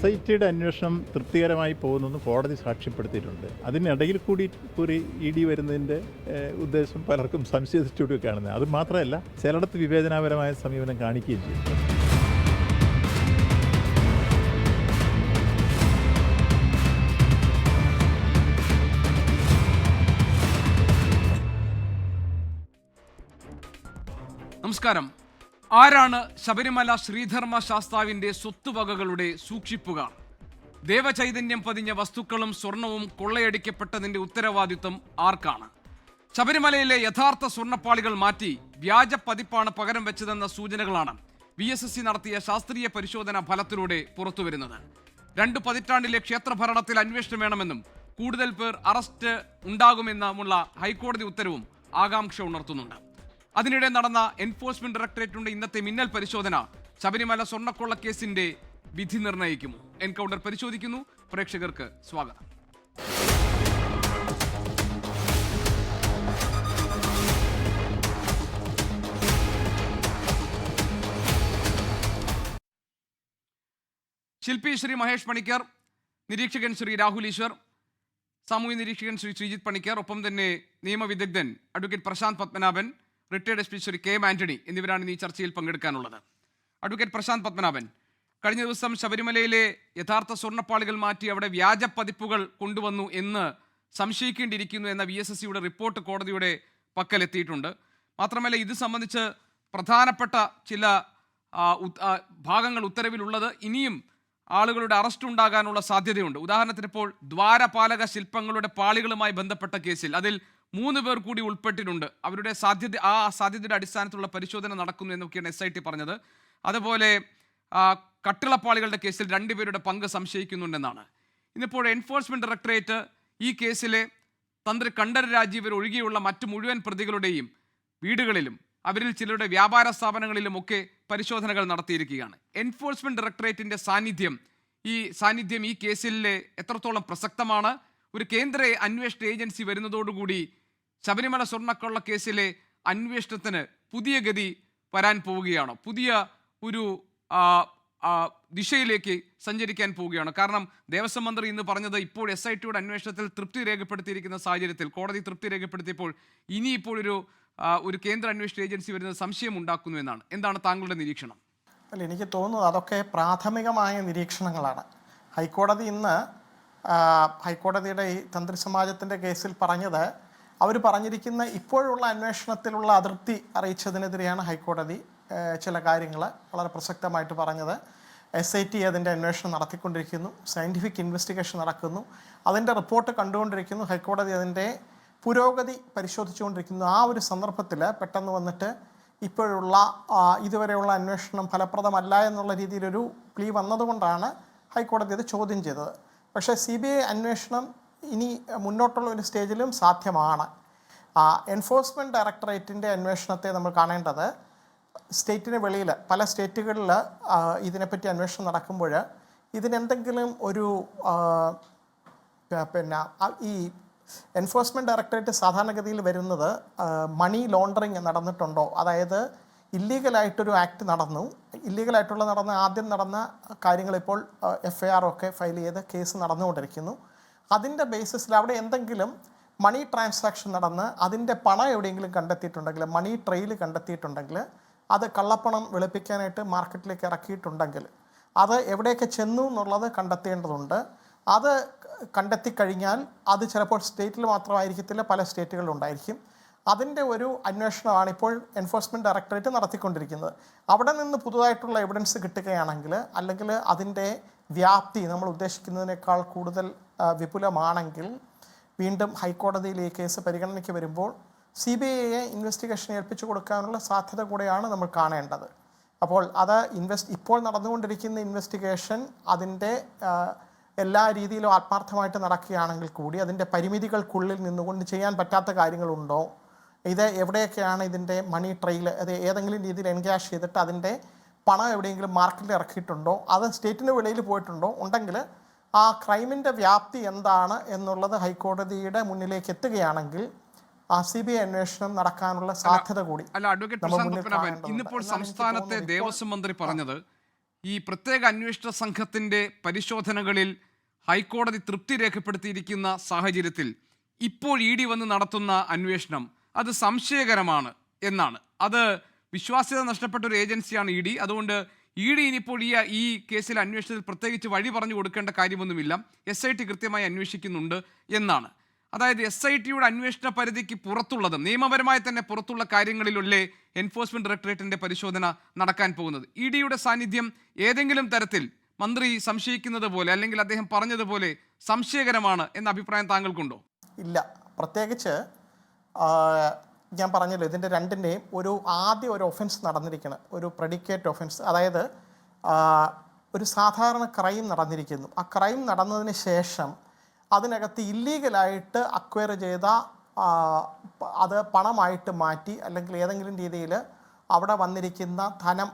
SITയുടെ അന്വേഷണം തൃപ്തികരമായി പോകുന്നെന്ന് കോടതി സാക്ഷ്യപ്പെടുത്തിയിട്ടുണ്ട്. അതിനിടയിൽ കൂടി ED വരുന്നതിൻ്റെ ഉദ്ദേശം പലർക്കും സംശയിച്ചിട്ട് കാണുന്നത്. അത് മാത്രമല്ല, ചിലയിടത്ത് വിവേചനാപരമായ സമീപനം കാണിക്കുകയും ചെയ്യും. നമസ്കാരം. ആരാണ് ശബരിമല ശ്രീധർമ്മ ശാസ്താവിന്റെ സ്വത്തുവകകളുടെ സൂക്ഷിപ്പുകാർ? ദേവചൈതന്യം പതിഞ്ഞ വസ്തുക്കളും സ്വർണവും കൊള്ളയടിക്കപ്പെട്ടതിന്റെ ഉത്തരവാദിത്വം ആർക്കാണ്? ശബരിമലയിലെ യഥാർത്ഥ സ്വർണ്ണപ്പാളികൾ മാറ്റി വ്യാജ പതിപ്പാണ് പകരം വെച്ചതെന്ന സൂചനകളാണ് VSSC നടത്തിയ ശാസ്ത്രീയ പരിശോധന ഫലത്തിലൂടെ പുറത്തുവരുന്നത്. 2 പതിറ്റാണ്ടിലെ ക്ഷേത്രഭരണത്തിൽ അന്വേഷണം വേണമെന്നും കൂടുതൽ പേർ അറസ്റ്റ് ഉണ്ടാകുമെന്നുമുള്ള ഹൈക്കോടതി ഉത്തരവും ആകാംക്ഷ ഉണർത്തുന്നുണ്ട്. അതിനിടെ നടന്ന എൻഫോഴ്സ്മെന്റ് ഡയറക്ടറേറ്റിന്റെ ഇന്നത്തെ മിന്നൽ പരിശോധന ശബരിമല സ്വർണ്ണക്കൊള്ള കേസിന്റെ വിധി നിർണ്ണയിക്കുമോ? എൻകൗണ്ടർ പരിശോധിക്കുന്നു. പ്രേക്ഷകർക്ക് സ്വാഗതം. ശില്പി ശ്രീ മഹേഷ് പണിക്കർ, നിരീക്ഷകൻ ശ്രീ രാഹുൽ ഈശ്വർ, സാമൂഹ്യ നിരീക്ഷകൻ ശ്രീ ശ്രീജിത്ത് പണിക്കർ, ഒപ്പം തന്നെ നിയമവിദഗ്ധൻ advocate Prashant Padmanabhan, retired SP Sri KM Antony എന്നിവരാണ് ഈ ചർച്ചയിൽ പങ്കെടുക്കാനുള്ളത്. അഡ്വക്കേറ്റ് പ്രശാന്ത് പത്മനാഭൻ, കഴിഞ്ഞ ദിവസം ശബരിമലയിലെ യഥാർത്ഥ സ്വർണ്ണപ്പാളികൾ മാറ്റി അവിടെ വ്യാജ പതിപ്പുകൾ കൊണ്ടുവന്നു എന്ന് സംശയിക്കേണ്ടിയിരിക്കുന്നു എന്ന VSSCയുടെ റിപ്പോർട്ട് കോടതിയുടെ പക്കലെത്തിയിട്ടുണ്ട്. മാത്രമല്ല, ഇത് സംബന്ധിച്ച് പ്രധാനപ്പെട്ട ചില ഭാഗങ്ങൾ ഉത്തരവിലുള്ളത് ഇനിയും ആളുകളുടെ അറസ്റ്റ് ഉണ്ടാകാനുള്ള സാധ്യതയുണ്ട്. ഉദാഹരണത്തിന്, ഇപ്പോൾ ദ്വാരപാലക ശില്പങ്ങളുടെ പാളികളുമായി ബന്ധപ്പെട്ട കേസിൽ അതിൽ 3 പേർ കൂടി ഉൾപ്പെട്ടിട്ടുണ്ട്. അവരുടെ സാധ്യതയുടെ അടിസ്ഥാനത്തിലുള്ള പരിശോധന നടക്കുന്നു എന്നൊക്കെയാണ് SIT പറഞ്ഞത്. അതുപോലെ കട്ടിളപ്പാളികളുടെ കേസിൽ 2 പേരുടെ പങ്ക് സംശയിക്കുന്നുണ്ടെന്നാണ്. ഇന്നിപ്പോൾ എൻഫോഴ്സ്മെന്റ് ഡയറക്ടറേറ്റ് ഈ കേസിലെ തന്ത്രി കണ്ഠരര് രാജീവർ ഒഴികെയുള്ള മറ്റു മുഴുവൻ പ്രതികളുടെയും വീടുകളിലും അവരിൽ ചിലരുടെ വ്യാപാര സ്ഥാപനങ്ങളിലുമൊക്കെ പരിശോധനകൾ നടത്തിയിരിക്കുകയാണ്. എൻഫോഴ്സ്മെന്റ് ഡയറക്ടറേറ്റിന്റെ സാന്നിധ്യം ഈ കേസിലെ എത്രത്തോളം പ്രസക്തമാണ്? ഒരു കേന്ദ്ര അന്വേഷണ ഏജൻസി വരുന്നതോടുകൂടി ശബരിമല സ്വർണ്ണക്കൊള്ള കേസിലെ അന്വേഷണത്തിന് പുതിയ ഗതി വരാൻ പോവുകയാണോ? പുതിയ ഒരു ദിശയിലേക്ക് സഞ്ചരിക്കാൻ പോവുകയാണോ? കാരണം ദേവസ്വം മന്ത്രി ഇന്ന് പറഞ്ഞത് ഇപ്പോൾ SITയുടെ അന്വേഷണത്തിൽ തൃപ്തി രേഖപ്പെടുത്തിയിരിക്കുന്ന സാഹചര്യത്തിൽ, കോടതി തൃപ്തി രേഖപ്പെടുത്തിയപ്പോൾ ഇനിയിപ്പോൾ ഒരു കേന്ദ്ര അന്വേഷണ ഏജൻസി വരുന്നത് സംശയം ഉണ്ടാക്കുന്നു എന്നാണ്. എന്താണ് താങ്കളുടെ നിരീക്ഷണം? അല്ല, എനിക്ക് തോന്നുന്നത് അതൊക്കെ പ്രാഥമികമായ നിരീക്ഷണങ്ങളാണ്. ഹൈക്കോടതിയുടെ ഈ തന്ത്രി സമാജത്തിൻ്റെ കേസിൽ അവർ പറഞ്ഞിരിക്കുന്ന ഇപ്പോഴുള്ള അന്വേഷണത്തിലുള്ള അതൃപ്തി അറിയിച്ചതിനെതിരെയാണ് ഹൈക്കോടതി ചില കാര്യങ്ങൾ വളരെ പ്രസക്തമായിട്ട് പറഞ്ഞത്. SIT അതിൻ്റെ അന്വേഷണം നടത്തിക്കൊണ്ടിരിക്കുന്നു, സയൻറ്റിഫിക് ഇൻവെസ്റ്റിഗേഷൻ നടക്കുന്നു, അതിൻ്റെ റിപ്പോർട്ട് കണ്ടുകൊണ്ടിരിക്കുന്നു, ഹൈക്കോടതി അതിൻ്റെ പുരോഗതി പരിശോധിച്ചുകൊണ്ടിരിക്കുന്നു. ആ ഒരു സന്ദർഭത്തിൽ പെട്ടെന്ന് വന്നിട്ട് ഇപ്പോഴുള്ള ഇതുവരെയുള്ള അന്വേഷണം ഫലപ്രദമല്ല എന്നുള്ള രീതിയിലൊരു പ്ലീ വന്നതുകൊണ്ടാണ് ഹൈക്കോടതി അത് ചോദ്യം ചെയ്തത്. പക്ഷേ CBI അന്വേഷണം ഇനി മുന്നോട്ടുള്ള ഒരു സ്റ്റേജിലും സാധ്യമാണ്. എൻഫോഴ്സ്മെൻറ്റ് ഡയറക്ടറേറ്റിൻ്റെ അന്വേഷണത്തെ നമ്മൾ കാണേണ്ടത് സ്റ്റേറ്റിന് വെളിയിൽ പല സ്റ്റേറ്റുകളിൽ ഇതിനെപ്പറ്റി അന്വേഷണം നടക്കുമ്പോൾ ഇതിനെന്തെങ്കിലും ഒരു ഈ എൻഫോഴ്സ്മെൻറ്റ് ഡയറക്ടറേറ്റ് സാധാരണഗതിയിൽ വരുന്നത് മണി ലോണ്ടറിങ് നടന്നിട്ടുണ്ടോ, അതായത് ഇല്ലീഗലായിട്ടൊരു ആക്ട് ആദ്യം നടന്ന കാര്യങ്ങളിപ്പോൾ FIR ഒക്കെ ഫയൽ ചെയ്ത് കേസ് നടന്നുകൊണ്ടിരിക്കുന്നു. അതിൻ്റെ ബേസിസിൽ അവിടെ എന്തെങ്കിലും മണി ട്രാൻസാക്ഷൻ നടന്ന് അതിൻ്റെ പണം എവിടെയെങ്കിലും കണ്ടെത്തിയിട്ടുണ്ടെങ്കിൽ, മണി ട്രെയിൽ കണ്ടെത്തിയിട്ടുണ്ടെങ്കിൽ, അത് കള്ളപ്പണം വെളുപ്പിക്കാനായിട്ട് മാർക്കറ്റിലേക്ക് ഇറക്കിയിട്ടുണ്ടെങ്കിൽ അത് എവിടെയൊക്കെ ചെന്നു എന്നുള്ളത് കണ്ടെത്തേണ്ടതുണ്ട്. അത് കണ്ടെത്തിക്കഴിഞ്ഞാൽ അത് ചിലപ്പോൾ സ്റ്റേറ്റിൽ മാത്രമായിരിക്കത്തില്ല, പല സ്റ്റേറ്റുകളിലുണ്ടായിരിക്കും. അതിൻ്റെ ഒരു അന്വേഷണമാണ് ഇപ്പോൾ എൻഫോഴ്സ്മെൻറ്റ് ഡയറക്ടറേറ്റ് നടത്തിക്കൊണ്ടിരിക്കുന്നത്. അവിടെ നിന്ന് പുതുതായിട്ടുള്ള എവിഡൻസ് കിട്ടുകയാണെങ്കിൽ, അല്ലെങ്കിൽ അതിൻ്റെ വ്യാപ്തി നമ്മൾ ഉദ്ദേശിക്കുന്നതിനേക്കാൾ കൂടുതൽ വിപുലമാണെങ്കിൽ, വീണ്ടും ഹൈക്കോടതിയിൽ ഈ കേസ് പരിഗണനയ്ക്ക് വരുമ്പോൾ CBIയെ ഇൻവെസ്റ്റിഗേഷൻ ഏൽപ്പിച്ചു കൊടുക്കാനുള്ള സാധ്യത കൂടെയാണ് നമ്മൾ കാണേണ്ടത്. അപ്പോൾ അത് ഇപ്പോൾ നടന്നുകൊണ്ടിരിക്കുന്ന ഇൻവെസ്റ്റിഗേഷൻ അതിൻ്റെ എല്ലാ രീതിയിലും ആത്മാർത്ഥമായിട്ട് നടക്കുകയാണെങ്കിൽ കൂടി അതിൻ്റെ പരിമിതികൾക്കുള്ളിൽ നിന്നുകൊണ്ട് ചെയ്യാൻ പറ്റാത്ത കാര്യങ്ങളുണ്ടോ, ഇത് എവിടെയൊക്കെയാണ് ഇതിൻ്റെ മണി ട്രെയിൽ, അത് ഏതെങ്കിലും രീതിയിൽ എൻക്യാഷ് ചെയ്തിട്ട് അതിൻ്റെ പണം എവിടെയെങ്കിലും മാർക്കറ്റിൽ ഇറക്കിയിട്ടുണ്ടോ, അത് സ്റ്റേറ്റിന് വെളിയിൽ പോയിട്ടുണ്ടോ, ഉണ്ടെങ്കിൽ ആ ക്രൈമിൻ്റെ വ്യാപ്തി എന്താണ് എന്നുള്ളത് ഹൈക്കോടതിയുടെ മുന്നിലേക്ക് എത്തുകയാണെങ്കിൽ CBI അന്വേഷണം നടക്കാനുള്ള സാധ്യത കൂടി. അല്ല, അഡ്വക്കേറ്റ് പ്രശാന്ത് പത്മനാഭൻ, ഇന്നിപ്പോൾ സംസ്ഥാനത്തെ ദേവസ്വം മന്ത്രി പറഞ്ഞത് ഈ പ്രത്യേക അന്വേഷണ സംഘത്തിൻ്റെ പരിശോധനകളിൽ ഹൈക്കോടതി തൃപ്തി രേഖപ്പെടുത്തിയിരിക്കുന്ന സാഹചര്യത്തിൽ ഇപ്പോൾ ഇ ഡി വന്ന് നടത്തുന്ന അന്വേഷണം അത് സംശയകരമാണ് എന്നാണ്. അത് വിശ്വാസ്യത നഷ്ടപ്പെട്ട ഒരു ഏജൻസിയാണ് ഇ ഡി. അതുകൊണ്ട് ഇ ഡി ഇനിയിപ്പോൾ ഈ കേസിലെ അന്വേഷണത്തിൽ പ്രത്യേകിച്ച് വഴി പറഞ്ഞു കൊടുക്കേണ്ട കാര്യമൊന്നുമില്ല, SIT കൃത്യമായി അന്വേഷിക്കുന്നുണ്ട് എന്നാണ്. അതായത് SITയുടെ അന്വേഷണ പരിധിക്ക് പുറത്തുള്ളതും നിയമപരമായി തന്നെ പുറത്തുള്ള കാര്യങ്ങളിലല്ലേ എൻഫോഴ്സ്മെന്റ് ഡയറക്ടറേറ്റിന്റെ പരിശോധന നടക്കാൻ പോകുന്നത്. ഇ ഡിയുടെ സാന്നിധ്യം ഏതെങ്കിലും തരത്തിൽ മന്ത്രി സംശയിക്കുന്നത് പോലെ അല്ലെങ്കിൽ അദ്ദേഹം പറഞ്ഞതുപോലെ സംശയകരമാണ് എന്ന അഭിപ്രായം താങ്കൾക്കുണ്ടോ? ഇല്ല, പ്രത്യേകിച്ച് ഞാൻ പറഞ്ഞല്ലോ ഇതിൻ്റെ രണ്ടിൻ്റെയും ആദ്യം ഒരു ഒഫൻസ് നടന്നിരിക്കണം, ഒരു പ്രെഡിക്കേറ്റ് ഒഫൻസ്. അതായത് ഒരു സാധാരണ ക്രൈം നടന്നിരിക്കുന്നു. ആ ക്രൈം നടന്നതിന് ശേഷം അതിനകത്ത് ഇല്ലീഗലായിട്ട് അക്വയർ ചെയ്ത അത് പണമായിട്ട് മാറ്റി അല്ലെങ്കിൽ ഏതെങ്കിലും രീതിയിൽ അവിടെ വന്നിരിക്കുന്ന ധനം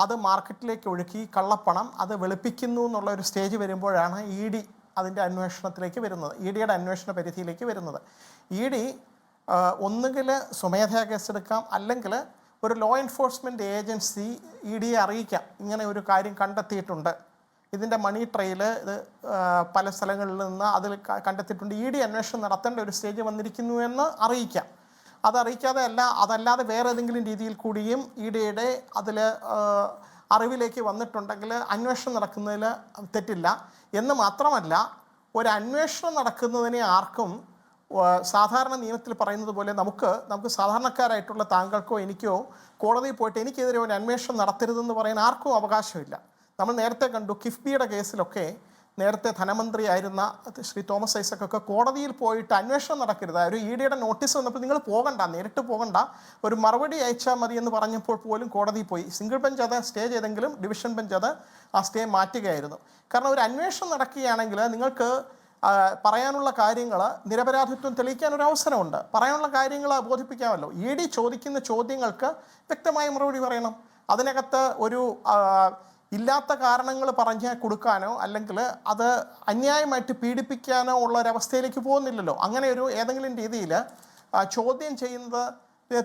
അത് മാർക്കറ്റിലേക്ക് ഒഴുക്കി കള്ളപ്പണം അത് വെളുപ്പിക്കുന്നു എന്നുള്ള ഒരു സ്റ്റേജ് വരുമ്പോഴാണ് ഇ ഡി അതിൻ്റെ അന്വേഷണത്തിലേക്ക് വരുന്നത്, ഇ ഡിയുടെ അന്വേഷണ പരിധിയിലേക്ക് വരുന്നത്. ഇ ഡി ഒന്നുകിൽ സ്വമേധയാ കേസെടുക്കാം, അല്ലെങ്കിൽ ഒരു ലോ എൻഫോഴ്സ്മെൻറ്റ് ഏജൻസി ഇ ഡിയെ അറിയിക്കാം ഇങ്ങനെ ഒരു കാര്യം കണ്ടെത്തിയിട്ടുണ്ട്, ഇതിൻ്റെ മണി ട്രെയിൽ ഇത് പല സ്ഥലങ്ങളിൽ നിന്ന് അതിൽ കണ്ടെത്തിയിട്ടുണ്ട്, ഇ ഡി അന്വേഷണം നടത്തേണ്ട ഒരു സ്റ്റേജ് വന്നിരിക്കുന്നു എന്ന് അറിയിക്കാം. അതല്ലാതെ വേറെ ഏതെങ്കിലും രീതിയിൽ കൂടിയും ഇ ഡിയുടെ അതിൽ അറിവിലേക്ക് വന്നിട്ടുണ്ടെങ്കിൽ അന്വേഷണം നടക്കുന്നതിൽ തെറ്റില്ല. എന്ന് മാത്രമല്ല, ഒരു അന്വേഷണം നടക്കുന്നതിനെ ആർക്കും സാധാരണ നിയമത്തിൽ പറയുന്നത് പോലെ നമുക്ക് സാധാരണക്കാരായിട്ടുള്ള താങ്കൾക്കോ എനിക്കോ കോടതിയിൽ പോയിട്ട് എനിക്കെതിരെ ഒരു അന്വേഷണം നടത്തരുതെന്ന് പറയാൻ ആർക്കും അവകാശമില്ല. നമ്മൾ നേരത്തെ കണ്ടു കിഫ്ബിയുടെ കേസിലൊക്കെ നേരത്തെ ധനമന്ത്രിയായിരുന്ന ശ്രീ തോമസ് ഐസക്കൊക്കെ കോടതിയിൽ പോയിട്ട് അന്വേഷണം നടക്കരുത്, ഒരു ഇ ഡിയുടെ നോട്ടീസ് വന്നപ്പോൾ നിങ്ങൾ പോകണ്ട, നേരിട്ട് പോകണ്ട, ഒരു മറുപടി അയച്ചാൽ മതി എന്ന് പറഞ്ഞപ്പോൾ പോലും കോടതിയിൽ പോയി. സിംഗിൾ ബെഞ്ച് അത് സ്റ്റേ ചെയ്തെങ്കിലും ഡിവിഷൻ ബെഞ്ച് അത് ആ സ്റ്റേ മാറ്റുകയായിരുന്നു. കാരണം ഒരു അന്വേഷണം നടക്കുകയാണെങ്കിൽ നിങ്ങൾക്ക് പറയാനുള്ള കാര്യങ്ങൾ നിരപരാധിത്വം തെളിയിക്കാൻ ഒരു അവസരമുണ്ട്, പറയാനുള്ള കാര്യങ്ങൾ ബോധിപ്പിക്കാമല്ലോ. ഇ ഡി ചോദിക്കുന്ന ചോദ്യങ്ങൾക്ക് വ്യക്തമായ മറുപടി പറയണം. അതിനകത്ത് ഒരു ഇല്ലാത്ത കാരണങ്ങൾ പറഞ്ഞ് കൊടുക്കാനോ അല്ലെങ്കിൽ അത് അന്യായമായിട്ട് പീഡിപ്പിക്കാനോ ഉള്ള ഒരവസ്ഥയിലേക്ക് പോകുന്നില്ലല്ലോ. അങ്ങനെ ഏതെങ്കിലും രീതിയിൽ ചോദ്യം ചെയ്യുന്നത്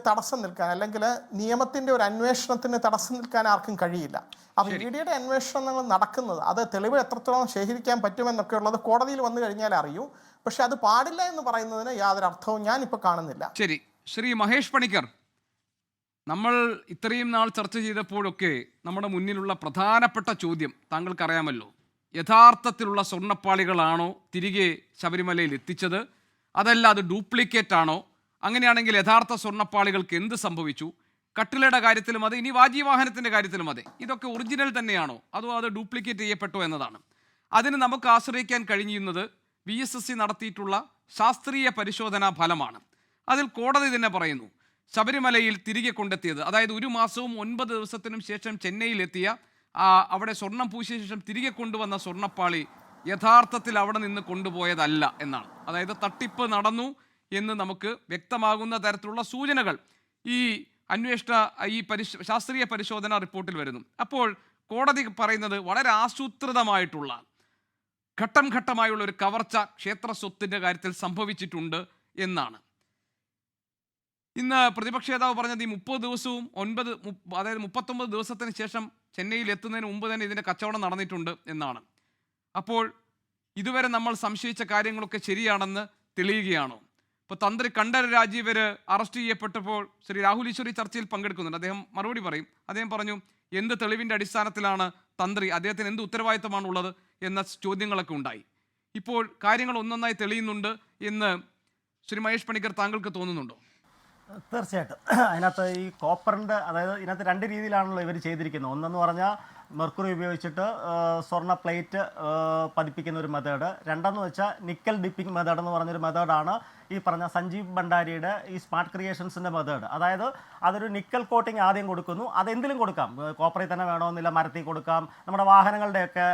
തടസ്സം നിൽക്കാൻ അല്ലെങ്കിൽ നിയമത്തിൻ്റെ ഒരു അന്വേഷണത്തിന് തടസ്സം നിൽക്കാൻ ആർക്കും കഴിയില്ല. അപ്പോൾ ഇ ഡിയുടെ അന്വേഷണങ്ങൾ നടക്കുന്നത് അത് തെളിവ് എത്രത്തോളം ശേഖരിക്കാൻ പറ്റുമെന്നൊക്കെ ഉള്ളത് കോടതിയിൽ വന്നു കഴിഞ്ഞാൽ അറിയൂ. പക്ഷെ അത് പാടില്ല എന്ന് പറയുന്നതിന് യാതൊരു അർത്ഥവും ഞാനിപ്പോൾ കാണുന്നില്ല. ശരി, ശ്രീ മഹേഷ് പണിക്കർ, നമ്മൾ ഇത്രയും നാൾ ചർച്ച ചെയ്തപ്പോഴൊക്കെ നമ്മുടെ മുന്നിലുള്ള പ്രധാനപ്പെട്ട ചോദ്യം താങ്കൾക്കറിയാമല്ലോ, യഥാർത്ഥത്തിലുള്ള സ്വർണ്ണപ്പാളികളാണോ തിരികെ ശബരിമലയിൽ എത്തിച്ചത്, അതല്ല അത് ഡ്യൂപ്ലിക്കേറ്റ് ആണോ, അങ്ങനെയാണെങ്കിൽ യഥാർത്ഥ സ്വർണ്ണപ്പാളികൾക്ക് എന്ത് സംഭവിച്ചു, കട്ടിലയുടെ കാര്യത്തിലും അതെ, ഇനി വാജിവാഹനത്തിൻ്റെ കാര്യത്തിലും അതെ, ഇതൊക്കെ ഒറിജിനൽ തന്നെയാണോ അതോ അത് ഡ്യൂപ്ലിക്കേറ്റ് ചെയ്യപ്പെട്ടോ എന്നതാണ്. അതിന് നമുക്ക് ആശ്രയിക്കാൻ കഴിയുന്നത് VSSC നടത്തിയിട്ടുള്ള ശാസ്ത്രീയ പരിശോധനാ ഫലമാണ്. അതിൽ കോടതി തന്നെ പറയുന്നു, ശബരിമലയിൽ തിരികെ കൊണ്ടെത്തിയത്, അതായത് 1 മാസവും 9 ദിവസത്തിനും ശേഷം ചെന്നൈയിലെത്തിയ അവിടെ സ്വർണം പൂശിയ ശേഷം തിരികെ കൊണ്ടുവന്ന സ്വർണ്ണപ്പാളി യഥാർത്ഥത്തിൽ അവിടെ നിന്ന് കൊണ്ടുപോയതല്ല എന്നാണ്. അതായത് തട്ടിപ്പ് നടന്നു എന്ന് നമുക്ക് വ്യക്തമാകുന്ന തരത്തിലുള്ള സൂചനകൾ ഈ ശാസ്ത്രീയ പരിശോധന റിപ്പോർട്ടിൽ വരുന്നു. അപ്പോൾ കോടതി പറയുന്നത് വളരെ ആസൂത്രിതമായിട്ടുള്ള ഘട്ടം ഘട്ടമായുള്ള ഒരു കവർച്ച ക്ഷേത്ര സ്വത്തിൻ്റെ കാര്യത്തിൽ സംഭവിച്ചിട്ടുണ്ട് എന്നാണ്. ഇന്ന് പ്രതിപക്ഷ നേതാവ് പറഞ്ഞത് ഈ 30 ദിവസവും 39 ദിവസത്തിന് ശേഷം ചെന്നൈയിൽ എത്തുന്നതിന് മുമ്പ് തന്നെ ഇതിൻ്റെ കച്ചവടം നടന്നിട്ടുണ്ട് എന്നാണ്. അപ്പോൾ ഇതുവരെ നമ്മൾ സംശയിച്ച കാര്യങ്ങളൊക്കെ ശരിയാണെന്ന് തെളിയുകയാണോ? ഇപ്പോൾ തന്ത്രി കണ്ഠരര് രാജീവര് അറസ്റ്റ് ചെയ്യപ്പെട്ടപ്പോൾ ശ്രീ രാഹുൽ ഈശ്വർ ഈ ചർച്ചയിൽ പങ്കെടുക്കുന്നുണ്ട്. അദ്ദേഹം മറുപടി പറയും. അദ്ദേഹം പറഞ്ഞു, എന്ത് തെളിവിൻ്റെ അടിസ്ഥാനത്തിലാണ് അദ്ദേഹത്തിന് എന്ത് ഉത്തരവാദിത്തമാണുള്ളത് എന്ന ചോദ്യങ്ങളൊക്കെ ഉണ്ടായി. ഇപ്പോൾ കാര്യങ്ങൾ ഒന്നൊന്നായി തെളിയുന്നുണ്ട് എന്ന് ശ്രീ മഹേഷ് പണിക്കർ താങ്കൾക്ക് തോന്നുന്നുണ്ടോ? തീർച്ചയായിട്ടും. അതിനകത്ത് ഈ കോപ്പറിൻ്റെ, അതായത് ഇതിനകത്ത് 2 രീതിയിലാണല്ലോ ഇവർ ചെയ്തിരിക്കുന്നത്. ഒന്നെന്ന് പറഞ്ഞാൽ മെർക്കുറി ഉപയോഗിച്ചിട്ട് സ്വർണ്ണ പ്ലേറ്റ് പതിപ്പിക്കുന്ന ഒരു മെത്തേഡ്, രണ്ടെന്ന് വെച്ചാൽ നിക്കൽ ഡിപ്പിംഗ് മെത്തേഡ് എന്ന് പറഞ്ഞൊരു മെത്തേഡാണ് ഈ പറഞ്ഞ സഞ്ജീവ് ഭണ്ഡാരിയുടെ ഈ സ്മാർട്ട് ക്രിയേഷൻസിൻ്റെ മെത്തേഡ്. അതായത് അതൊരു നിക്കൽ കോട്ടിങ് ആദ്യം കൊടുക്കുന്നു, അതെന്തിലും കൊടുക്കാം, കോപ്പറിൽ തന്നെ വേണമെന്നില്ല, മരത്തിൽ കൊടുക്കാം, നമ്മുടെ വാഹനങ്ങളുടെയൊക്കെ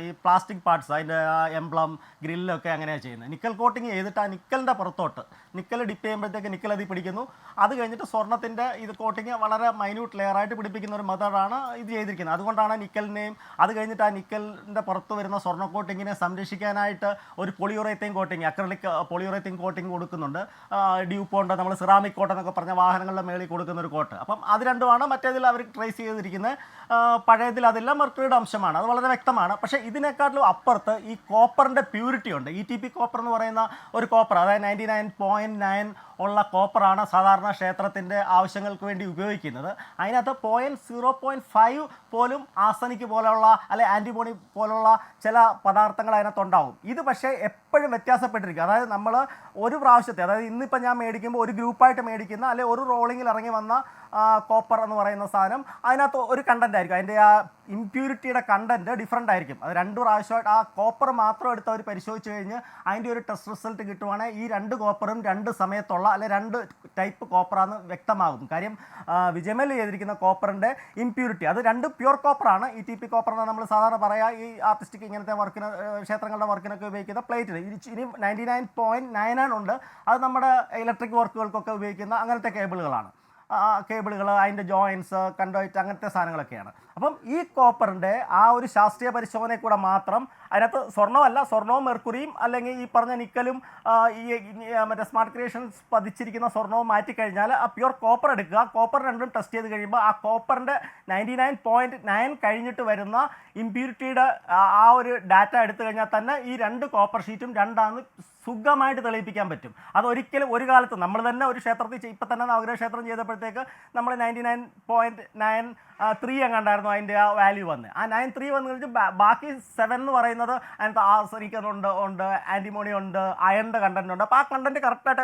ഈ പ്ലാസ്റ്റിക് പാർട്സ് അതിൻ്റെ എംബ്ലം ഗ്രില്ലൊക്കെ അങ്ങനെയാണ് ചെയ്യുന്നത്. നിക്കൽ കോട്ടിങ് ചെയ്തിട്ട് ആ നിക്കലിൻ്റെ പുറത്തോട്ട് നിക്കൽ ഡിപ്പ് ചെയ്യുമ്പോഴത്തേക്ക് നിക്കൽ അതിൽ പിടിക്കുന്നു, അത് കഴിഞ്ഞിട്ട് സ്വർണ്ണത്തിൻ്റെ ഇത് കോട്ടിങ് വളരെ മൈന്യൂട്ട് ലെയറായിട്ട് പിടിപ്പിക്കുന്ന ഒരു മെത്തേഡാണ് ഇത് ചെയ്തിരിക്കുന്നത്. അതുകൊണ്ടാണ് നിക്കലിനെയും അത് കഴിഞ്ഞിട്ട് ആ നിക്കലിൻ്റെ പുറത്ത് വരുന്ന സ്വർണ്ണ കോട്ടിങ്ങിനെ സംരക്ഷിക്കാനായിട്ട് ഒരു പോളിയുറേത്തീൻ കോട്ടിങ്, അക്രലിക് പോളിയുറേത്തീൻ കോട്ടിങ് കൊടുക്കുന്നുണ്ട്. ഡ്യൂപ്പോണ്ട് നമ്മൾ സിറാമിക് കോട്ട് എന്നൊക്കെ പറഞ്ഞ വാഹനങ്ങളുടെ മേളിൽ കൊടുക്കുന്ന ഒരു കോട്ട്. അപ്പം അത് രണ്ടുമാണ് മറ്റേതിൽ അവർ ട്രേസ് ചെയ്തിരിക്കുന്നത്. പഴയതിൽ അതില്ല, മെർക്കുറിയുടെ അംശമാണ്, അത് വളരെ വ്യക്തമാണ്. പക്ഷേ ഇതിനെക്കാട്ടിലും അപ്പുറത്ത് ഈ കോപ്പറിൻ്റെ പ്യൂരിറ്റി ഉണ്ട്. ETP കോപ്പർ എന്ന് പറയുന്ന ഒരു കോപ്പർ, അതായത് 99.9 ഉള്ള കോപ്പറാണ് സാധാരണ ക്ഷേത്രത്തിൻ്റെ ആവശ്യങ്ങൾക്ക് വേണ്ടി ഉപയോഗിക്കുന്നത്. അതിനകത്ത് 0.5 പോലും ആർസനിക് പോലുള്ള അല്ലെ ആൻറ്റിമോണി പോലുള്ള ചില പദാർത്ഥങ്ങൾ അതിനകത്തുണ്ടാവും. ഇത് പക്ഷേ എപ്പോഴും വ്യത്യാസപ്പെട്ടിരിക്കും. അതായത് നമ്മൾ ഒരു പ്രാവശ്യത്തെ, അതായത് ഇന്നിപ്പോൾ ഞാൻ മേടിക്കുമ്പോൾ ഒരു ഗ്രൂപ്പായിട്ട് മേടിക്കുന്ന അല്ലെ ഒരു റോളിങ്ങിൽ ഇറങ്ങി വന്ന കോപ്പർ എന്ന് പറയുന്ന സാധനം അതിനകത്ത് ഒരു കണ്ടൻ്റ് ആയിരിക്കും, അതിൻ്റെ ആ ഇംപ്യൂരിറ്റിയുടെ കണ്ടൻറ്റ് ഡിഫറൻ്റ് ആയിരിക്കും. അത് 2 പ്രാവശ്യമായിട്ട് ആ കോപ്പർ മാത്രം എടുത്ത് അവർ പരിശോധിച്ച് കഴിഞ്ഞ് അതിൻ്റെ ഒരു ടെസ്റ്റ് റിസൾട്ട് കിട്ടുവാണെങ്കിൽ ഈ 2 കോപ്പറും 2 സമയത്തുള്ള അല്ലെ 2 ടൈപ്പ് കോപ്പറാന്ന് വ്യക്തമാകും. കാര്യം വിജയമൽ ചെയ്തിരിക്കുന്ന കോപ്പറിൻ്റെ ഇംപ്യൂരിറ്റി അത് 2 പ്യുവർ കോപ്പറാണ്. ETP കോപ്പർ എന്ന് നമ്മൾ സാധാരണ പറയുക ഈ ആർട്ടിസ്റ്റിക് ഇങ്ങനത്തെ വർക്കിന് ക്ഷേത്രങ്ങളുടെ വർക്കിനൊക്കെ ഉപയോഗിക്കുന്ന പ്ലേറ്റിൽ ഇനി 99.9 ഉണ്ട്. അത് നമ്മുടെ ഇലക്ട്രിക് വർക്കുകൾക്കൊക്കെ ഉപയോഗിക്കുന്ന അങ്ങനത്തെ കേബിളുകളാണ്. കേബിളുകൾ, അതിൻ്റെ ജോയിൻസ്, കണ്ടോയിറ്റ്, അങ്ങനത്തെ സാധനങ്ങളൊക്കെയാണ്. അപ്പം ഈ കോപ്പറിൻ്റെ ആ ഒരു ശാസ്ത്രീയ പരിശോധനയിൽ കൂടെ മാത്രം അതിനകത്ത് സ്വർണ്ണമല്ല, സ്വർണ്ണവും മെർക്കുറിയും അല്ലെങ്കിൽ ഈ പറഞ്ഞ നിക്കലും ഈ മറ്റേ സ്മാർട്ട് ക്രിയേഷൻസ് പതിച്ചിരിക്കുന്ന സ്വർണ്ണവും മാറ്റിക്കഴിഞ്ഞാൽ ആ പ്യുവർ കോപ്പർ എടുക്കുക. കോപ്പർ രണ്ടും ടെസ്റ്റ് ചെയ്ത് കഴിയുമ്പോൾ ആ കോപ്പറിൻ്റെ 99.9 കഴിഞ്ഞിട്ട് വരുന്ന ഇംപ്യൂരിറ്റിയുടെ ആ ഒരു ഡാറ്റ എടുത്തു കഴിഞ്ഞാൽ തന്നെ ഈ 2 കോപ്പർ ഷീറ്റും 2 സുഖമായിട്ട് തെളിയിപ്പിക്കാൻ പറ്റും. അതൊരിക്കലും ഒരു കാലത്ത് നമ്മൾ തന്നെ ഒരു ക്ഷേത്രത്തിൽ ഇപ്പം തന്നെ നവഗ്രഹ ക്ഷേത്രം ചെയ്തപ്പോഴത്തേക്ക് നമ്മൾ 99.93 എങ്ങാണ്ടായിരുന്നു അതിൻ്റെ ആ വാല്യൂ വന്ന്. ആ 93 വന്നു കഴിഞ്ഞാൽ ബാക്കി 7 എന്ന് പറയുന്നത് അതിനകത്ത് ആർസനിക് ഉണ്ട്, ആൻറ്റിമോണി ഉണ്ട്, അയണിൻ്റെ കണ്ടന്റ് ഉണ്ട്. അപ്പോൾ ആ കണ്ടന്റ് കറക്റ്റായിട്ട്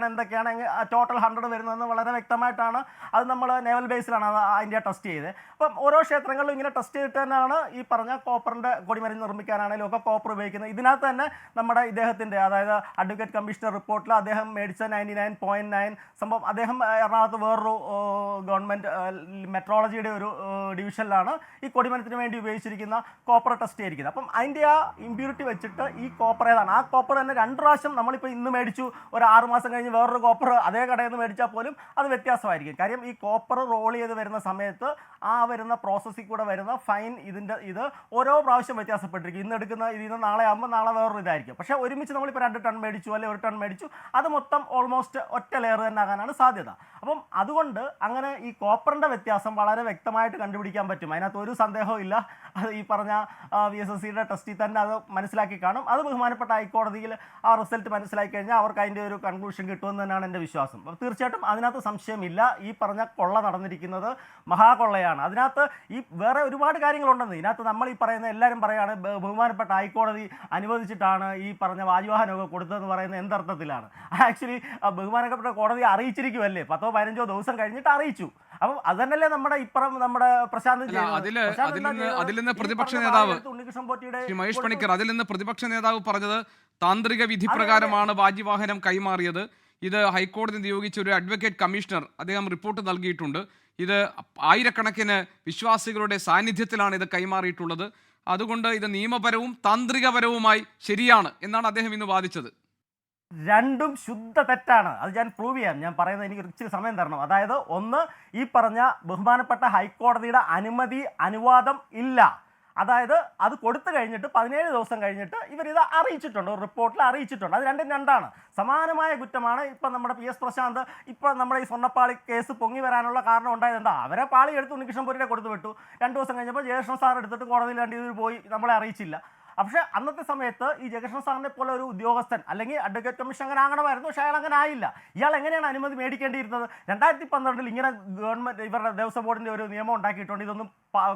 എന്തൊക്കെയാണ് ടോട്ടൽ 100 വരുന്നതെന്ന് വളരെ വ്യക്തമായിട്ടാണ് അത് നമ്മൾ നേവൽ ബേസിലാണ് അതിൻ്റെ ടെസ്റ്റ് ചെയ്തത്. അപ്പം ഓരോ ക്ഷേത്രങ്ങളിലും ഇങ്ങനെ ടെസ്റ്റ് ചെയ്തിട്ട് തന്നെയാണ് ഈ പറഞ്ഞ കോപ്പറിൻ്റെ കൊടിമരുന്ന് നിർമ്മിക്കാനാണെങ്കിലും ഒക്കെ കോപ്പർ ഉപയോഗിക്കുന്നത്. ഇതിനകത്ത് തന്നെ നമ്മുടെ ഇദ്ദേഹത്തിൻ്റെ, അതായത് അഡ്വക്കേറ്റ് കമ്മീഷണർ റിപ്പോർട്ടിൽ അദ്ദേഹം മേടിച്ച 99.9 സംഭവം അദ്ദേഹം എറണാകുളത്ത് വേറൊരു ഗവൺമെൻറ് മെട്രോളജിയുടെ ഒരു ഡിവിഷനിലാണ് ഈ കൊടിമരത്തിന് വേണ്ടി ഉപയോഗിച്ചിരിക്കുന്ന കോപ്പർ ടെസ്റ്റ് ചെയ്തിരിക്കുന്നത്. അപ്പം അതിൻ്റെ ആ ഇമ്പ്യൂരിറ്റി വെച്ചിട്ട് ഈ കോപ്പർ ഏതാണ്, ആ കോപ്പർ തന്നെ 2 പ്രാവശ്യം നമ്മളിപ്പോൾ ഇന്ന് മേടിച്ചു, ഒരു 6 മാസം കഴിഞ്ഞ് വേറൊരു കോപ്പർ അതേ കടയിൽ നിന്ന് മേടിച്ചാൽ പോലും അത് വ്യത്യാസമായിരിക്കും. കാര്യം ഈ കോപ്പർ റോൾ ചെയ്ത് വരുന്ന സമയത്ത് ആ വരുന്ന പ്രോസസ്സിൽ കൂടെ വരുന്ന ഫൈൻ ഇത് ഓരോ പ്രാവശ്യം വ്യത്യാസപ്പെട്ടിരിക്കും. ഇന്ന് എടുക്കുന്ന ഇതിന് നാളെ ആകുമ്പോൾ നാളെ വേറൊരു ഇതായിരിക്കും. പക്ഷേ ഒരുമിച്ച് നമ്മളിപ്പോൾ 2 ടൺ മേടിച്ചു അല്ലെങ്കിൽ 1 ടൺ മേടിച്ചു, അത് മൊത്തം ഓൾമോസ്റ്റ് ഒറ്റ ലെയർ തന്നെ ആകാനാണ് സാധ്യത. അപ്പം അതുകൊണ്ട് അങ്ങനെ ഈ കോപ്പറിൻ്റെ വ്യത്യാസം വളരെ വ്യക്തമായിട്ട് കണ്ടുപിടിക്കാൻ പറ്റും. അതിനകത്ത് ഒരു സന്ദേഹവും ഇല്ല. അത് ഈ പറഞ്ഞ VSSCയുടെ ടെസ്റ്റിൽ തന്നെ അത് മനസ്സിലാക്കി കാണും. അത് ബഹുമാനപ്പെട്ട ഹൈക്കോടതിയിൽ ആ റിസൾട്ട് മനസ്സിലാക്കി കഴിഞ്ഞാൽ അവർക്ക് അതിൻ്റെ ഒരു കൺക്ലൂഷൻ കിട്ടുമെന്ന് തന്നെയാണ് എൻ്റെ വിശ്വാസം. അപ്പോൾ തീർച്ചയായിട്ടും അതിനകത്ത് സംശയമില്ല, ഈ പറഞ്ഞ കൊള്ള നടന്നിരിക്കുന്നത് മഹാകൊള്ളയാണ്. അതിനകത്ത് ഈ വേറെ ഒരുപാട് കാര്യങ്ങളുണ്ടെന്ന് ഇതിനകത്ത് നമ്മൾ ഈ പറയുന്ന എല്ലാവരും പറയുകയാണ് ബഹുമാനപ്പെട്ട ഹൈക്കോടതി അനുവദിച്ചിട്ടാണ് ഈ പറഞ്ഞ വായുവാഹനമൊക്കെ കൊടുത്തതെന്ന് പറയുന്നത് എന്തർത്ഥത്തിലാണ്? ആക്ച്വലി ബഹുമാനപ്പെട്ട കോടതി അറിയിച്ചിരിക്കുമല്ലേ, 10-15 ദിവസം കഴിഞ്ഞിട്ട് അറിയിച്ചു. അപ്പം അത് തന്നെയല്ലേ നമ്മുടെ പ്രശാന്ത് അതിൽ നിന്ന് പ്രതിപക്ഷ നേതാവ് മഹേഷ് പണിക്കർ, അതിൽ നിന്ന് പ്രതിപക്ഷ നേതാവ് പറഞ്ഞത് താന്ത്രിക വിധി പ്രകാരമാണ് വാജിവാഹനം കൈമാറിയത്. ഇത് ഹൈക്കോടതി നിയോഗിച്ച ഒരു അഡ്വക്കേറ്റ് കമ്മീഷണർ അദ്ദേഹം റിപ്പോർട്ട് നൽകിയിട്ടുണ്ട്. ഇത് ആയിരക്കണക്കിന് വിശ്വാസികളുടെ സാന്നിധ്യത്തിലാണ് ഇത് കൈമാറിയിട്ടുള്ളത്. അതുകൊണ്ട് ഇത് നിയമപരവും താന്ത്രികപരവുമായി ശരിയാണ് എന്നാണ് അദ്ദേഹം ഇന്ന് വാദിച്ചത്. രണ്ടും ശുദ്ധ തെറ്റാണ്. അത് ഞാൻ പ്രൂവ് ചെയ്യാം. ഞാൻ പറയുന്നത് എനിക്ക് ഇച്ചിരി സമയം തരണം. അതായത് ഒന്ന്, ഈ പറഞ്ഞ ബഹുമാനപ്പെട്ട ഹൈക്കോടതിയുടെ അനുവാദം ഇല്ല. അതായത് അത് കൊടുത്തു കഴിഞ്ഞിട്ട് 17 ദിവസം കഴിഞ്ഞിട്ട് ഇവരിത് അറിയിച്ചിട്ടുണ്ട്, ഒരു റിപ്പോർട്ടിൽ അറിയിച്ചിട്ടുണ്ട്. അത് രണ്ടാണ്. സമാനമായ കുറ്റമാണ് ഇപ്പം നമ്മുടെ PS പ്രശാന്ത് ഇപ്പോൾ നമ്മുടെ ഈ സ്വർണ്ണപ്പാളി കേസ് പൊങ്ങി വരാനുള്ള കാരണം ഉണ്ടായത് എന്താ? അവരെ പാളി എടുത്ത് ഉണ്ണികൃഷ്ണൻപുരിയെ കൊടുത്തു വിട്ടു. 2 ദിവസം കഴിഞ്ഞപ്പോൾ ജയകൃഷ്ണൻ സാർ എടുത്തിട്ട് കോടതിയിൽ 2 ഇതിൽ പോയി, നമ്മളെ അറിയിച്ചില്ല. പക്ഷേ അന്നത്തെ സമയത്ത് ഈ ജയകൃഷ്ണൻ സാറിനെ പോലെ ഒരു ഉദ്യോഗസ്ഥൻ അല്ലെങ്കിൽ അഡ്വക്കേറ്റ് കമ്മീഷൻ അങ്ങനെ ആകണമായിരുന്നു. പക്ഷേ അയാൾ അങ്ങനെ ആയില്ല. ഇയാൾ എങ്ങനെയാണ് അനുമതി മേടിക്കേണ്ടിയിരുന്നത്? 2012 ഇങ്ങനെ ഗവൺമെൻറ് ഇവരുടെ ദേവസ്വം ബോർഡിൻ്റെ ഒരു നിയമം ഉണ്ടാക്കിയിട്ടുണ്ട്, ഇതൊന്നും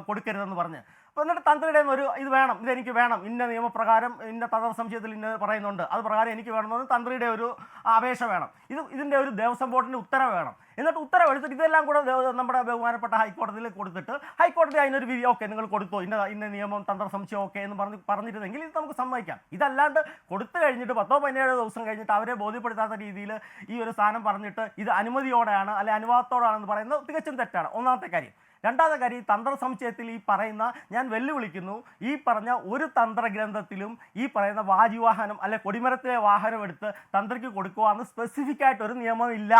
കൊടുക്കരുതെന്ന് പറഞ്ഞ്. അപ്പോൾ എന്നിട്ട് തന്ത്രിയുടെ ഒരു ഇത് വേണം, ഇതെനിക്ക് വേണം, ഇന്ന നിയമപ്രകാരം ഇന്ന തദർ സംശയത്തിൽ ഇന്ന പറയുന്നുണ്ട്, അത് പ്രകാരം എനിക്ക് വേണമെന്ന് തന്ത്രിയുടെ ഒരു അപേക്ഷ വേണം. ഇതിൻ്റെ ഒരു ദേവസ്വം ബോർഡിൻ്റെ ഉത്തരവ് വേണം. എന്നിട്ട് ഉത്തരവ് എടുത്തിട്ട് ഇതെല്ലാം കൂടെ നമ്മുടെ ബഹുമാനപ്പെട്ട ഹൈക്കോടതിയിൽ കൊടുത്തിട്ട് ഹൈക്കോടതി അതിനൊരു വിധി ഓക്കെ നിങ്ങൾ കൊടുത്തോ, ഇന്ന നിയമം തന്ത്ര സംശയം ഓക്കെ എന്ന് പറഞ്ഞിരുന്നെങ്കിൽ ഇത് നമുക്ക് സമ്മതിക്കാം. ഇതല്ലാണ്ട് കൊടുത്തു കഴിഞ്ഞിട്ട് 10-17 ദിവസം കഴിഞ്ഞിട്ട് അവരെ ബോധ്യപ്പെടുത്താത്ത രീതിയിൽ ഈ ഒരു സാധനം പറഞ്ഞിട്ട് ഇത് അനുമതിയോടെയാണ് അല്ലെ അനുവാദത്തോടാണെന്ന് പറയുന്നത് തികച്ചും തെറ്റാണ്. ഒന്നാമത്തെ കാര്യം. രണ്ടാമത്തെ കാര്യം, തന്ത്ര സംശയത്തിൽ ഈ പറയുന്ന, ഞാൻ വെല്ലുവിളിക്കുന്നു, ഈ പറഞ്ഞ ഒരു തന്ത്രഗ്രന്ഥത്തിലും ഈ പറയുന്ന വാജിവാഹനം അല്ലെ കൊടിമരത്തിലെ വാഹനം എടുത്ത് തന്ത്രിക്ക് കൊടുക്കുക എന്ന് സ്പെസിഫിക് ആയിട്ടൊരു നിയമമില്ല.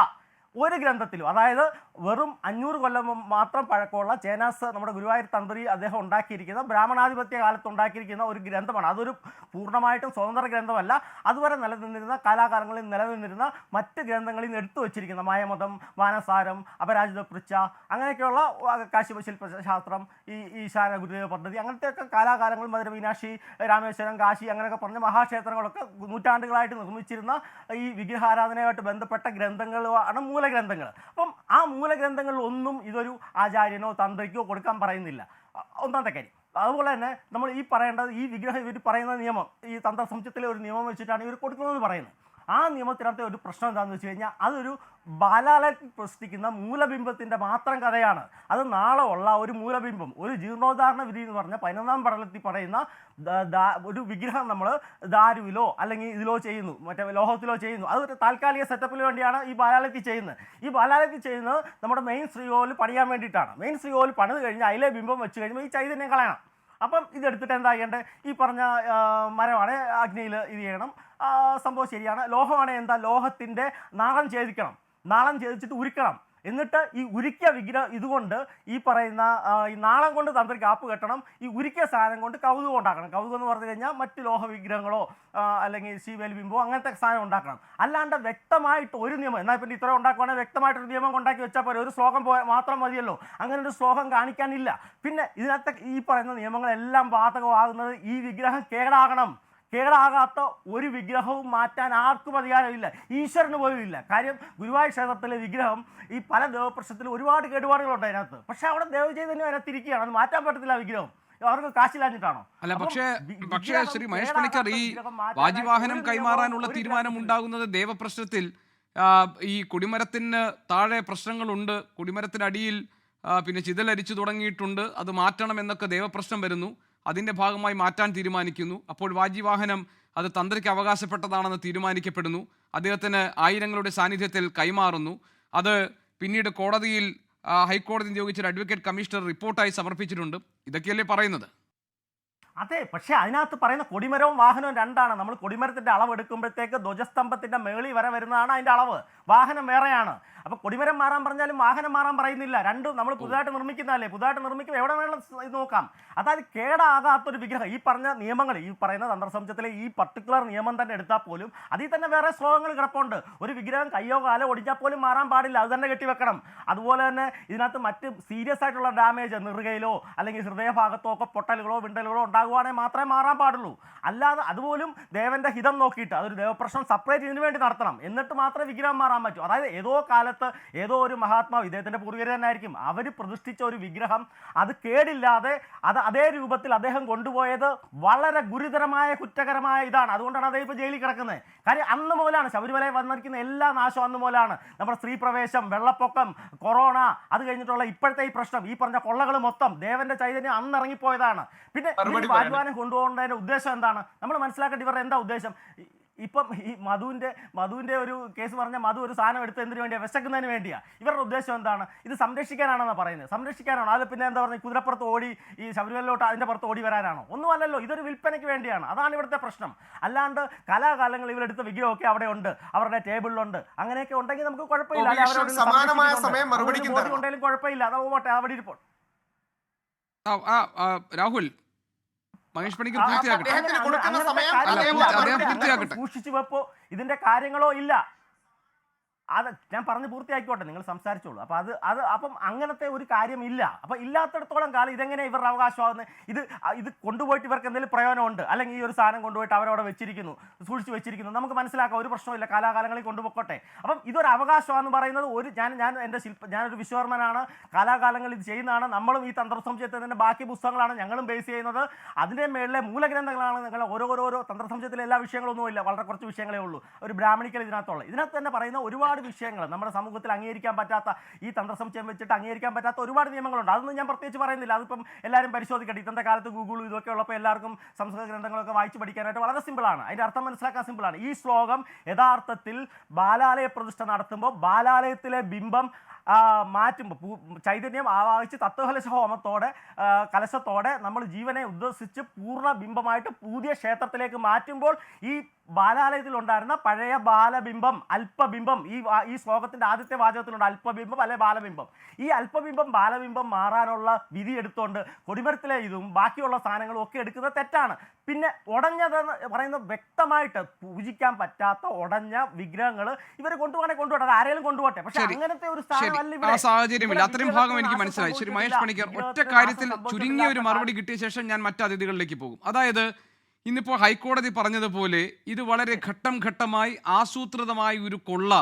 ഒരു ഗ്രന്ഥത്തിലും, അതായത് വെറും 500 കൊല്ലം മാത്രം പഴക്കമുള്ള ചേനാസ് നമ്മുടെ ഗുരുവായൂർ തന്ത്രി അദ്ദേഹം ഉണ്ടാക്കിയിരിക്കുന്ന ബ്രാഹ്മണാധിപത്യ കാലത്ത് ഉണ്ടാക്കിയിരിക്കുന്ന ഒരു ഗ്രന്ഥമാണ്. അതൊരു പൂർണ്ണമായിട്ടും സ്വതന്ത്ര ഗ്രന്ഥമല്ല. അതുവരെ നിലനിന്നിരുന്ന കാലാകാലങ്ങളിൽ നിലനിന്നിരുന്ന മറ്റ് ഗ്രന്ഥങ്ങളിൽ നിന്ന് എടുത്തു വച്ചിരിക്കുന്ന മായമതം, വാനസാരം, അപരാജിത പൃച്ഛ, അങ്ങനെയൊക്കെയുള്ള കാശിപ ശില്പശാസ്ത്രം, ഈ ഈശാന ഗുരുദേവ പദ്ധതി, അങ്ങനത്തെയൊക്കെ കാലാകാലങ്ങളിൽ മധുര മീനാക്ഷി, രാമേശ്വരം, കാശി അങ്ങനെയൊക്കെ പറഞ്ഞ മഹാക്ഷേത്രങ്ങളൊക്കെ നൂറ്റാണ്ടുകളായിട്ട് നിർമ്മിച്ചിരുന്ന ഈ വിഗ്രഹാരാധനയുമായിട്ട് ബന്ധപ്പെട്ട ഗ്രന്ഥങ്ങളാണ് മൂലഗ്രന്ഥങ്ങൾ. അപ്പം ആ മൂലഗ്രന്ഥങ്ങളിൽ ഒന്നും ഇതൊരു ആചാര്യനോ തന്ത്രിക്കോ കൊടുക്കാൻ പറയുന്നില്ല, ഒന്നാമത്തെ കാര്യം. അതുപോലെ തന്നെ നമ്മൾ ഈ പറയേണ്ടത്, ഈ വിഗ്രഹം ഇവർ പറയുന്ന നിയമം, ഈ തന്ത്രസംശയത്തിലെ ഒരു നിയമം വെച്ചിട്ടാണ് ഇവർ കൊടുക്കുന്നതെന്ന് പറയുന്നത്. ആ നിയമത്തിനകത്തെ ഒരു പ്രശ്നം എന്താണെന്ന് വെച്ച് കഴിഞ്ഞാൽ അതൊരു ബാലാലയത്തിൽ പ്രശ്നിക്കുന്ന മൂലബിംബത്തിൻ്റെ മാത്രം കഥയാണ്. അത് നാളെ ഉള്ള ഒരു മൂലബിംബം, ഒരു ജീർണോദ്ധാരണ വിധി എന്ന് പറഞ്ഞ 11ാം പടലത്തിൽ പറയുന്ന ഒരു വിഗ്രഹം നമ്മൾ ദാരുവിലോ അല്ലെങ്കിൽ ഇതിലോ ചെയ്യുന്നു, മറ്റേ ലോഹത്തിലോ ചെയ്യുന്നു. അതൊരു താൽക്കാലിക സെറ്റപ്പിന് വേണ്ടിയാണ് ഈ ബാലാലയത്തിൽ ചെയ്യുന്നത്. ഈ ബാലാലയത്തിൽ ചെയ്യുന്നത് നമ്മുടെ മെയിൻ ശ്രീകോവിൽ പണിയാൻ വേണ്ടിയിട്ടാണ്. മെയിൻ ശ്രീകോവിൽ പണിത് കഴിഞ്ഞാൽ അതിലെ ബിംബം വെച്ച് കഴിയുമ്പോൾ ഈ ചൈതന്യം കളയണം. അപ്പം ഇതെടുത്തിട്ട് എന്താ ചെയ്യേണ്ടത്? ഈ പറഞ്ഞ മരമാണ് അഗ്നിയിൽ ഇത് ചെയ്യണം, സംഭവം ശരിയാണ്. ലോഹമാണ് എന്താ, ലോഹത്തിൻ്റെ നാളം ഛേദിക്കണം, നാളം ഛേദിച്ചിട്ട് ഉരുക്കണം. എന്നിട്ട് ഈ ഉരുക്കിയ വിഗ്രഹം ഇതുകൊണ്ട് ഈ പറയുന്ന ഈ നാളം കൊണ്ട് തന്ത്രിക്ക് ആപ്പ് കെട്ടണം. ഈ ഉരുക്കിയ സാധനം കൊണ്ട് കൗതുകം ഉണ്ടാക്കണം. കൗതുകം എന്ന് പറഞ്ഞു കഴിഞ്ഞാൽ മറ്റ് ലോഹ വിഗ്രഹങ്ങളോ അല്ലെങ്കിൽ ശിവേലി ബിംബോ അങ്ങനത്തെ സാധനം ഉണ്ടാക്കണം. അല്ലാണ്ട് വ്യക്തമായിട്ട് ഒരു നിയമം, എന്നാൽ പിന്നെ ഇത്ര ഉണ്ടാക്കുവാണെങ്കിൽ വ്യക്തമായിട്ടൊരു നിയമം ഉണ്ടാക്കി വെച്ചാൽ പോലെ ഒരു ശ്ലോകം മാത്രം മതിയല്ലോ. അങ്ങനെ ഒരു ശ്ലോകം കാണിക്കാനില്ല. പിന്നെ ഇതിനകത്ത് ഈ പറയുന്ന നിയമങ്ങളെല്ലാം ബാധകമാകുന്നത് ഈ വിഗ്രഹം കേടാകാത്ത ഒരു വിഗ്രഹവും മാറ്റാൻ ആർക്കും അധികാരമില്ല, ഈശ്വരന് പോലും ഇല്ല. കാര്യം ഗുരുവായൂർ ക്ഷേത്രത്തിലെ വിഗ്രഹം ഈ പല ദേവപ്രശ്നത്തിലും ഒരുപാട് കേടുപാടുകളുണ്ട് അതിനകത്ത്. പക്ഷേ അവിടെ ദേവചൈതന്യം അതിനകത്തിരിക്കുകയാണ്, അത് മാറ്റാൻ പറ്റത്തില്ല. വിഗ്രഹം അവർക്ക് കാശില്ലാഞ്ഞിട്ടാണോ? അല്ല, പക്ഷേ ശ്രീ മഹേഷ് പണിക്കർ, ഈ വാജിവാഹനം കൈമാറാനുള്ള തീരുമാനം ഉണ്ടാകുന്നത് ദേവപ്രശ്നത്തിൽ ഈ കൊടിമരത്തിന് താഴെ പ്രശ്നങ്ങളുണ്ട്, കൊടിമരത്തിനടിയിൽ പിന്നെ ചിതലരിച്ചു തുടങ്ങിയിട്ടുണ്ട്, അത് മാറ്റണം എന്നൊക്കെ ദേവപ്രശ്നം വരുന്നു. അതിൻ്റെ ഭാഗമായി മാറ്റാൻ തീരുമാനിക്കുന്നു. അപ്പോൾ വാജിവാഹനം അത് തന്ത്രിക്ക് അവകാശപ്പെട്ടതാണെന്ന് തീരുമാനിക്കപ്പെടുന്നു. അദ്ദേഹത്തിന് ആയിരങ്ങളുടെ സാന്നിധ്യത്തിൽ കൈമാറുന്നു. അത് പിന്നീട് കോടതിയിൽ ഹൈക്കോടതി നിയോഗിച്ചൊരു അഡ്വക്കേറ്റ് കമ്മീഷണർ റിപ്പോർട്ടായി സമർപ്പിച്ചിട്ടുണ്ട്. ഇതൊക്കെയല്ലേ പറയുന്നത്? അതെ, പക്ഷേ അതിനകത്ത് പറയുന്ന കൊടിമരവും വാഹനവും രണ്ടാണ്. നമ്മൾ കൊടിമരത്തിൻ്റെ അളവ് എടുക്കുമ്പോഴത്തേക്ക് ധ്വജസ്തംഭത്തിൻ്റെ മേളിൽ വരെ വരുന്നതാണ് അതിൻ്റെ അളവ്, വാഹനം വേറെയാണ്. അപ്പോൾ കൊടിമരം മാറാൻ പറഞ്ഞാലും വാഹനം മാറാൻ പറയുന്നില്ല. രണ്ടും നമ്മൾ പുതുതായിട്ട് നിർമ്മിക്കുന്നതല്ലേ, പുതുതായിട്ട് നിർമ്മിക്കുമ്പോൾ എവിടെ വേണം ഇത് നോക്കാം. അതായത് കേടാകാത്തൊരു വിഗ്രഹം, ഈ പറഞ്ഞ നിയമങ്ങൾ, ഈ പറയുന്ന തന്ത്രസംശയത്തിലെ ഈ പർട്ടിക്കുലർ നിയമം തന്നെ എടുത്താൽ പോലും അതിൽ തന്നെ വേറെ ശ്ലോകങ്ങൾ കിടപ്പുണ്ട്. ഒരു വിഗ്രഹം കയ്യോ കാലോ ഒടിഞ്ഞാൽ പോലും മാറാൻ പാടില്ല, അത് തന്നെ കെട്ടിവെക്കണം. അതുപോലെ തന്നെ ഇതിനകത്ത് മറ്റ് സീരിയസ് ആയിട്ടുള്ള ഡാമേജ് നെറുകയിലോ അല്ലെങ്കിൽ ഹൃദയഭാഗത്തോ ഒക്കെ പൊട്ടലുകളോ വിണ്ടലുകളോ ഉണ്ടാകുവാണെങ്കിൽ മാത്രമേ മാറാൻ പാടുള്ളൂ. അല്ലാതെ അതുപോലും ദേവന്റെ ഹിതം നോക്കിയിട്ട് അതൊരു ദേവപ്രശ്നം സെപ്പറേറ്റ് ഇതിനു വേണ്ടി നടത്തണം, എന്നിട്ട് മാത്രമേ വിഗ്രഹം മാറാൻ പറ്റൂ. അതായത് ഏതോ കാലത്ത് ഏതോ ഒരു മഹാത്മാവ്, ഇദ്ദേഹത്തിന്റെ പൂർവികർ തന്നെ ആയിരിക്കും, അവർ പ്രതിഷ്ഠിച്ച ഒരു വിഗ്രഹം അത് കേടില്ലാതെ അത് അതേ രൂപത്തിൽ അദ്ദേഹം കൊണ്ടുപോയത് വളരെ ഗുരുതരമായ കുറ്റകരമായ ഇതാണ്. അതുകൊണ്ടാണ് അദ്ദേഹം ഇപ്പോൾ ജയിലിൽ കിടക്കുന്നത്. കാര്യം അന്ന് മുതലാണ് ശബരിമലയിൽ വന്നിരിക്കുന്ന എല്ലാ നാശവും അന്ന് മുതലാണ്. നമ്മുടെ സ്ത്രീ പ്രവേശം, വെള്ളപ്പൊക്കം, കൊറോണ, അത് കഴിഞ്ഞിട്ടുള്ള ഇപ്പോഴത്തെ ഈ പ്രശ്നം, ഈ പറഞ്ഞ കൊള്ളകൾ മൊത്തം ദേവന്റെ ചൈതന്യം അന്ന് ഇറങ്ങിപ്പോയതാണ്. പിന്നെ വാഗ്വാനം കൊണ്ടുപോകേണ്ടതിന്റെ ഉദ്ദേശം എന്താണ് നമ്മൾ മനസ്സിലാക്കേണ്ടി? ഇവരുടെ എന്താ ഉദ്ദേശം? ഇപ്പം ഈ മധുവിൻ്റെ ഒരു കേസ് പറഞ്ഞാൽ മധു ഒരു സാധനം എടുത്ത് എന്തിനു വേണ്ടിയാണ്? വിശക്കുന്നതിന് വേണ്ടിയാണ്. ഇവരുടെ ഉദ്ദേശം എന്താണ്? ഇത് സംരക്ഷിക്കാനാണെന്നാണ് പറയുന്നത്. സംരക്ഷിക്കാനാണോ? അത് പിന്നെ എന്താ പറയുക, കുതിരപ്പുറത്ത് ഓടി ഈ ശബരിമലയിലോട്ട് അതിൻ്റെ പുറത്ത് ഓടി വരാനാണോ? ഒന്നുമല്ലല്ലോ, ഇതൊരു വിൽപ്പനയ്ക്ക് വേണ്ടിയാണ്. അതാണ് ഇവിടുത്തെ പ്രശ്നം. അല്ലാണ്ട് കലാകാലങ്ങളിൽ ഇവരെടുത്ത വിഗ്രഹമൊക്കെ അവിടെ ഉണ്ട്, അവരുടെ ടേബിളിലുണ്ട്, അങ്ങനെയൊക്കെ ഉണ്ടെങ്കിൽ നമുക്ക് കുഴപ്പമില്ല. ഉണ്ടെങ്കിലും കുഴപ്പമില്ല, അത് പോട്ടെ, അവിടെ ഇരിപ്പോൾ. രാഹുൽ, മഹേഷ് പണിക്കർ സൂക്ഷിച്ചു വെപ്പോ ഇതിന്റെ കാര്യങ്ങളോ ഇല്ല. അത് ഞാൻ പറഞ്ഞ് പൂർത്തിയാക്കിക്കോട്ടെ, നിങ്ങൾ സംസാരിച്ചോളൂ. അപ്പോൾ അപ്പം അങ്ങനത്തെ ഒരു കാര്യമില്ല. അപ്പോൾ ഇല്ലാത്തിടത്തോളം കാലം ഇതെങ്ങനെ ഇവരുടെ അവകാശമാകുന്നത്? ഇത് കൊണ്ടുപോയിട്ട് ഇവർക്ക് എന്തെങ്കിലും പ്രയോജനമുണ്ട്, അല്ലെങ്കിൽ ഈ ഒരു സാധനം കൊണ്ടുപോയിട്ട് അവരവിടെ വെച്ചിരിക്കുന്നു, സൂക്ഷിച്ച് വെച്ചിരിക്കുന്നു, നമുക്ക് മനസ്സിലാക്കാം, ഒരു പ്രശ്നമില്ല, കാലാകാലങ്ങളിൽ കൊണ്ടുപോയിക്കോട്ടെ. അപ്പം ഇതൊരു അവകാശമാണെന്ന് പറയുന്നത് ഞാനൊരു വിശ്വകർമ്മനാണ്, കാലാകാലങ്ങളിൽ ഇത് ചെയ്യുന്നതാണ്. നമ്മളും ഈ തന്ത്രസംശയത്തിൻ്റെ ബാക്കി പുസ്തകങ്ങളാണ് ഞങ്ങളും ബേസ് ചെയ്യുന്നത്. അതിൻ്റെ മേളിലെ മൂലഗ്രന്ഥങ്ങളാണ് നിങ്ങൾ ഓരോരോ തന്ത്രസംശയത്തിലെ എല്ലാ വിഷയങ്ങളൊന്നുമില്ല, വളരെ കുറച്ച് വിഷയങ്ങളേ ഉള്ളൂ. ഒരു ബ്രാഹ്മണിക്കൽ ഇതിനകത്ത് തന്നെ പറയുന്ന ഒരുപാട് വിഷയങ്ങൾ, നമ്മുടെ സമൂഹത്തിൽ അംഗീകരിക്കാൻ പറ്റാത്ത, ഈ തന്ത്രസംശയം വെച്ചിട്ട് അംഗീകരിക്കാൻ പറ്റാത്ത ഒരുപാട് നിയമങ്ങളുണ്ട്. അതൊന്നും ഞാൻ പ്രത്യേകിച്ച് പറയുന്നില്ല, അതിപ്പം എല്ലാവരും പരിശോധിക്കട്ടെ. ഇന്നത്തെ കാലത്ത് ഗൂഗിളും ഇതൊക്കെ ഉള്ളപ്പോൾ എല്ലാവർക്കും സംസ്കൃത ഗ്രന്ഥങ്ങളൊക്കെ വായിച്ച് പഠിക്കാനായിട്ട് വളരെ സിമ്പിളാണ്, അതിൻ്റെ അർത്ഥം മനസ്സിലാക്കാൻ സിമ്പിളാണ്. ഈ ശ്ലോകം യഥാർത്ഥത്തിൽ ബാലാലയ പ്രതിഷ്ഠ നടത്തുമ്പോൾ ബാലാലയത്തിലെ ബിംബം മാറ്റുമ്പോൾ ചൈതന്യം ആവാഹിച്ച് തത്വകലശ ഹോമത്തോടെ കലശത്തോടെ നമ്മൾ ജീവനെ ഉദ്ദേശിച്ച് പൂർണ്ണ ബിംബമായിട്ട് പുതിയ ക്ഷേത്രത്തിലേക്ക് മാറ്റുമ്പോൾ ഈ ബാലാലയത്തിൽ ഉണ്ടായിരുന്ന പഴയ ബാലബിംബം, അല്പബിംബം, ഈ ശ്ലോകത്തിന്റെ ആദ്യത്തെ വാചകത്തിലുണ്ട് അല്പബിംബം അല്ലെ ബാലബിംബം. ഈ അല്പബിംബം ബാലബിംബം മാറാനുള്ള വിധി എടുത്തുകൊണ്ട് കൊടിമരത്തിലെ ഇതും ബാക്കിയുള്ള സാധനങ്ങളും ഒക്കെ എടുക്കുന്നത് തെറ്റാണ്. പിന്നെ ഉടഞ്ഞതെന്ന് പറയുന്നത് വ്യക്തമായിട്ട് പൂജിക്കാൻ പറ്റാത്ത ഉടഞ്ഞ വിഗ്രഹങ്ങൾ ഇവർ കൊണ്ടുപോകട്ടെ, അത് ആരെങ്കിലും കൊണ്ടുപോട്ടെ. പക്ഷെ അങ്ങനത്തെ ഒരു സാഹചര്യമില്ല. അത്രയും ഭാഗം എനിക്ക് മനസ്സിലായി. ശരി മഹേഷ് പണിക്കർ, ഒറ്റ കാര്യത്തിൽ ചുരുങ്ങിയ ഒരു മറുപടി കിട്ടിയ ശേഷം ഞാൻ മറ്റു അതിഥികളിലേക്ക് പോകും. അതായത് ഇന്നിപ്പോൾ ഹൈക്കോടതി പറഞ്ഞതുപോലെ ഇത് വളരെ ഘട്ടം ഘട്ടമായി ആസൂത്രിതമായ ഒരു കൊള്ള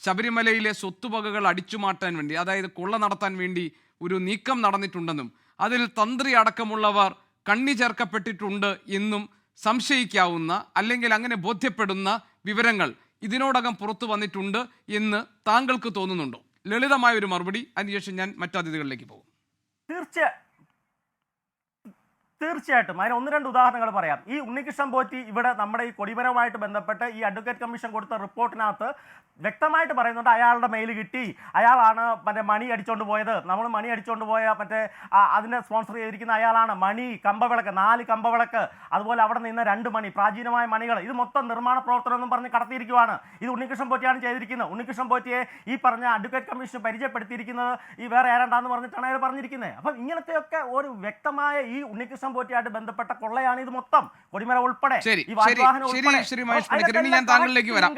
ശബരിമലയിലെ സ്വത്തുവകകൾ അടിച്ചുമാറ്റാൻ വേണ്ടി, അതായത് കൊള്ള നടത്താൻ വേണ്ടി ഒരു നീക്കം നടന്നിട്ടുണ്ടെന്നും അതിൽ തന്ത്രി അടക്കമുള്ളവർ കണ്ണി ചേർക്കപ്പെട്ടിട്ടുണ്ട് എന്നും സംശയിക്കാവുന്ന അല്ലെങ്കിൽ അങ്ങനെ ബോധ്യപ്പെടുന്ന വിവരങ്ങൾ ഇതിനോടകം പുറത്തു വന്നിട്ടുണ്ട് എന്ന് താങ്കൾക്ക് തോന്നുന്നുണ്ടോ? ലളിതമായ ഒരു മറുപടി, അതിനുശേഷം ഞാൻ മറ്റു അതിഥികളിലേക്ക് പോകും. തീർച്ചയായിട്ടും അതിന് ഒന്ന് രണ്ട് ഉദാഹരണങ്ങൾ പറയാം. ഈ ഉണ്ണികൃഷ്ണൻ പോറ്റി ഇവിടെ നമ്മുടെ ഈ കൊടിമരവുമായിട്ട് ബന്ധപ്പെട്ട് ഈ അഡ്വക്കേറ്റ് കമ്മീഷൻ കൊടുത്ത റിപ്പോർട്ടിനകത്ത് വ്യക്തമായിട്ട് പറയുന്നുണ്ട് അയാളുടെ മെയിൽ കിട്ടി, അയാളാണ് മറ്റേ മണി അടിച്ചുകൊണ്ട് പോയത്, നമ്മൾ മണി അടിച്ചുകൊണ്ട് പോയ മറ്റേ അതിനെ സ്പോൺസർ ചെയ്തിരിക്കുന്ന അയാളാണ്. മണി, കമ്പവിളക്ക്, 4 കമ്പവിളക്ക്, അതുപോലെ അവിടെ നിന്ന് 2 മണി, പ്രാചീനമായ മണികൾ, ഇത് മൊത്തം നിർമ്മാണ പ്രവർത്തനം എന്നും പറഞ്ഞ് കടത്തിയിരിക്കുവാണ്. ഇത് ഉണ്ണികൃഷ്ണൻ പോറ്റിയാണ് ചെയ്തിരിക്കുന്നത്. ഉണ്ണികൃഷ്ണൻ പോറ്റിയെ ഈ പറഞ്ഞ അഡ്വക്കേറ്റ് കമ്മീഷൻ പരിചയപ്പെടുത്തിയിരിക്കുന്നത് ഈ വേറെ ആരാണ്ടാന്ന് പറഞ്ഞിട്ടാണ് അയാൾ പറഞ്ഞിരിക്കുന്നത്. അപ്പം ഇങ്ങനത്തെയൊക്കെ ഒരു വ്യക്തമായ ഈ ഉണ്ണികൃഷ്ണൻ പോറ്റിയായിട്ട് ബന്ധപ്പെട്ട കൊള്ളയാണ് ഇത് മൊത്തം, കൊടിമര ഉൾപ്പെടെ. ഞാൻ താങ്കളിലേക്ക് വരാം.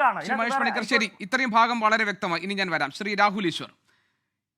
ശരി, ഇത്രയും ഭാഗം വളരെ വ്യക്തമായി. ഇനി ഞാൻ വരാം. ശ്രീ രാഹുൽ ഈശ്വർ,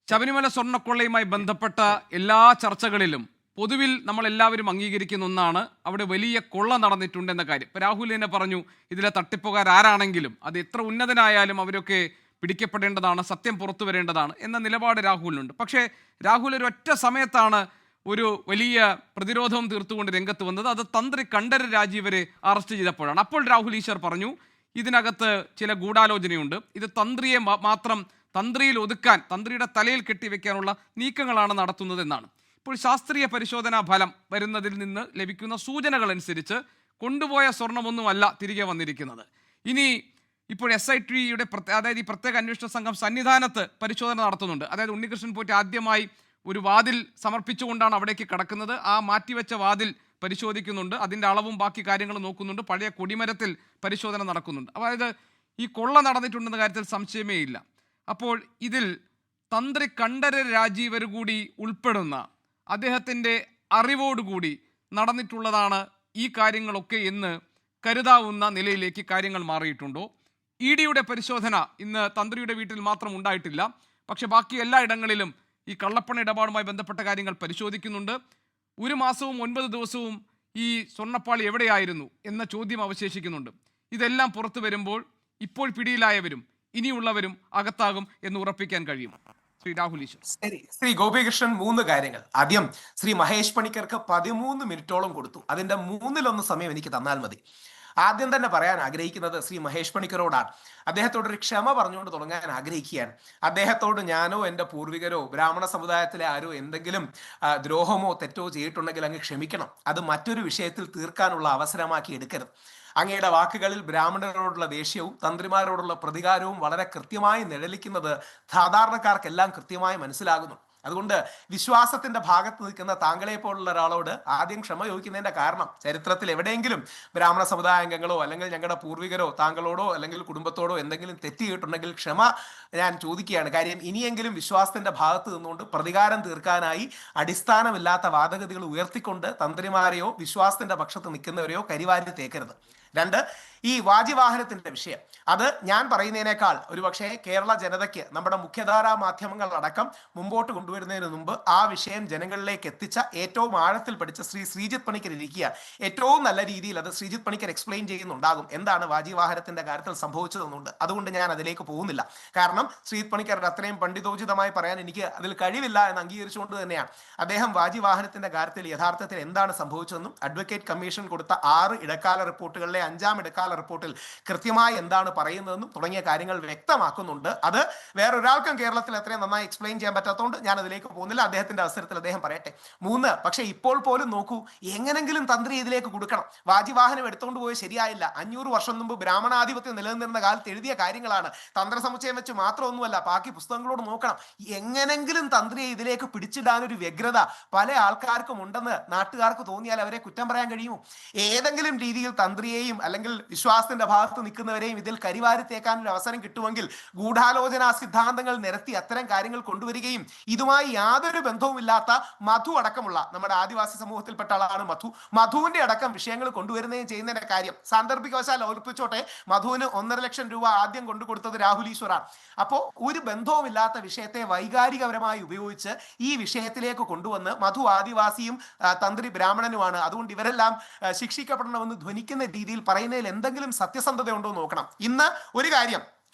ശബരിമല സ്വർണ്ണക്കൊള്ളയുമായി ബന്ധപ്പെട്ട എല്ലാ ചർച്ചകളിലും പൊതുവിൽ നമ്മൾ എല്ലാവരും അംഗീകരിക്കുന്ന ഒന്നാണ് അവിടെ വലിയ കൊള്ള നടന്നിട്ടുണ്ടെന്ന കാര്യം. ഇപ്പൊ രാഹുൽ തന്നെ പറഞ്ഞു ഇതിലെ തട്ടിപ്പുകാർ ആരാണെങ്കിലും അത് എത്ര ഉന്നതനായാലും അവരൊക്കെ പിടിക്കപ്പെടേണ്ടതാണ്, സത്യം പുറത്തു വരേണ്ടതാണ് എന്ന നിലപാട് രാഹുലിനുണ്ട്. പക്ഷേ രാഹുൽ ഒരു ഒറ്റ സമയത്താണ് ഒരു വലിയ പ്രതിരോധവും തീർത്തുകൊണ്ട് രംഗത്ത് വന്നത്. അത് തന്ത്രി കണ്ഠരര് രാജീവരെ അറസ്റ്റ് ചെയ്തപ്പോഴാണ്. അപ്പോൾ രാഹുൽ ഈശ്വർ പറഞ്ഞു ഇതിനകത്ത് ചില ഗൂഢാലോചനയുണ്ട്, ഇത് തന്ത്രിയെ മാത്രം തന്ത്രിയിൽ ഒതുക്കാൻ, തന്ത്രിയുടെ തലയിൽ കെട്ടിവെക്കാനുള്ള നീക്കങ്ങളാണ് നടത്തുന്നതെന്നാണ്. ഇപ്പോൾ ശാസ്ത്രീയ പരിശോധനാ ഫലം വരുന്നതിൽ നിന്ന് ലഭിക്കുന്ന സൂചനകൾ അനുസരിച്ച് കൊണ്ടുപോയ സ്വർണ്ണമൊന്നുമല്ല തിരികെ വന്നിരിക്കുന്നത്. ഇനി ഇപ്പോൾ SITയുടെ അതായത് ഈ പ്രത്യേക അന്വേഷണ സംഘം സന്നിധാനത്ത് പരിശോധന നടത്തുന്നുണ്ട്. അതായത് ഉണ്ണികൃഷ്ണൻ പോറ്റി ആദ്യമായി ഒരു വാതിൽ സമർപ്പിച്ചുകൊണ്ടാണ് അവിടേക്ക് കടക്കുന്നത്. ആ മാറ്റിവെച്ച വാതിൽ പരിശോധിക്കുന്നുണ്ട്, അതിൻ്റെ അളവും ബാക്കി കാര്യങ്ങളും നോക്കുന്നുണ്ട്, പഴയ കൊടിമരത്തിൽ പരിശോധന നടക്കുന്നുണ്ട്. അതായത് ഈ കൊള്ള നടന്നിട്ടുണ്ടെന്ന കാര്യത്തിൽ സംശയമേ ഇല്ല. അപ്പോൾ ഇതിൽ തന്ത്രി കണ്ഠരര് രാജീവർ കൂടി ഉൾപ്പെടുന്ന അദ്ദേഹത്തിൻ്റെ അറിവോടുകൂടി നടന്നിട്ടുള്ളതാണ് ഈ കാര്യങ്ങളൊക്കെ എന്ന് കരുതാവുന്ന നിലയിലേക്ക് കാര്യങ്ങൾ മാറിയിട്ടുണ്ടോ? EDയുടെ പരിശോധന ഇന്ന് തന്ത്രിയുടെ വീട്ടിൽ മാത്രം ഉണ്ടായിട്ടില്ല, പക്ഷെ ബാക്കി എല്ലാ ഇടങ്ങളിലും ഈ കള്ളപ്പണ ഇടപാടുമായി ബന്ധപ്പെട്ട കാര്യങ്ങൾ പരിശോധിക്കുന്നുണ്ട്. 1 മാസവും 9 ദിവസവും ഈ സ്വർണ്ണപ്പാളി എവിടെയായിരുന്നു എന്ന ചോദ്യം അവശേഷിക്കുന്നുണ്ട്. ഇതെല്ലാം പുറത്തു വരുമ്പോൾ ഇപ്പോൾ പിടിയിലായവരും ഇനിയുള്ളവരും അകത്താകും എന്ന് ഉറപ്പിക്കാൻ കഴിയും. ശ്രീ രാഹുൽ ഈശ്വർ. ശരി, ശ്രീ ഗോപികൃഷ്ണൻ 3 കാര്യങ്ങൾ. ആദ്യം ശ്രീ മഹേഷ് പണിക്കർക്ക് 13 മിനിറ്റോളം കൊടുത്തു. അതിന്റെ 1/3 സമയം എനിക്ക് തന്നാൽ മതി. ആദ്യം തന്നെ പറയാൻ ആഗ്രഹിക്കുന്നത് ശ്രീ മഹേഷ് പണിക്കരോടാണ്. അദ്ദേഹത്തോടൊരു ക്ഷമ പറഞ്ഞുകൊണ്ട് തുടങ്ങാൻ ആഗ്രഹിക്കുകയാണ്. അദ്ദേഹത്തോട് ഞാനോ എൻ്റെ പൂർവികരോ ബ്രാഹ്മണ സമുദായത്തിലെ ആരോ എന്തെങ്കിലും ദ്രോഹമോ തെറ്റോ ചെയ്തിട്ടുണ്ടെങ്കിൽ അങ്ങ് ക്ഷമിക്കണം. അത് മറ്റൊരു വിഷയത്തിൽ തീർക്കാനുള്ള അവസരമാക്കി എടുക്കരുത്. അങ്ങയുടെ വാക്കുകളിൽ ബ്രാഹ്മണരോടുള്ള ദേഷ്യവും തന്ത്രിമാരോടുള്ള പ്രതികാരവും വളരെ കൃത്യമായി നിഴലിക്കുന്നത് സാധാരണക്കാർക്കെല്ലാം കൃത്യമായി മനസ്സിലാകുന്നു. അതുകൊണ്ട് വിശ്വാസത്തിന്റെ ഭാഗത്ത് നിൽക്കുന്ന താങ്കളെ പോലുള്ള ഒരാളോട് ആദ്യം ക്ഷമ ചോദിക്കുന്നതിന്റെ കാരണം, ചരിത്രത്തിൽ എവിടെയെങ്കിലും ബ്രാഹ്മണ സമുദായ അംഗങ്ങളോ അല്ലെങ്കിൽ ഞങ്ങളുടെ പൂർവികരോ താങ്കളോടോ അല്ലെങ്കിൽ കുടുംബത്തോടോ എന്തെങ്കിലും തെറ്റ് ചെയ്തിട്ടുണ്ടെങ്കിൽ ക്ഷമ ഞാൻ ചോദിക്കുകയാണ്. കാര്യം ഇനിയെങ്കിലും വിശ്വാസത്തിന്റെ ഭാഗത്ത് നിന്നുകൊണ്ട് പ്രതികാരം തീർക്കാനായി അടിസ്ഥാനമില്ലാത്ത വാദഗതികൾ ഉയർത്തിക്കൊണ്ട് തന്ത്രിമാരെയോ വിശ്വാസത്തിന്റെ പക്ഷത്ത് നിൽക്കുന്നവരെയോ കരിവാരി തേക്കരുത്. 2, ഈ വാജിവാഹനത്തിന്റെ വിഷയം, അത് ഞാൻ പറയുന്നതിനേക്കാൾ ഒരുപക്ഷെ കേരള ജനതയ്ക്ക് നമ്മുടെ മുഖ്യധാരാ മാധ്യമങ്ങൾ അടക്കം മുമ്പോട്ട് കൊണ്ടുവരുന്നതിന് മുമ്പ് ആ വിഷയം ജനങ്ങളിലേക്ക് എത്തിച്ച ഏറ്റവും ആഴത്തിൽ പഠിച്ച ശ്രീജിത്ത് പണിക്കർ ഇരിക്കുക. ഏറ്റവും നല്ല രീതിയിൽ അത് ശ്രീജിത്ത് പണിക്കർ എക്സ്പ്ലെയിൻ ചെയ്യുന്നുണ്ടാകും എന്താണ് വാജിവാഹനത്തിന്റെ കാര്യത്തിൽ സംഭവിച്ചതെന്നുണ്ട്. അതുകൊണ്ട് ഞാൻ അതിലേക്ക് പോകുന്നില്ല. കാരണം ശ്രീജിത്ത് പണിക്കരുടെ അത്രയും പണ്ഡിതോചിതമായി പറയാൻ എനിക്ക് അതിൽ കഴിവില്ല എന്ന് അംഗീകരിച്ചുകൊണ്ട് തന്നെയാണ് അദ്ദേഹം വാജിവാഹനത്തിന്റെ കാര്യത്തിൽ യഥാർത്ഥത്തിൽ എന്താണ് സംഭവിച്ചതെന്നും അഡ്വക്കേറ്റ് കമ്മീഷൻ കൊടുത്ത 6 ഇടക്കാല റിപ്പോർട്ടുകളിലെ 5ാം ഇടക്കാല റിപ്പോർട്ടിൽ കൃത്യമായി എന്താണ് പറയുന്നതെന്നും തുടങ്ങിയ കാര്യങ്ങൾ വ്യക്തമാക്കുന്നുണ്ട്. അത് വേറൊരാൾക്കും കേരളത്തിൽ എത്രയും നന്നായി എക്സ്പ്ലെയിൻ ചെയ്യാൻ പറ്റാത്തതുകൊണ്ട് ഞാൻ അതിലേക്ക് പോകുന്നില്ല. അദ്ദേഹത്തിന്റെ അവസരത്തിൽ അദ്ദേഹം പറയട്ടെ. 3, പക്ഷേ ഇപ്പോൾ പോലും നോക്കൂ, എങ്ങനെങ്കിലും തന്ത്രി ഇതിലേക്ക് കൊടുക്കണം. വാജിവാഹനം എടുത്തുകൊണ്ട് പോയി ശരിയായില്ല. 500 വർഷം മുമ്പ് ബ്രാഹ്മണാധിപത്യം നിലനിന്നിരുന്ന കാലത്ത് എഴുതിയ കാര്യങ്ങളാണ്. തന്ത്രസമുച്ചയം വെച്ച് മാത്രമൊന്നുമല്ല, ബാക്കി പുസ്തകങ്ങളോട് നോക്കണം. എങ്ങനെങ്കിലും തന്ത്രിയെ ഇതിലേക്ക് പിടിച്ചിടാനൊരു വ്യഗ്രത പല ആൾക്കാർക്കും ഉണ്ടെന്ന് നാട്ടുകാർക്ക് തോന്നിയാൽ അവരെ കുറ്റം പറയാൻ കഴിയുമോ? ഏതെങ്കിലും രീതിയിൽ തന്ത്രിയെയും അല്ലെങ്കിൽ വിശ്വാസത്തിന്റെ ഭാഗത്ത് നിൽക്കുന്നവരെയും ഇതിൽ കരിവാരി തേക്കാൻ ഒരു അവസരം കിട്ടുമെങ്കിൽ ഗൂഢാലോചന സിദ്ധാന്തങ്ങൾ നിരത്തി അത്തരം കാര്യങ്ങൾ കൊണ്ടുവരികയും ഇതുമായി യാതൊരു ബന്ധവുമില്ലാത്ത മധു അടക്കമുള്ള നമ്മുടെ ആദിവാസി സമൂഹത്തിൽപ്പെട്ട ആളാണ് മധുവിന്റെ അടക്കം വിഷയങ്ങൾ കൊണ്ടുവരുന്നതും ചെയ്യുന്നതിന്റെ കാര്യം സാന്ദർഭികവശാൽ ഓർപ്പിച്ചോട്ടെ, മധുവിന് 1.5 ലക്ഷം രൂപ ആദ്യം കൊണ്ടു കൊടുത്തത് രാഹുൽ ഈശ്വറാണ്. അപ്പോൾ ഒരു ബന്ധവുമില്ലാത്ത വിഷയത്തെ വൈകാരികപരമായി ഉപയോഗിച്ച് ഈ വിഷയത്തിലേക്ക് കൊണ്ടുവന്ന് മധു ആദിവാസിയും തന്ത്രി ബ്രാഹ്മണനുമാണ്, അതുകൊണ്ട് ഇവരെല്ലാം ശിക്ഷിക്കപ്പെടണമെന്ന് ധ്വനിക്കുന്ന രീതിയിൽ പറയുന്നതിൽ എന്തെങ്കിലും സത്യസന്ധത ഉണ്ടോ എന്ന് നോക്കണം. ഇന്ന് ഒരു കാര്യം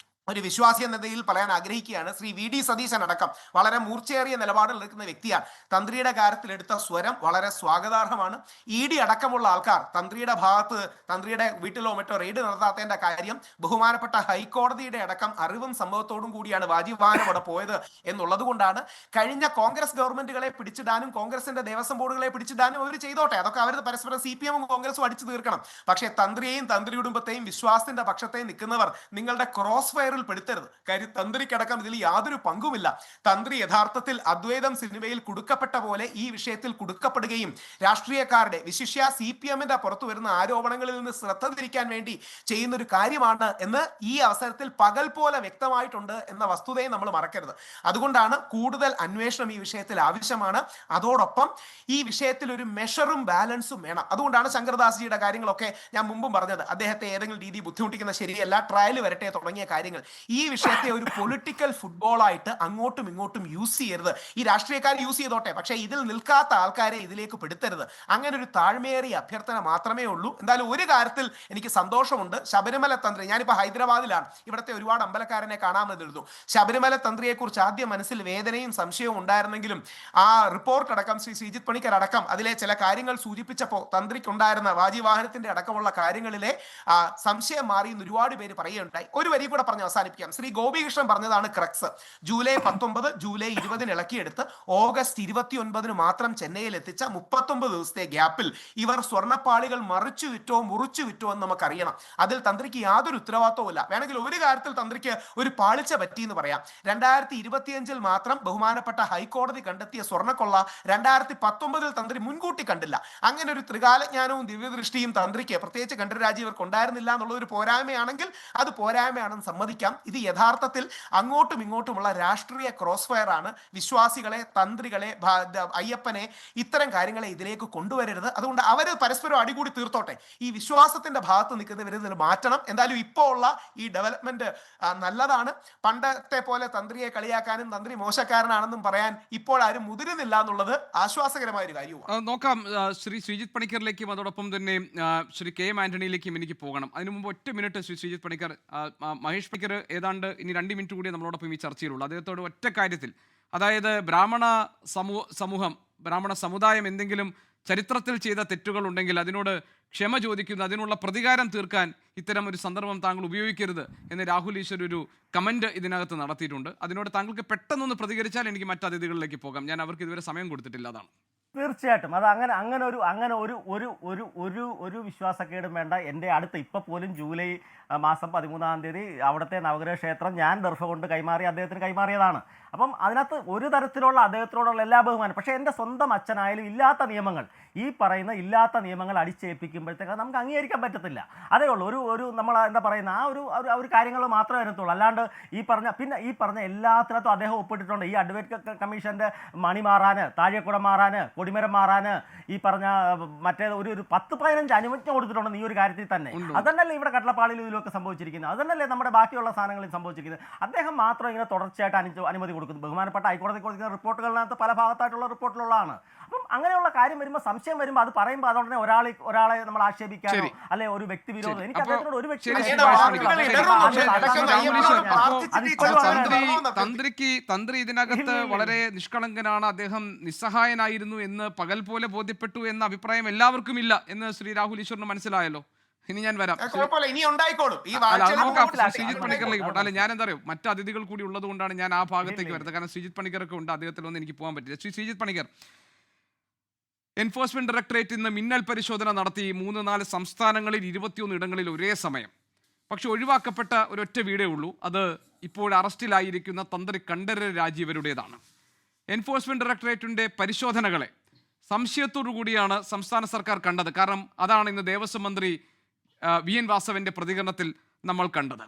ഒരു വിശ്വാസി എന്ന നിലയിൽ പറയാൻ ആഗ്രഹിക്കുകയാണ്. ശ്രീ വി ഡി സതീശൻ അടക്കം വളരെ മൂർച്ചയേറിയ നിലപാടുകൾ എടുക്കുന്ന വ്യക്തിയാണ്. തന്ത്രിയുടെ കാര്യത്തിൽ എടുത്ത സ്വരം വളരെ സ്വാഗതാർഹമാണ്. ED അടക്കമുള്ള ആൾക്കാർ തന്ത്രിയുടെ ഭാഗത്ത് തന്ത്രിയുടെ വീട്ടിലോ മറ്റോ റെയ്ഡ് നടത്താത്തതിന്റെ കാര്യം ബഹുമാനപ്പെട്ട ഹൈക്കോടതിയുടെ അടക്കം അറിവും സംഭവത്തോടും കൂടിയാണ് വാജിബാനം അവിടെ പോയത് എന്നുള്ളത് കൊണ്ടാണ്. കഴിഞ്ഞ കോൺഗ്രസ് ഗവൺമെന്റുകളെ പിടിച്ചിടാനും കോൺഗ്രസിന്റെ ദേവസ്വം ബോർഡുകളെ പിടിച്ചിടാനും അവർ ചെയ്തോട്ടെ, അതൊക്കെ അവർ പരസ്പരം CPM കോൺഗ്രസും അടിച്ചു തീർക്കണം. പക്ഷേ തന്ത്രിയെയും തന്ത്രി കുടുംബത്തെയും വിശ്വാസത്തിന്റെ പക്ഷത്തെയും നിൽക്കുന്നവർ നിങ്ങളുടെ ക്രോസ് ഫയറിൽ പെടുത്തരുത്. കാര്യം തന്ത്രിക്കടക്കം ഇതിൽ യാതൊരു പങ്കുമില്ല. തന്ത്രി യഥാർത്ഥത്തിൽ അദ്വൈതം സിനിമയിൽ കുടുക്കപ്പെട്ട പോലെ ഈ വിഷയത്തിൽ കുടുക്കപ്പെടുകയും രാഷ്ട്രീയക്കാരുടെ വിശിഷ്യ CPM-ന്റെ പുറത്തു വരുന്ന ആരോപണങ്ങളിൽ നിന്ന് ശ്രദ്ധ തിരിക്കാൻ വേണ്ടി ചെയ്യുന്ന ഒരു കാര്യമാണ് എന്ന് ഈ അവസരത്തിൽ പകൽ പോലെ വ്യക്തമായിട്ടുണ്ട് എന്ന വസ്തുതയെ നമ്മൾ മറക്കരുത്. അതുകൊണ്ടാണ് കൂടുതൽ അന്വേഷണം ഈ വിഷയത്തിൽ ആവശ്യമാണ്. അതോടൊപ്പം ഈ വിഷയത്തിൽ ഒരു മെഷറും ബാലൻസും വേണം. അതുകൊണ്ടാണ് ശങ്കർദാസ്ജിയുടെ കാര്യങ്ങളൊക്കെ ഞാൻ മുമ്പും പറഞ്ഞത്. അദ്ദേഹത്തെ ഏതെങ്കിലും രീതി ബുദ്ധിമുട്ടിക്കുന്ന ശരിയല്ല, ട്രയൽ വരട്ടെ തുടങ്ങിയ കാര്യങ്ങൾ. ഈ വിഷയത്തെ ഒരു പൊളിറ്റിക്കൽ ഫുട്ബോളായിട്ട് അങ്ങോട്ടും ഇങ്ങോട്ടും യൂസ് ചെയ്യരുത്. ഈ രാഷ്ട്രീയക്കാർ യൂസ് ചെയ്തോട്ടെ, പക്ഷേ ഇതിൽ നിൽക്കാത്ത ആൾക്കാരെ ഇതിലേക്ക് പെടുത്തരുത്. അങ്ങനെ ഒരു താഴ്മയേറിയ അഭ്യർത്ഥന മാത്രമേ ഉള്ളൂ. എന്തായാലും ഒരു കാര്യത്തിൽ എനിക്ക് സന്തോഷമുണ്ട്. ശബരിമല തന്ത്രി, ഞാനിപ്പോൾ ഹൈദരാബാദിലാണ്, ഇവിടുത്തെ ഒരുപാട് അമ്പലക്കാരനെ കാണാമെന്നിരുന്നു. ശബരിമല തന്ത്രിയെ കുറിച്ച് ആദ്യം മനസ്സിൽ വേദനയും സംശയവും ഉണ്ടായിരുന്നെങ്കിലും ആ റിപ്പോർട്ട് അടക്കം ശ്രീ ശ്രീജിത്ത് പണിക്കർ അടക്കം അതിലെ ചില കാര്യങ്ങൾ സൂചിപ്പിച്ചപ്പോൾ തന്ത്രിക്കുണ്ടായിരുന്ന വാജിവാഹനത്തിന്റെ അടക്കമുള്ള കാര്യങ്ങളിലെ സംശയം മാറിയെന്ന് ഒരുപാട് പേര് പറയുകയുണ്ടായി. ഒരു വരി കൂടെ പറഞ്ഞ് അവസാനിപ്പിക്കാം. ശ്രീ ഗോപികൃഷ്ണൻ പറഞ്ഞതാണ് ക്രക്സ്. ജൂലൈ 19 ജൂലൈ 20 ഇളക്കിയെടുത്ത് ഓഗസ്റ്റ് 29 മാത്രം ചെന്നൈയിൽ എത്തിച്ച 39 ദിവസത്തെ ഗ്യാപ്പിൽ ഇവർ സ്വർണ്ണപ്പാളികൾ മറിച്ചു വിറ്റോ മുറിച്ചു വിറ്റോ എന്ന് നമുക്കറിയണം. അതിൽ തന്ത്രിക്ക് യാതൊരു ഉത്തരവാദിത്വവും ഇല്ല. വേണമെങ്കിൽ ഒരു കാര്യത്തിൽ തന്ത്രിക്ക് ഒരു പാളിച്ച പറ്റി എന്ന് പറയാം. 2025 മാത്രം ബഹുമാനപ്പെട്ട ഹൈക്കോടതി കണ്ടെത്തിയ സ്വർണ്ണക്കൊള്ള 2019 തന്ത്രി മുൻകൂട്ടി കണ്ടില്ല. അങ്ങനെ ഒരു ത്രികാലജ്ഞാനവും ദിവ്യദൃഷ്ടിയും തന്ത്രിക്ക് പ്രത്യേകിച്ച് കണ്ഠര രാജീവർക്ക് ഉണ്ടായിരുന്നില്ല എന്നുള്ളൊരു പോരായ്മയാണെങ്കിൽ അത് പോരായ്മയാണെന്ന് സമ്മതിക്കാം. ഇത് യഥാർത്ഥത്തിൽ അങ്ങോട്ടും ഇങ്ങോട്ടുമുള്ള രാഷ്ട്രീയ ക്രോസ് ഫയർ ആണ്. വിശ്വാസികളെ, തന്ത്രികളെ, അയ്യപ്പനെ, ഇത്തരം കാര്യങ്ങളെ ഇതിലേക്ക് കൊണ്ടുവരരുത്. അതുകൊണ്ട് അവർ പരസ്പരം അടികൂടി തീർത്തോട്ടെ. ഈ വിശ്വാസത്തിന്റെ ഭാഗത്ത് നിൽക്കുന്നവർ ഇതിൽ മാറ്റണം. എന്തായാലും ഇപ്പോൾ ഉള്ള ഈ ഡെവലപ്മെന്റ് നല്ലതാണ്. പണ്ടത്തെ പോലെ തന്ത്രിയെ കളിയാക്കാനും തന്ത്രി മോശക്കാരനാണെന്നും പറയാൻ ഇപ്പോൾ ആരും മുതിരുന്നില്ല എന്നുള്ളത് ആശ്വാസകരമായ ഒരു കാര്യമാണ്. നോക്കാം. ശ്രീ ശ്രീജിത്ത് പണിക്കറിലേക്കും അതോടൊപ്പം തന്നെ ശ്രീ KM ആന്റണിയിലേക്കും എനിക്ക് പോകണം. അതിനു മുമ്പ് 1 മിനിറ്റ് ശ്രീ ശ്രീജിത്ത് പണിക്കർ, മഹേഷ് പണിക്കർ ഏതാണ്ട് ഇനി 2 മിനിറ്റ് കൂടി നമ്മളോടൊപ്പം ഈ ചർച്ചയിലുള്ളൂ. അദ്ദേഹത്തോട് ഒറ്റ കാര്യത്തിൽ, അതായത് ബ്രാഹ്മണ സമൂഹം, ബ്രാഹ്മണ സമുദായം എന്തെങ്കിലും ചരിത്രത്തിൽ ചെയ്ത തെറ്റുകൾ ഉണ്ടെങ്കിൽ അതിനോട് ക്ഷമ ചോദിക്കുന്നു, അതിനുള്ള പ്രതികാരം തീർക്കാൻ ഇത്തരം ഒരു സന്ദർഭം താങ്കൾ ഉപയോഗിക്കരുത് എന്ന് രാഹുൽ ഈശ്വർ ഒരു കമന്റ് ഇതിനകത്ത് നടത്തിയിട്ടുണ്ട്. അതിനോട് താങ്കൾക്ക് പെട്ടെന്നൊന്ന് പ്രതികരിച്ചാൽ എനിക്ക് മറ്റ് അതിഥികളിലേക്ക് പോകാം. ഞാൻ അവർക്ക് ഇതുവരെ സമയം കൊടുത്തിട്ടില്ല, അതാണ്. തീർച്ചയായിട്ടും അത് ഒരു വിശ്വാസക്കേടും വേണ്ട. എൻ്റെ അടുത്ത് ഇപ്പോൾ പോലും ജൂലൈ മാസം 13-ാം തീയതി അവിടുത്തെ നവഗ്രഹ ക്ഷേത്രം ഞാൻ ദർഭ കൊണ്ട് കൈമാറി അദ്ദേഹത്തിന് കൈമാറിയതാണ്. അപ്പം അതിനകത്ത് ഒരു തരത്തിലുള്ള അദ്ദേഹത്തിനോടുള്ള എല്ലാ ബഹുമാനം. പക്ഷേ എൻ്റെ സ്വന്തം അച്ഛനായാലും ഇല്ലാത്ത നിയമങ്ങൾ, ഈ പറയുന്ന ഇല്ലാത്ത നിയമങ്ങൾ അടിച്ചേൽപ്പിക്കുമ്പോഴത്തേക്ക് നമുക്ക് അംഗീകരിക്കാൻ പറ്റത്തില്ല. അതേ ഉള്ളൂ. ഒരു നമ്മൾ എന്താ പറയുന്ന ആ ഒരു കാര്യങ്ങൾ മാത്രമേ വരത്തുള്ളൂ. അല്ലാണ്ട് ഈ പറഞ്ഞ എല്ലാത്തിനകത്തും അദ്ദേഹം ഒപ്പിട്ടിട്ടുണ്ട്. ഈ അഡ്വക്കേറ്റ് കമ്മീഷൻ്റെ മണി മാറാന്, താഴെക്കുടം മാറാന്, കൊടിമരം മാറാന്, ഈ പറഞ്ഞ മറ്റേ ഒരു 10-15 അനുമതി കൊടുത്തിട്ടുണ്ടെന്ന് ഈ ഒരു കാര്യത്തിൽ തന്നെ. അതന്നല്ലേ ഇവിടെ കട്ടളപ്പാളിയിൽ ഇതിലൊക്കെ സംഭവിച്ചിരിക്കുന്നത്. അതന്നല്ലേ നമ്മുടെ ബാക്കിയുള്ള സാധനങ്ങളിൽ സംഭവിച്ചിരിക്കുന്നത്. അദ്ദേഹം മാത്രം ഇങ്ങനെ തുടർച്ചയായിട്ട് അനുമതി കൊടുക്കുന്നു. ബഹുമാനപ്പെട്ട ഹൈക്കോടതി കൊടുക്കുന്ന റിപ്പോർട്ടുകളിനകത്ത് പല ഭാഗത്തായിട്ടുള്ള റിപ്പോർട്ടുകളുള്ളതാണ്. അപ്പം അങ്ങനെയുള്ള കാര്യം വരുമ്പോൾ, സംശയം വരുമ്പോൾ, അത് പറയുമ്പോൾ അതുടനെ ഒരാളെ നമ്മൾ ആക്ഷേപിക്കാനോ അല്ലെ ഒരു വ്യക്തി വിരോധം, എനിക്ക് അദ്ദേഹത്തോട് ഒരു വ്യക്തി തന്ത്രി ഇതിനകത്ത് വളരെ നിഷ്കളങ്കനാണ്, അദ്ദേഹം നിസ്സഹായനായിരുന്നു എന്ന് പകൽ പോലെ ബോധ്യപ്പെട്ടു എന്ന അഭിപ്രായം എല്ലാവർക്കും ഇല്ല എന്ന് ശ്രീ രാഹുൽ ഈശ്വറിന് മനസ്സിലായല്ലോ. ഇനി ഞാൻ വരാം. ശ്രീജിത്ത് പണിക്കറിലേക്ക് പോട്ടെ. അല്ലെ, ഞാൻ എന്താ പറയുക, മറ്റ് അതിഥികൾ കൂടി ഉള്ളത് കൊണ്ടാണ് ഞാൻ ആ ഭാഗത്തേക്ക് വരുന്നത്. കാരണം ശ്രീജിത്ത് പണിക്കറൊക്കെ ഉണ്ട്, അദ്ദേഹത്തിലൊന്നും എനിക്ക് പോകാൻ പറ്റില്ല. ശ്രീജിത്ത് പണിക്കർ, എൻഫോഴ്സ്മെന്റ് ഡയറക്ടറേറ്റ് ഇന്ന് മിന്നൽ പരിശോധന നടത്തി 3-4 സംസ്ഥാനങ്ങളിൽ 21 ഇടങ്ങളിൽ ഒരേ സമയം. പക്ഷെ ഒഴിവാക്കപ്പെട്ട ഒരൊറ്റ വീടേ ഉള്ളൂ. അത് ഇപ്പോൾ അറസ്റ്റിലായിരിക്കുന്ന തന്ത്രി കണ്ഠര രാജീവരുടേതാണ്. എൻഫോഴ്സ്മെന്റ് ഡയറക്ടറേറ്റിന്റെ പരിശോധനകളെ സംശയത്തോടു കൂടിയാണ് സംസ്ഥാന സർക്കാർ കണ്ടത്. കാരണം അതാണ് ഇന്ന് ദേവസ്വം മന്ത്രി വി എൻ വാസവന്റെ പ്രതികരണത്തിൽ നമ്മൾ കണ്ടത്.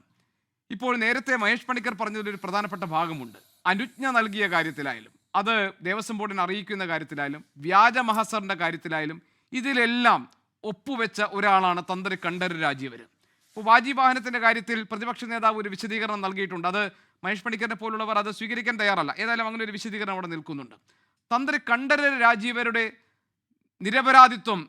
ഇപ്പോൾ നേരത്തെ മഹേഷ് പണിക്കർ പറഞ്ഞതിലൊരു പ്രധാനപ്പെട്ട ഭാഗമുണ്ട്. അനുജ്ഞ നൽകിയ കാര്യത്തിലായാലും, അത് ദേവസ്വം ബോർഡിനെ അറിയിക്കുന്ന കാര്യത്തിലായാലും, വ്യാജ മഹസറിന്റെ കാര്യത്തിലായാലും, ഇതിലെല്ലാം ഒപ്പുവെച്ച ഒരാളാണ് തന്ത്രി കണ്ഠരര് രാജീവര്. ഇപ്പോൾ വാജീവാഹനത്തിന്റെ കാര്യത്തിൽ പ്രതിപക്ഷ നേതാവ് ഒരു വിശദീകരണം നൽകിയിട്ടുണ്ട്. അത് മഹേഷ് പണിക്കറിനെ പോലുള്ളവർ അത് സ്വീകരിക്കാൻ തയ്യാറല്ല. ഏതായാലും അങ്ങനെ ഒരു വിശദീകരണം അവിടെ നിൽക്കുന്നുണ്ട്. തന്ത്രി കണ്ഠരര് രാജീവരുടെ നിരപരാധിത്വം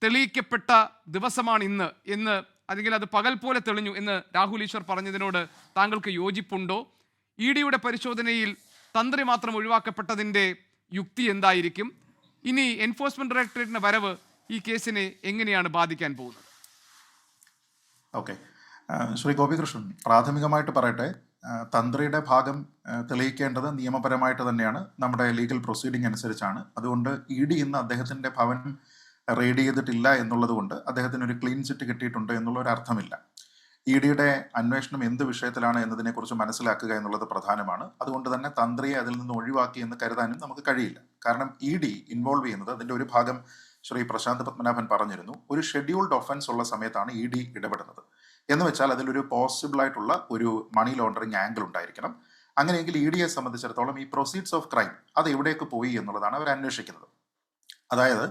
തെളിയിക്കപ്പെട്ട ദിവസമാണ് ഇന്ന് എന്ന്, അല്ലെങ്കിൽ അത് പകൽ പോലെ തെളിഞ്ഞു എന്ന് രാഹുൽ ഈശ്വർ പറഞ്ഞതിനോട് താങ്കൾക്ക് യോജിപ്പുണ്ടോ? ഇ ഡിയുടെ പരിശോധനയിൽ തന്ത്രി മാത്രം ഒഴിവാക്കപ്പെട്ടതിൻ്റെ യുക്തി എന്തായിരിക്കും? ഇനി എൻഫോഴ്സ്മെന്റ് ഡയറക്ടറേറ്റിന്റെ വരവ് ഈ കേസിനെ എങ്ങനെയാണ് ബാധിക്കാൻ പോകുന്നത്? ഓക്കെ, ശ്രീ ഗോപികൃഷ്ണൻ, പ്രാഥമികമായിട്ട് പറയട്ടെ, തന്ത്രിയുടെ ഭാഗം തെളിയിക്കേണ്ടത് നിയമപരമായിട്ട് തന്നെയാണ്, നമ്മുടെ ലീഗൽ പ്രൊസീഡിംഗ് അനുസരിച്ചാണ്. അതുകൊണ്ട് ഇ ഡി ഇന്ന് അദ്ദേഹത്തിൻ്റെ ഭവനം റെയ്ഡ് ചെയ്തിട്ടില്ല എന്നുള്ളത് കൊണ്ട് അദ്ദേഹത്തിന് ഒരു ക്ലീൻ ചിറ്റ് കിട്ടിയിട്ടുണ്ട് എന്നുള്ള ഒരു അർത്ഥമില്ല. ഇ ഡിയുടെ അന്വേഷണം എന്ത് വിഷയത്തിലാണ് എന്നതിനെക്കുറിച്ച് മനസ്സിലാക്കുക എന്നുള്ളത് പ്രധാനമാണ്. അതുകൊണ്ട് തന്നെ തന്ത്രിയെ അതിൽ നിന്ന് ഒഴിവാക്കി എന്ന് കരുതാനും നമുക്ക് കഴിയില്ല. കാരണം ഇ ഡി ഇൻവോൾവ് ചെയ്യുന്നത്, അതിൻ്റെ ഒരു ഭാഗം ശ്രീ പ്രശാന്ത് പത്മനാഭൻ പറഞ്ഞിരുന്നു, ഒരു ഷെഡ്യൂൾഡ് ഒഫൻസ് ഉള്ള സമയത്താണ് ഇ ഡി ഇടപെടുന്നത്. എന്ന് വെച്ചാൽ അതിലൊരു പോസിബിൾ ആയിട്ടുള്ള ഒരു മണി ലോണ്ടറിങ് ആംഗിൾ ഉണ്ടായിരിക്കണം. അങ്ങനെയെങ്കിൽ ഇ ഡിയെ സംബന്ധിച്ചിടത്തോളം ഈ പ്രൊസീഡ്സ് ഓഫ് ക്രൈം അത് എവിടേക്ക് പോയി എന്നുള്ളതാണ് അവർ അന്വേഷിക്കുന്നത്. അതായത്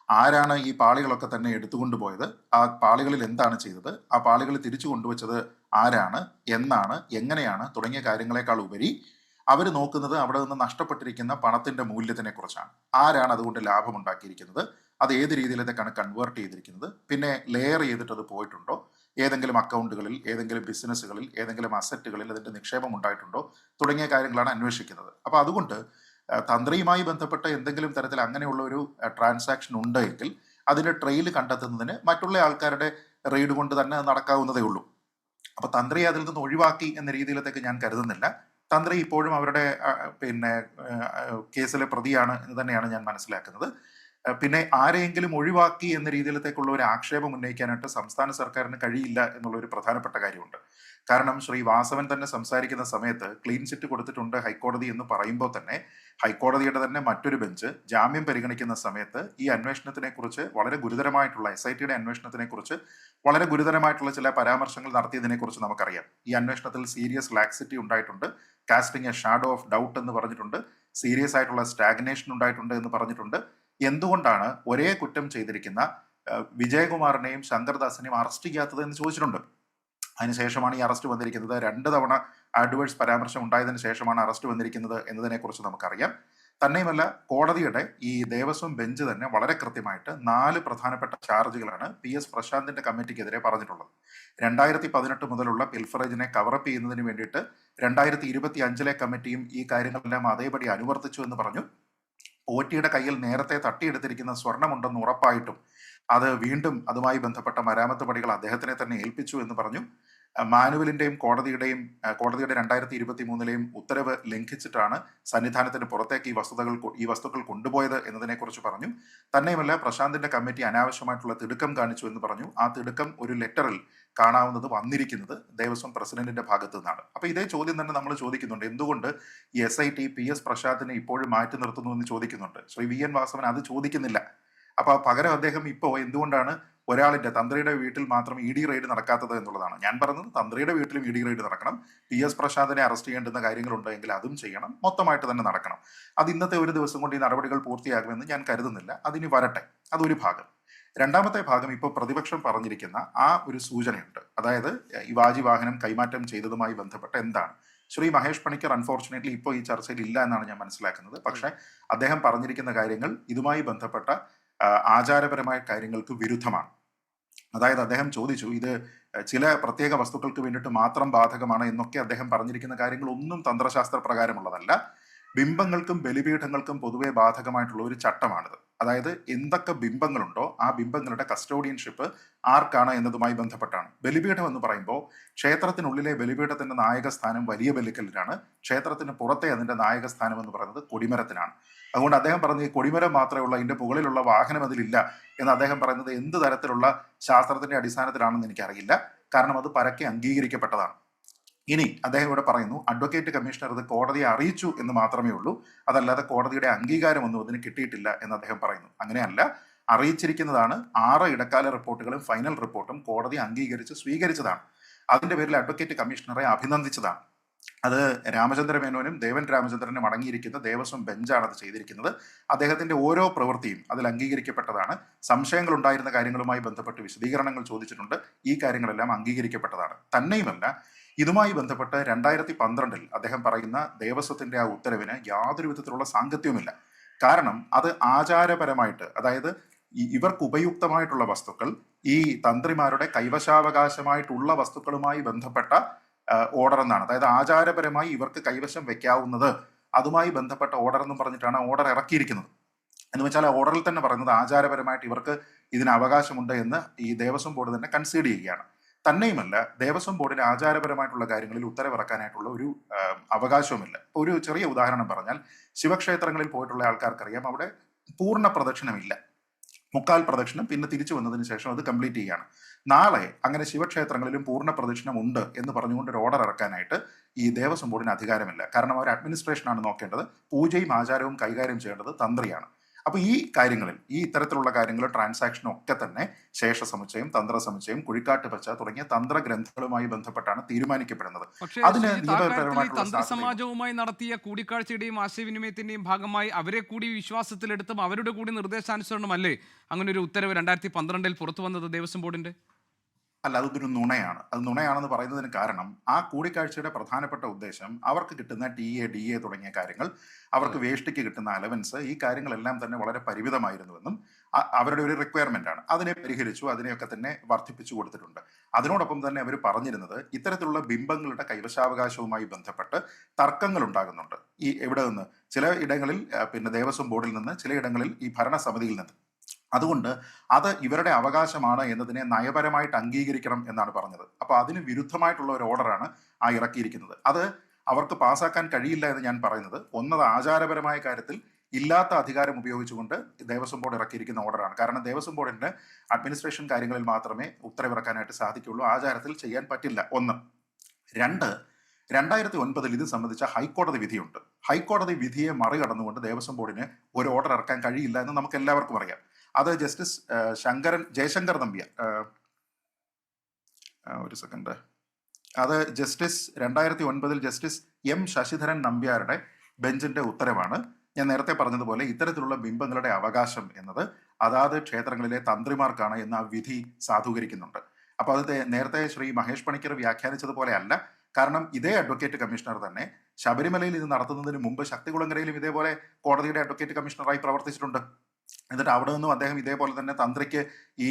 ആരാണ് ഈ പാളികളൊക്കെ തന്നെ എടുത്തുകൊണ്ട് പോയത്, ആ പാളികളിൽ എന്താണ് ചെയ്തത്, ആ പാളികൾ തിരിച്ചു കൊണ്ടുവച്ചത് ആരാണ്, എന്നാണ്, എങ്ങനെയാണ് തുടങ്ങിയ കാര്യങ്ങളെക്കാൾ ഉപരി അവർ നോക്കുന്നത് അവിടെ നിന്ന് നഷ്ടപ്പെട്ടിരിക്കുന്ന പണത്തിന്റെ മൂല്യത്തിനെ കുറിച്ചാണ്. ആരാണ് അതുകൊണ്ട് ലാഭം ഉണ്ടാക്കിയിരിക്കുന്നത്, അത് ഏത് രീതിയിലേക്കാണ് കൺവേർട്ട് ചെയ്തിരിക്കുന്നത്, പിന്നെ ലെയർ ചെയ്തിട്ട് അത് പോയിട്ടുണ്ടോ, ഏതെങ്കിലും അക്കൗണ്ടുകളിൽ, ഏതെങ്കിലും ബിസിനസ്സുകളിൽ, ഏതെങ്കിലും അസറ്റുകളിൽ അതിന്റെ നിക്ഷേപം ഉണ്ടായിട്ടുണ്ടോ തുടങ്ങിയ കാര്യങ്ങളാണ് അന്വേഷിക്കുന്നത്. അപ്പോൾ അതുകൊണ്ട് തന്ത്രിയുമായി ബന്ധപ്പെട്ട എന്തെങ്കിലും തരത്തിൽ അങ്ങനെയുള്ള ഒരു ട്രാൻസാക്ഷൻ ഉണ്ട് എങ്കിൽ അതിന്റെ ട്രെയിൽ കണ്ടെത്തുന്നതിന് മറ്റുള്ള ആൾക്കാരുടെ റെയ്ഡ് കൊണ്ട് തന്നെ നടക്കാവുന്നതേ ഉള്ളൂ. അപ്പൊ തന്ത്രിയെ അതിൽ നിന്ന് ഒഴിവാക്കി എന്ന രീതിയിലേക്ക് ഞാൻ കരുതുന്നില്ല. തന്ത്രി ഇപ്പോഴും അവരുടെ കേസിലെ പ്രതിയാണ് എന്ന് തന്നെയാണ് ഞാൻ മനസ്സിലാക്കുന്നത്. പിന്നെ ആരെയെങ്കിലും ഒഴിവാക്കി എന്ന രീതിയിലത്തേക്കുള്ള ഒരു ആക്ഷേപം ഉന്നയിക്കാനായിട്ട് സംസ്ഥാന സർക്കാരിന് കഴിയില്ല എന്നുള്ള ഒരു പ്രധാനപ്പെട്ട കാര്യമുണ്ട്. കാരണം ശ്രീ വാസവൻ തന്നെ സംസാരിക്കുന്ന സമയത്ത് ക്ലീൻ ചിറ്റ് കൊടുത്തിട്ടുണ്ട് ഹൈക്കോടതി എന്ന് പറയുമ്പോൾ തന്നെ ഹൈക്കോടതിയുടെ തന്നെ മറ്റൊരു ബെഞ്ച് ജാമ്യം പരിഗണിക്കുന്ന സമയത്ത് ഈ അന്വേഷണത്തിനെ കുറിച്ച് വളരെ ഗുരുതരമായിട്ടുള്ള SIT അന്വേഷണത്തിനെ കുറിച്ച് വളരെ ഗുരുതരമായിട്ടുള്ള ചില പരാമർശങ്ങൾ നടത്തിയതിനെ കുറിച്ച് നമുക്കറിയാം. ഈ അന്വേഷണത്തിൽ സീരിയസ് ലാക്സിറ്റി ഉണ്ടായിട്ടുണ്ട്, casting A shadow of doubt എന്ന് പറഞ്ഞിട്ടുണ്ട്, സീരിയസ് ആയിട്ടുള്ള സ്റ്റാഗ്നേഷൻ ഉണ്ടായിട്ടുണ്ട് എന്ന് പറഞ്ഞിട്ടുണ്ട്. എന്തുകൊണ്ടാണ് ഒരേ കുറ്റം ചെയ്തിരിക്കുന്ന വിജയകുമാറിനെയും ശങ്കർദാസിനെയും അറസ്റ്റ് ചെയ്യാത്തത് എന്ന് ചോദിച്ചിട്ടുണ്ട്. അതിനുശേഷമാണ് ഈ അറസ്റ്റ് വന്നിരിക്കുന്നത്. 2 തവണ അഡ്വേഴ്സ് പരാമർശം ഉണ്ടായതിനു ശേഷമാണ് അറസ്റ്റ് വന്നിരിക്കുന്നത് എന്നതിനെ കുറിച്ച് നമുക്കറിയാം. തന്നെയുമല്ല, കോടതിയുടെ ഈ ദേവസ്വം ബെഞ്ച് തന്നെ വളരെ കൃത്യമായിട്ട് 4 പ്രധാനപ്പെട്ട ചാർജുകളാണ് PS പ്രശാന്തിന്റെ കമ്മിറ്റിക്കെതിരെ പറഞ്ഞിട്ടുള്ളത്. 2018 മുതലുള്ള പിൽഫറേജിനെ കവറപ്പ് ചെയ്യുന്നതിന് വേണ്ടിയിട്ട് 2025 കമ്മിറ്റിയും ഈ കാര്യങ്ങളെല്ലാം അതേപടി അനുവർത്തിച്ചു എന്ന് പറഞ്ഞു. OT-യുടെ കയ്യിൽ നേരത്തെ തട്ടിയെടുത്തിരിക്കുന്ന സ്വർണമുണ്ടെന്ന് ഉറപ്പായിട്ടും അത് വീണ്ടും അതുമായി ബന്ധപ്പെട്ട മരാമത്ത് പണികൾ അദ്ദേഹത്തിനെ തന്നെ ഏൽപ്പിച്ചു എന്ന് പറഞ്ഞു. മാനുവലിന്റെയും കോടതിയുടെ 2023 ഉത്തരവ് ലംഘിച്ചിട്ടാണ് സന്നിധാനത്തിന് പുറത്തേക്ക് ഈ വസ്തുക്കൾ കൊണ്ടുപോയത് എന്നതിനെ കുറിച്ച് പറഞ്ഞു. തന്നെയുമല്ല, പ്രശാന്തിന്റെ കമ്മിറ്റി അനാവശ്യമായിട്ടുള്ള തിടുക്കം കാണിച്ചു എന്ന് പറഞ്ഞു. ആ തിടുക്കം ഒരു ലെറ്ററിൽ വന്നിരിക്കുന്നത് ദേവസ്വം പ്രസിഡന്റിന്റെ ഭാഗത്തു നിന്നാണ്. അപ്പൊ ഇതേ ചോദ്യം തന്നെ നമ്മൾ ചോദിക്കുന്നുണ്ട്, എന്തുകൊണ്ട് ഈ SIT PS പ്രശാന്തിനെ ഇപ്പോഴും മാറ്റി നിർത്തുന്നു എന്ന് ചോദിക്കുന്നുണ്ട്. ശ്രീ VN വാസവൻ അത് ചോദിക്കുന്നില്ല. അപ്പൊ പകരം അദ്ദേഹം ഇപ്പോൾ എന്തുകൊണ്ടാണ് ഒരാളിന്റെ തന്ത്രിയുടെ വീട്ടിൽ മാത്രം ED റെയ്ഡ് നടക്കാത്തത് എന്നുള്ളതാണ്. ഞാൻ പറഞ്ഞത് തന്ത്രിയുടെ വീട്ടിലും ED റെയ്ഡ് നടക്കണം. PS പ്രശാന്തിനെ അറസ്റ്റ് ചെയ്യേണ്ടുന്ന കാര്യങ്ങളുണ്ടെങ്കിൽ അതും ചെയ്യണം, മൊത്തമായിട്ട് തന്നെ നടക്കണം. അത് ഇന്നത്തെ ഒരു ദിവസം കൊണ്ട് ഈ നടപടികൾ പൂർത്തിയാകുമെന്ന് ഞാൻ കരുതുന്നില്ല. അതിനി വരട്ടെ, അതൊരു ഭാഗം. രണ്ടാമത്തെ ഭാഗം, ഇപ്പോൾ പ്രതിപക്ഷം പറഞ്ഞിരിക്കുന്ന ആ ഒരു സൂചനയുണ്ട്. അതായത് ഈ വാജിവാഹനം കൈമാറ്റം ചെയ്തതുമായി ബന്ധപ്പെട്ട് എന്താണ് ശ്രീ മഹേഷ് പണിക്കർ അൺഫോർച്ചുനേറ്റ്ലി ഇപ്പോൾ ഈ ചർച്ചയിൽ ഇല്ല എന്നാണ് ഞാൻ മനസ്സിലാക്കുന്നത്. പക്ഷേ അദ്ദേഹം പറഞ്ഞിരിക്കുന്ന കാര്യങ്ങൾ ഇതുമായി ബന്ധപ്പെട്ട ആചാരപരമായ കാര്യങ്ങൾക്ക് വിരുദ്ധമാണ്. അതായത് അദ്ദേഹം ചോദിച്ചു, ഇത് ചില പ്രത്യേക വസ്തുക്കൾക്ക് വേണ്ടിയിട്ട് മാത്രം ബാധകമാണ് എന്നൊക്കെ അദ്ദേഹം പറഞ്ഞിരിക്കുന്ന കാര്യങ്ങൾ ഒന്നും തന്ത്രശാസ്ത്ര പ്രകാരമുള്ളതല്ല. ബിംബങ്ങൾക്കും ബലിപീഠങ്ങൾക്കും പൊതുവെ ബാധകമായിട്ടുള്ള ഒരു ചട്ടമാണിത്. അതായത് എന്തൊക്കെ ബിംബങ്ങളുണ്ടോ ആ ബിംബങ്ങളുടെ കസ്റ്റോഡിയൻഷിപ്പ് ആർക്കാണ് എന്നതുമായി ബന്ധപ്പെട്ടാണ്. ബലിപീഠം എന്ന് പറയുമ്പോൾ ക്ഷേത്രത്തിനുള്ളിലെ ബലിപീഠത്തിന്റെ നായകസ്ഥാനം വലിയ ബലിക്കല്ലിനാണ്, ക്ഷേത്രത്തിന് പുറത്തെ അതിന്റെ നായകസ്ഥാനം എന്ന് പറയുന്നത് കൊടിമരത്തിനാണ്. അതുകൊണ്ട് അദ്ദേഹം പറഞ്ഞത് ഈ കൊടിമരം മാത്രമേ ഉള്ള, ഇതിന്റെ മുകളിലുള്ള വാഹനം അതിലില്ല എന്ന് അദ്ദേഹം പറയുന്നത് എന്ത് തരത്തിലുള്ള ശാസ്ത്രത്തിന്റെ അടിസ്ഥാനത്തിലാണെന്ന് എനിക്കറിയില്ല. കാരണം അത് പരക്കെ അംഗീകരിക്കപ്പെട്ടതാണ്. ഇനി അദ്ദേഹം ഇവിടെ പറയുന്നു, അഡ്വക്കേറ്റ് കമ്മീഷണർ ഇത് കോടതിയെ അറിയിച്ചു എന്ന് മാത്രമേ ഉള്ളൂ, അതല്ലാതെ കോടതിയുടെ അംഗീകാരമൊന്നും അതിന് കിട്ടിയിട്ടില്ല എന്ന് അദ്ദേഹം പറയുന്നു. അങ്ങനെയല്ല, കോടതിയുടെ അംഗീകാരം അറിയിച്ചിരിക്കുന്നതാണ്. 6 ഇടക്കാല റിപ്പോർട്ടുകളും ഫൈനൽ റിപ്പോർട്ടും കോടതി അംഗീകരിച്ച് സ്വീകരിച്ചതാണ്. അതിന്റെ പേരിൽ അഡ്വക്കേറ്റ് കമ്മീഷണറെ അഭിനന്ദിച്ചതാണ്. അത് രാമചന്ദ്ര മേനോനും ദേവൻ രാമചന്ദ്രനും അടങ്ങിയിരിക്കുന്ന ദേവസ്വം ബെഞ്ചാണ് അത് ചെയ്തിരിക്കുന്നത്. അദ്ദേഹത്തിന്റെ ഓരോ പ്രവൃത്തിയും അതിൽ അംഗീകരിക്കപ്പെട്ടതാണ്. സംശയങ്ങൾ ഉണ്ടായിരുന്ന കാര്യങ്ങളുമായി ബന്ധപ്പെട്ട് വിശദീകരണങ്ങൾ ചോദിച്ചിട്ടുണ്ട്. ഈ കാര്യങ്ങളെല്ലാം അംഗീകരിക്കപ്പെട്ടതാണ്. തന്നെയുമല്ല, ഇതുമായി ബന്ധപ്പെട്ട് 2012 അദ്ദേഹം പറയുന്ന ദേവസ്വത്തിന്റെ ആ ഉത്തരവിന് യാതൊരു വിധത്തിലുള്ള സാങ്കത്യവുമില്ല. കാരണം അത് ആചാരപരമായിട്ട്, അതായത് ഇവർക്ക് ഉപയുക്തമായിട്ടുള്ള വസ്തുക്കൾ, ഈ തന്ത്രിമാരുടെ കൈവശാവകാശമായിട്ടുള്ള വസ്തുക്കളുമായി ബന്ധപ്പെട്ട ഓർഡർ എന്നാണ്. അതായത് ആചാരപരമായി ഇവർക്ക് കൈവശം വെക്കാവുന്നത്, അതുമായി ബന്ധപ്പെട്ട ഓർഡർ എന്നും പറഞ്ഞിട്ടാണ് ഓർഡർ ഇറക്കിയിരിക്കുന്നത്. എന്ന് വെച്ചാൽ ആ ഓർഡറിൽ തന്നെ പറയുന്നത് ആചാരപരമായിട്ട് ഇവർക്ക് ഇതിന് അവകാശമുണ്ട് എന്ന് ഈ ദേവസ്വം ബോർഡ് തന്നെ കൺസീഡ് ചെയ്യുകയാണ്. തന്നെയുമല്ല, ദേവസ്വം ബോർഡിന് ആചാരപരമായിട്ടുള്ള കാര്യങ്ങളിൽ ഉത്തരവിറക്കാനായിട്ടുള്ള ഒരു അവകാശവുമില്ല. ഒരു ചെറിയ ഉദാഹരണം പറഞ്ഞാൽ, ശിവക്ഷേത്രങ്ങളിൽ പോയിട്ടുള്ള ആൾക്കാർക്കറിയാം, അവിടെ പൂർണ്ണ പ്രദക്ഷിണമില്ല. മുക്കാൽ പ്രദക്ഷിണം, പിന്നെ തിരിച്ചു വന്നതിന് ശേഷം അത് കംപ്ലീറ്റ് ചെയ്യാണ്. നാളെ അങ്ങനെ ശിവക്ഷേത്രങ്ങളിലും പൂർണ്ണ പ്രദക്ഷിണം ഉണ്ട് എന്ന് പറഞ്ഞുകൊണ്ട് ഒരു ഓർഡർ ഇറക്കാനായിട്ട് ഈ ദേവസ്വം ബോർഡിന് അധികാരമില്ല. കാരണം അവർ അഡ്മിനിസ്ട്രേഷനാണ് നോക്കേണ്ടത്, പൂജയും ആചാരവും കൈകാര്യം ചെയ്യേണ്ടത് തന്ത്രിയാണ്. അപ്പൊ ഈ കാര്യങ്ങളിൽ, ഈ ഇത്തരത്തിലുള്ള കാര്യങ്ങൾ, ട്രാൻസാക്ഷനും ഒക്കെ തന്നെ ശേഷസമുച്ചയം, തന്ത്രസമുച്ചയം, കുഴിക്കാട്ട് പച്ച തുടങ്ങിയ തന്ത്രഗ്രന്ഥങ്ങളുമായി ബന്ധപ്പെട്ടാണ് തീരുമാനിക്കപ്പെടുന്നത്. പക്ഷേ അതിന് നിയമപരമായിട്ടുള്ള തന്ത്രസമാജവുമായി നടത്തിയ കൂടിക്കാഴ്ചയുടെയും ആശയവിനിമയത്തിന്റെയും ഭാഗമായി അവരെ കൂടി വിശ്വാസത്തിലെടുത്തും അവരുടെ കൂടി നിർദ്ദേശാനുസരണമല്ലേ അങ്ങനെ ഒരു ഉത്തരവ് 2012 പുറത്തു വന്നത് ദേവസ്വം ബോർഡിന്റെ? അല്ല, അതൊരു നുണയാണ്. അത് നുണയാണെന്ന് പറയുന്നതിന് കാരണം, ആ കൂടിക്കാഴ്ചയുടെ പ്രധാനപ്പെട്ട ഉദ്ദേശം അവർക്ക് കിട്ടുന്ന DA തുടങ്ങിയ കാര്യങ്ങൾ, അവർക്ക് വേഷ്ടിക്ക് കിട്ടുന്ന അലവൻസ്, ഈ കാര്യങ്ങളെല്ലാം തന്നെ വളരെ പരിമിതമായിരുന്നുവെന്നും അവരുടെ ഒരു റിക്വയർമെന്റ് ആണ്. അതിനെ പരിഹരിച്ചു, അതിനെയൊക്കെ തന്നെ വർദ്ധിപ്പിച്ചു കൊടുത്തിട്ടുണ്ട്. അതിനോടൊപ്പം തന്നെ അവർ പറഞ്ഞിരുന്നത്, ഇത്തരത്തിലുള്ള ബിംബങ്ങളുടെ കൈവശാവകാശവുമായി ബന്ധപ്പെട്ട് തർക്കങ്ങൾ ഉണ്ടാകുന്നുണ്ട്. ഈ എവിടെ നിന്ന്? ചില ഇടങ്ങളിൽ പിന്നെ ദേവസ്വം ബോർഡിൽ നിന്ന്, ചിലയിടങ്ങളിൽ ഈ ഭരണസമിതിയിൽ നിന്ന്. അതുകൊണ്ട് അത് ഇവരുടെ അവകാശമാണ് എന്നതിനെ നയപരമായിട്ട് അംഗീകരിക്കണം എന്നാണ് പറഞ്ഞത്. അപ്പൊ അതിന് വിരുദ്ധമായിട്ടുള്ള ഒരു ഓർഡറാണ് ആ ഇറക്കിയിരിക്കുന്നത്. അത് അവർക്ക് പാസ്സാക്കാൻ കഴിയില്ല എന്ന് ഞാൻ പറയുന്നത്, ഒന്നത് ആചാരപരമായ കാര്യത്തിൽ ഇല്ലാത്ത അധികാരം ഉപയോഗിച്ചുകൊണ്ട് ദേവസ്വം ബോർഡ് ഇറക്കിയിരിക്കുന്ന ഓർഡറാണ്. കാരണം ദേവസ്വം ബോർഡിന്റെ അഡ്മിനിസ്ട്രേഷൻ കാര്യങ്ങളിൽ മാത്രമേ ഉത്തരവിറക്കാനായിട്ട് സാധിക്കുള്ളൂ, ആചാരത്തിൽ ചെയ്യാൻ പറ്റില്ല. ഒന്ന്. രണ്ട്, 2009 ഇത് സംബന്ധിച്ച ഹൈക്കോടതി വിധിയുണ്ട്. ഹൈക്കോടതി വിധിയെ മറികടന്നുകൊണ്ട് ദേവസ്വം ബോർഡിന് ഒരു ഓർഡർ ഇറക്കാൻ കഴിയില്ല എന്ന് നമുക്ക് എല്ലാവർക്കും അറിയാം. അത് ജസ്റ്റിസ് ജയശങ്കർ നമ്പ്യാർ, ഒരു സെക്കൻഡ്, അത് ജസ്റ്റിസ് 2009 ജസ്റ്റിസ് M ശശിധരൻ നമ്പ്യാരുടെ ബെഞ്ചിന്റെ ഉത്തരവാണ്. ഞാൻ നേരത്തെ പറഞ്ഞതുപോലെ ഇത്തരത്തിലുള്ള ബിംബങ്ങളുടെ അവകാശം എന്നത് അതാത് ക്ഷേത്രങ്ങളിലെ തന്ത്രിമാർക്കാണ് എന്ന വിധി സാധൂകരിക്കുന്നുണ്ട്. അപ്പൊ അത് നേരത്തെ ശ്രീ മഹേഷ് പണിക്കർ വ്യാഖ്യാനിച്ചതുപോലെ അല്ല. കാരണം ഇതേ അഡ്വക്കേറ്റ് കമ്മീഷണർ തന്നെ ശബരിമലയിൽ ഇത് നടത്തുന്നതിന് മുമ്പ് ശക്തികുളങ്ങരയിലും ഇതേപോലെ കോടതിയുടെ അഡ്വക്കേറ്റ് കമ്മീഷണറായി പ്രവർത്തിച്ചിട്ടുണ്ട്. എന്നിട്ട് അവിടെ നിന്നും അദ്ദേഹം ഇതേപോലെ തന്നെ തന്ത്രിക്ക് ഈ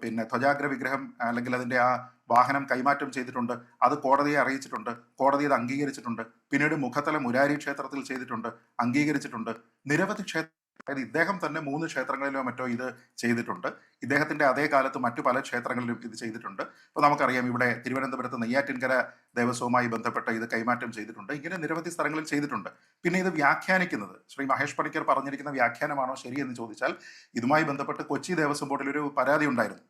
പിന്നെ ധ്വജാഗ്ര വിഗ്രഹം അല്ലെങ്കിൽ അതിന്റെ ആ വാഹനം കൈമാറ്റം ചെയ്തിട്ടുണ്ട്. അത് കോടതിയെ അറിയിച്ചിട്ടുണ്ട്, കോടതി അത് അംഗീകരിച്ചിട്ടുണ്ട്. പിന്നീട് മുഖത്തല മുരാരി ക്ഷേത്രത്തിൽ ചെയ്തിട്ടുണ്ട്, അംഗീകരിച്ചിട്ടുണ്ട്. നിരവധി അതായത് ഇദ്ദേഹം തന്നെ 3 ക്ഷേത്രങ്ങളിലോ മറ്റോ ഇത് ചെയ്തിട്ടുണ്ട്. ഇദ്ദേഹത്തിന്റെ അതേ കാലത്ത് മറ്റു പല ക്ഷേത്രങ്ങളിലും ഇത് ചെയ്തിട്ടുണ്ട്. ഇപ്പൊ നമുക്കറിയാം, ഇവിടെ തിരുവനന്തപുരത്ത് നെയ്യാറ്റിൻകര ദേവസ്വവുമായി ബന്ധപ്പെട്ട ഇത് കൈമാറ്റം ചെയ്തിട്ടുണ്ട്. ഇങ്ങനെ നിരവധി സ്ഥലങ്ങളിൽ ചെയ്തിട്ടുണ്ട്. പിന്നെ ഇത് വ്യാഖ്യാനിക്കുന്നത് ശ്രീ മഹേഷ് പണിക്കർ പറഞ്ഞിരിക്കുന്ന വ്യാഖ്യാനമാണോ ശരിയെന്ന് ചോദിച്ചാൽ, ഇതുമായി ബന്ധപ്പെട്ട് കൊച്ചി ദേവസ്വം ബോർഡിൽ ഒരു പരാതി ഉണ്ടായിരുന്നു.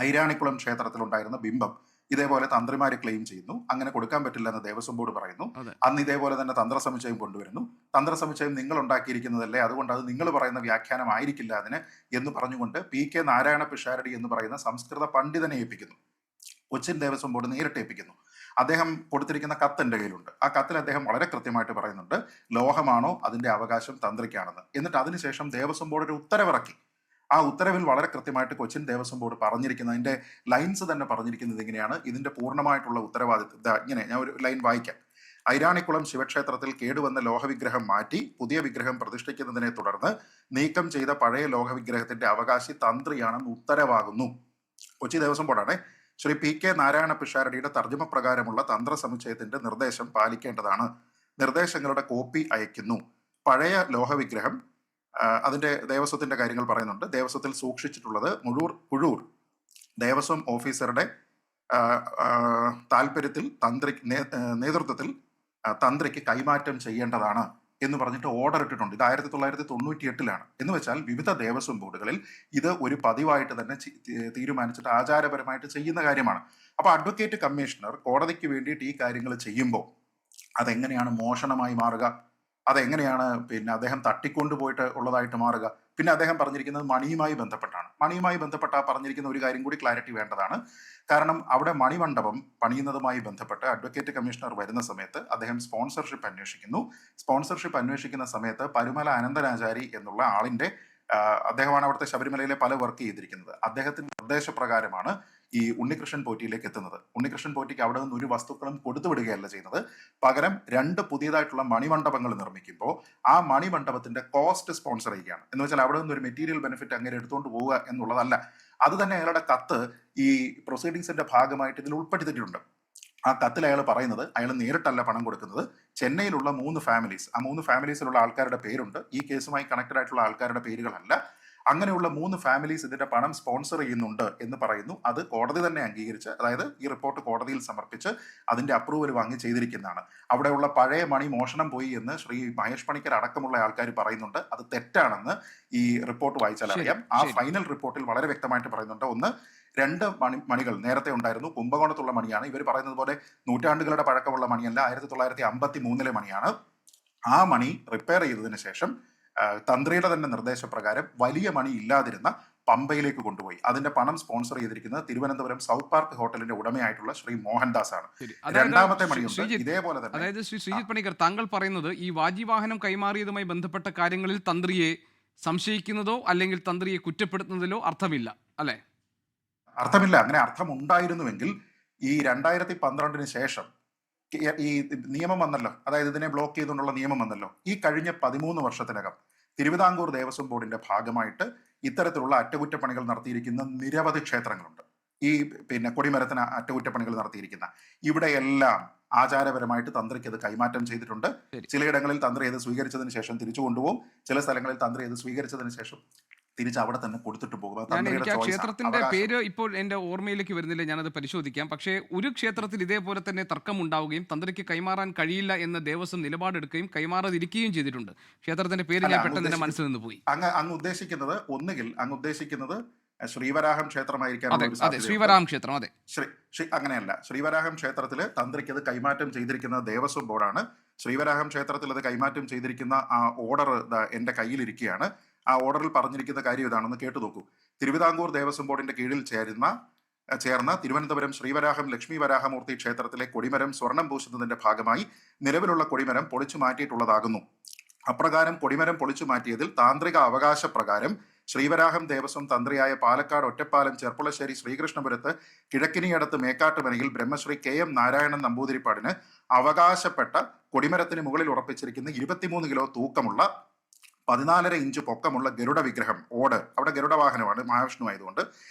ഐരാണിക്കുളം ക്ഷേത്രത്തിലുണ്ടായിരുന്ന ബിംബം ഇതേപോലെ തന്ത്രിമാര് ക്ലെയിം ചെയ്യുന്നു, അങ്ങനെ കൊടുക്കാൻ പറ്റില്ല എന്ന് ദേവസ്വം ബോർഡ് പറയുന്നു. അന്ന് ഇതേപോലെ തന്നെ തന്ത്രസമുച്ചയം കൊണ്ടുവരുന്നു. തന്ത്രസമുച്ചയം നിങ്ങൾ ഉണ്ടാക്കിയിരിക്കുന്നതല്ലേ, അതുകൊണ്ട് അത് നിങ്ങൾ പറയുന്ന വ്യാഖ്യാനം ആയിരിക്കില്ല അതിന് എന്ന് പറഞ്ഞുകൊണ്ട് PK നാരായണ പിഷാരടി എന്ന് പറയുന്ന സംസ്കൃത പണ്ഡിതനെ ഏൽപ്പിക്കുന്നു. കൊച്ചിൻ ദേവസ്വം ബോർഡ് നേരിട്ട് ഏൽപ്പിക്കുന്നു. അദ്ദേഹം കൊടുത്തിരിക്കുന്ന കത്ത് എൻ്റെ കയ്യിലുണ്ട്. ആ കത്തിൽ അദ്ദേഹം വളരെ കൃത്യമായിട്ട് പറയുന്നുണ്ട്, ലോഹമാണോ അതിന്റെ അവകാശം തന്ത്രിക്കാണെന്ന്. എന്നിട്ട് അതിനുശേഷം ദേവസ്വം ബോർഡ് ഒരു ഉത്തരവിറക്കി. ആ ഉത്തരവിൽ വളരെ കൃത്യമായിട്ട് കൊച്ചിൻ ദേവസ്വം ബോർഡ് പറഞ്ഞിരിക്കുന്നതിന്റെ ലൈൻസ് തന്നെ പറഞ്ഞിരിക്കുന്നത് ഇങ്ങനെയാണ്. ഇതിന്റെ പൂർണ്ണമായിട്ടുള്ള ഉത്തരവാദിത്വം ഇങ്ങനെ, ഞാൻ ഒരു ലൈൻ വായിക്കാം. ഐരാണിക്കുളം ശിവക്ഷേത്രത്തിൽ കേടുവന്ന ലോഹവിഗ്രഹം മാറ്റി പുതിയ വിഗ്രഹം പ്രതിഷ്ഠിക്കുന്നതിനെ തുടർന്ന് നീക്കം ചെയ്ത പഴയ ലോഹവിഗ്രഹത്തിന്റെ അവകാശി തന്ത്രിയാണെന്ന് ഉത്തരവാകുന്നു. കൊച്ചി ദേവസ്വം ബോർഡാണ്. ശ്രീ PK നാരായണ പിഷാരടിയുടെ തർജ്ജമ പ്രകാരമുള്ള തന്ത്രസമുച്ചയത്തിന്റെ നിർദ്ദേശം പാലിക്കേണ്ടതാണ്. നിർദ്ദേശങ്ങളുടെ കോപ്പി അയക്കുന്നു. പഴയ ലോഹവിഗ്രഹം അതിന്റെ ദേവസ്വത്തിന്റെ കാര്യങ്ങൾ പറയുന്നുണ്ട്. ദേവസ്വത്തിൽ സൂക്ഷിച്ചിട്ടുള്ളത് കുഴൂർ ദേവസ്വം ഓഫീസറുടെ താല്പര്യത്തിൽ നേതൃത്വത്തിൽ തന്ത്രിക്ക് കൈമാറ്റം ചെയ്യേണ്ടതാണ് എന്ന് പറഞ്ഞിട്ട് ഓർഡർ ഇട്ടിട്ടുണ്ട്. ഇത് 1998 എന്ന് വെച്ചാൽ വിവിധ ദേവസ്വം ബോർഡുകളിൽ ഇത് ഒരു പതിവായിട്ട് തന്നെ തീരുമാനിച്ചിട്ട് ആചാരപരമായിട്ട് ചെയ്യുന്ന കാര്യമാണ്. അപ്പൊ അഡ്വക്കേറ്റ് കമ്മീഷണർ കോടതിക്ക് വേണ്ടിയിട്ട് ഈ കാര്യങ്ങൾ ചെയ്യുമ്പോൾ അതെങ്ങനെയാണ് മോഷണമായി മാറുക? അതെങ്ങനെയാണ് പിന്നെ അദ്ദേഹം തട്ടിക്കൊണ്ടുപോയിട്ട് ഉള്ളതായിട്ട് മാറുക? പിന്നെ അദ്ദേഹം പറഞ്ഞിരിക്കുന്നത് മണിയുമായി ബന്ധപ്പെട്ടാണ്. മണിയുമായി ബന്ധപ്പെട്ട പറഞ്ഞിരിക്കുന്ന ഒരു കാര്യം കൂടി ക്ലാരിറ്റി വേണ്ടതാണ്. കാരണം അവിടെ മണിമണ്ഡപം പണിയുന്നതുമായി ബന്ധപ്പെട്ട് അഡ്വക്കേറ്റ് കമ്മീഷണർ വരുന്ന സമയത്ത് അദ്ദേഹം സ്പോൺസർഷിപ്പ് അന്വേഷിക്കുന്നു. സ്പോൺസർഷിപ്പ് അന്വേഷിക്കുന്ന സമയത്ത് പരുമല അനന്തനാചാരി എന്നുള്ള ആളിന്റെ അദ്ദേഹമാണ് അവിടുത്തെ ശബരിമലയിലെ പല വർക്ക് ചെയ്തിരിക്കുന്നത്. അദ്ദേഹത്തിന്റെ നിർദ്ദേശപ്രകാരമാണ് ഈ ഉണ്ണികൃഷ്ണൻ പോറ്റിയിലേക്ക് എത്തുന്നത്. ഉണ്ണികൃഷ്ണൻ പോറ്റിക്ക് അവിടെ നിന്ന് ഒരു വസ്തുക്കളും കൊടുത്തുവിടുകയല്ല ചെയ്യുന്നത്. പകരം 2 പുതിയതായിട്ടുള്ള മണിമണ്ഡപങ്ങൾ നിർമ്മിക്കുമ്പോൾ ആ മണിമണ്ഡപത്തിന്റെ കോസ്റ്റ് സ്പോൺസർ ചെയ്യുകയാണ്. എന്ന് വെച്ചാൽ അവിടെ നിന്ന് ഒരു മെറ്റീരിയൽ ബെനിഫിറ്റ് അങ്ങനെ എടുത്തുകൊണ്ട് പോവുക എന്നുള്ളതല്ല. അത് തന്നെ അയാളുടെ കത്ത് ഈ പ്രൊസീഡിങ്സിന്റെ ഭാഗമായിട്ട് ഇതിൽ ഉൾപ്പെടുത്തിയിട്ടുണ്ട്. ആ കത്തിൽ അയാൾ പറയുന്നത് അയാൾ നേരിട്ടല്ല പണം കൊടുക്കുന്നത്. ചെന്നൈയിലുള്ള 3 ഫാമിലീസ്, ആ 3 ഫാമിലീസിലുള്ള ആൾക്കാരുടെ പേരുണ്ട്, ഈ കേസുമായി കണക്റ്റഡ് ആയിട്ടുള്ള ആൾക്കാരുടെ പേരുകളല്ല. അങ്ങനെയുള്ള 3 ഫാമിലീസ് ഇതിന്റെ പണം സ്പോൺസർ ചെയ്യുന്നുണ്ട് എന്ന് പറയുന്നു. അത് കോടതി തന്നെ അംഗീകരിച്ച്, അതായത് ഈ റിപ്പോർട്ട് കോടതിയിൽ സമർപ്പിച്ച് അതിന്റെ അപ്രൂവൽ വാങ്ങി ചെയ്തിരിക്കുന്നതാണ്. അവിടെയുള്ള പഴയ മണി മോഷണം പോയി എന്ന് ശ്രീ മഹേഷ് പണിക്കർ അടക്കമുള്ള ആൾക്കാർ പറയുന്നുണ്ട്. അത് തെറ്റാണെന്ന് ഈ റിപ്പോർട്ട് വായിച്ചാൽ അറിയാം. ആ ഫൈനൽ റിപ്പോർട്ടിൽ വളരെ വ്യക്തമായിട്ട് പറയുന്നുണ്ട്. ഒന്ന്, 2 മണികൾ നേരത്തെ ഉണ്ടായിരുന്നു, കുംഭകോണത്തുള്ള മണിയാണ്. ഇവർ പറയുന്നത് പോലെ നൂറ്റാണ്ടുകളുടെ പഴക്കമുള്ള മണിയല്ല, 1953 മണിയാണ്. ആ മണി റിപ്പയർ ചെയ്തതിനു ശേഷം തന്ത്രിയുടെ തന്നെ നിർദ്ദേശപ്രകാരം വലിയ മണി ഇല്ലാതിരുന്ന പമ്പയിലേക്ക് കൊണ്ടുപോയി. അതിന്റെ പണം സ്പോൺസർ ചെയ്തിരിക്കുന്നത് തിരുവനന്തപുരം സൗത്ത് പാർക്ക് ഹോട്ടലിന്റെ ഉടമയായിട്ടുള്ള ശ്രീ മോഹൻദാസ് ആണ്. രണ്ടാമത്തെ മണിയുണ്ട് ഇതേപോലെ തന്നെ. അതായത് ശ്രീ ശ്രീജിത്ത് പണിക്കർ, താങ്കൾ പറയുന്നത് ഈ വാജിവാഹനം കൈമാറിയതുമായി ബന്ധപ്പെട്ട കാര്യങ്ങളിൽ തന്ത്രിയെ സംശയിക്കുന്നതോ അല്ലെങ്കിൽ തന്ത്രിയെ കുറ്റപ്പെടുത്തുന്നതിലോ അർത്ഥമില്ല, അല്ലെ? അർത്ഥമില്ല. അങ്ങനെ അർത്ഥമുണ്ടായിരുന്നുവെങ്കിൽ ഈ 2012 ശേഷം ഈ നിയമം വന്നല്ലോ, അതായത് ഇതിനെ ബ്ലോക്ക് ചെയ്തുകൊണ്ടുള്ള നിയമം വന്നല്ലോ. ഈ കഴിഞ്ഞ 13 വർഷത്തിനകം തിരുവിതാംകൂർ ദേവസ്വം ബോർഡിന്റെ ഭാഗമായിട്ട് ഇത്തരത്തിലുള്ള അറ്റകുറ്റപ്പണികൾ നടത്തിയിരിക്കുന്ന നിരവധി ക്ഷേത്രങ്ങളുണ്ട്. ഈ കൊടിമരത്തിന് അറ്റകുറ്റപ്പണികൾ നടത്തിയിരിക്കുന്ന ഇവിടെയെല്ലാം ആചാരപരമായിട്ട് തന്ത്രിക്ക് അത് കൈമാറ്റം ചെയ്തിട്ടുണ്ട്. ചിലയിടങ്ങളിൽ തന്ത്രി അത് സ്വീകരിച്ചതിന് ശേഷം തിരിച്ചു കൊണ്ടുപോകും, ചില സ്ഥലങ്ങളിൽ തന്ത്രി അത് സ്വീകരിച്ചതിന് ശേഷം തിരിച്ച് അവിടെ തന്നെ കൊടുത്തിട്ട് പോകും. എനിക്ക് ആ ക്ഷേത്രത്തിന്റെ പേര് ഇപ്പോൾ എന്റെ ഓർമ്മയിലേക്ക് വരുന്നില്ല, ഞാനത് പരിശോധിക്കാം. പക്ഷേ ഒരു ക്ഷേത്രത്തിൽ ഇതേപോലെ തന്നെ തർക്കമുണ്ടാവുകയും തന്ത്രിക്ക് കൈമാറാൻ കഴിയില്ല എന്ന് ദേവസ്വം നിലപാടെടുക്കുകയും കൈമാറാതിരിക്കുകയും ചെയ്തിട്ടുണ്ട്. ക്ഷേത്രത്തിന്റെ പേര് ഞാൻ പെട്ടെന്ന് എന്റെ മനസ്സിൽ നിന്ന് പോയി. അങ്ങ് ഉദ്ദേശിക്കുന്നത് ഒന്നുകിൽ ശ്രീവരാഹം ക്ഷേത്രമായിരിക്കാം. അതെ, ശ്രീവരാഹം ക്ഷേത്രം. അതെ, അങ്ങനെയല്ല. ശ്രീവരാഹം ക്ഷേത്രത്തില് തന്ത്രിക്ക് അത് കൈമാറ്റം ചെയ്തിരിക്കുന്ന ദേവസ്വം ബോർഡാണ്. ശ്രീവരാഹം ക്ഷേത്രത്തിൽ അത് കൈമാറ്റം ചെയ്തിരിക്കുന്ന ആ ഓർഡർ എന്റെ കയ്യിലിരിക്കുകയാണ്. ആ ഓർഡറിൽ പറഞ്ഞിരിക്കുന്ന കാര്യം ഇതാണെന്ന് കേട്ടു നോക്കൂ. തിരുവിതാംകൂർ ദേവസ്വം ബോർഡിന്റെ കീഴിൽ ചേർന്ന തിരുവനന്തപുരം ശ്രീവരാഹം ലക്ഷ്മി വരാഹമൂർത്തി ക്ഷേത്രത്തിലെ കൊടിമരം സ്വർണം പൂശുന്നതിന്റെ ഭാഗമായി നിലവിലുള്ള കൊടിമരം പൊളിച്ചു മാറ്റിയിട്ടുള്ളതാകുന്നു. അപ്രകാരം കൊടിമരം പൊളിച്ചു മാറ്റിയതിൽ താന്ത്രിക അവകാശ പ്രകാരം ശ്രീവരാഹം ദേവസ്വം തന്ത്രിയായ പാലക്കാട് ഒറ്റപ്പാലം ചെർപ്പുളശ്ശേരി ശ്രീകൃഷ്ണപുരത്ത് കിഴക്കിനിയടത്ത് മേക്കാട്ടുമനയിൽ ബ്രഹ്മശ്രീ KM നാരായണൻ നമ്പൂതിരിപ്പാടിന് അവകാശപ്പെട്ട കൊടിമരത്തിന് മുകളിൽ ഉറപ്പിച്ചിരിക്കുന്ന 23 കിലോ തൂക്കമുള്ള 14.5 ഇഞ്ച് പൊക്കമുള്ള ഗരുഡ വിഗ്രഹം അവിടെ ഗരുഡ വാഹനമാണ്, മഹാവിഷ്ണു ആയതുകൊണ്ട്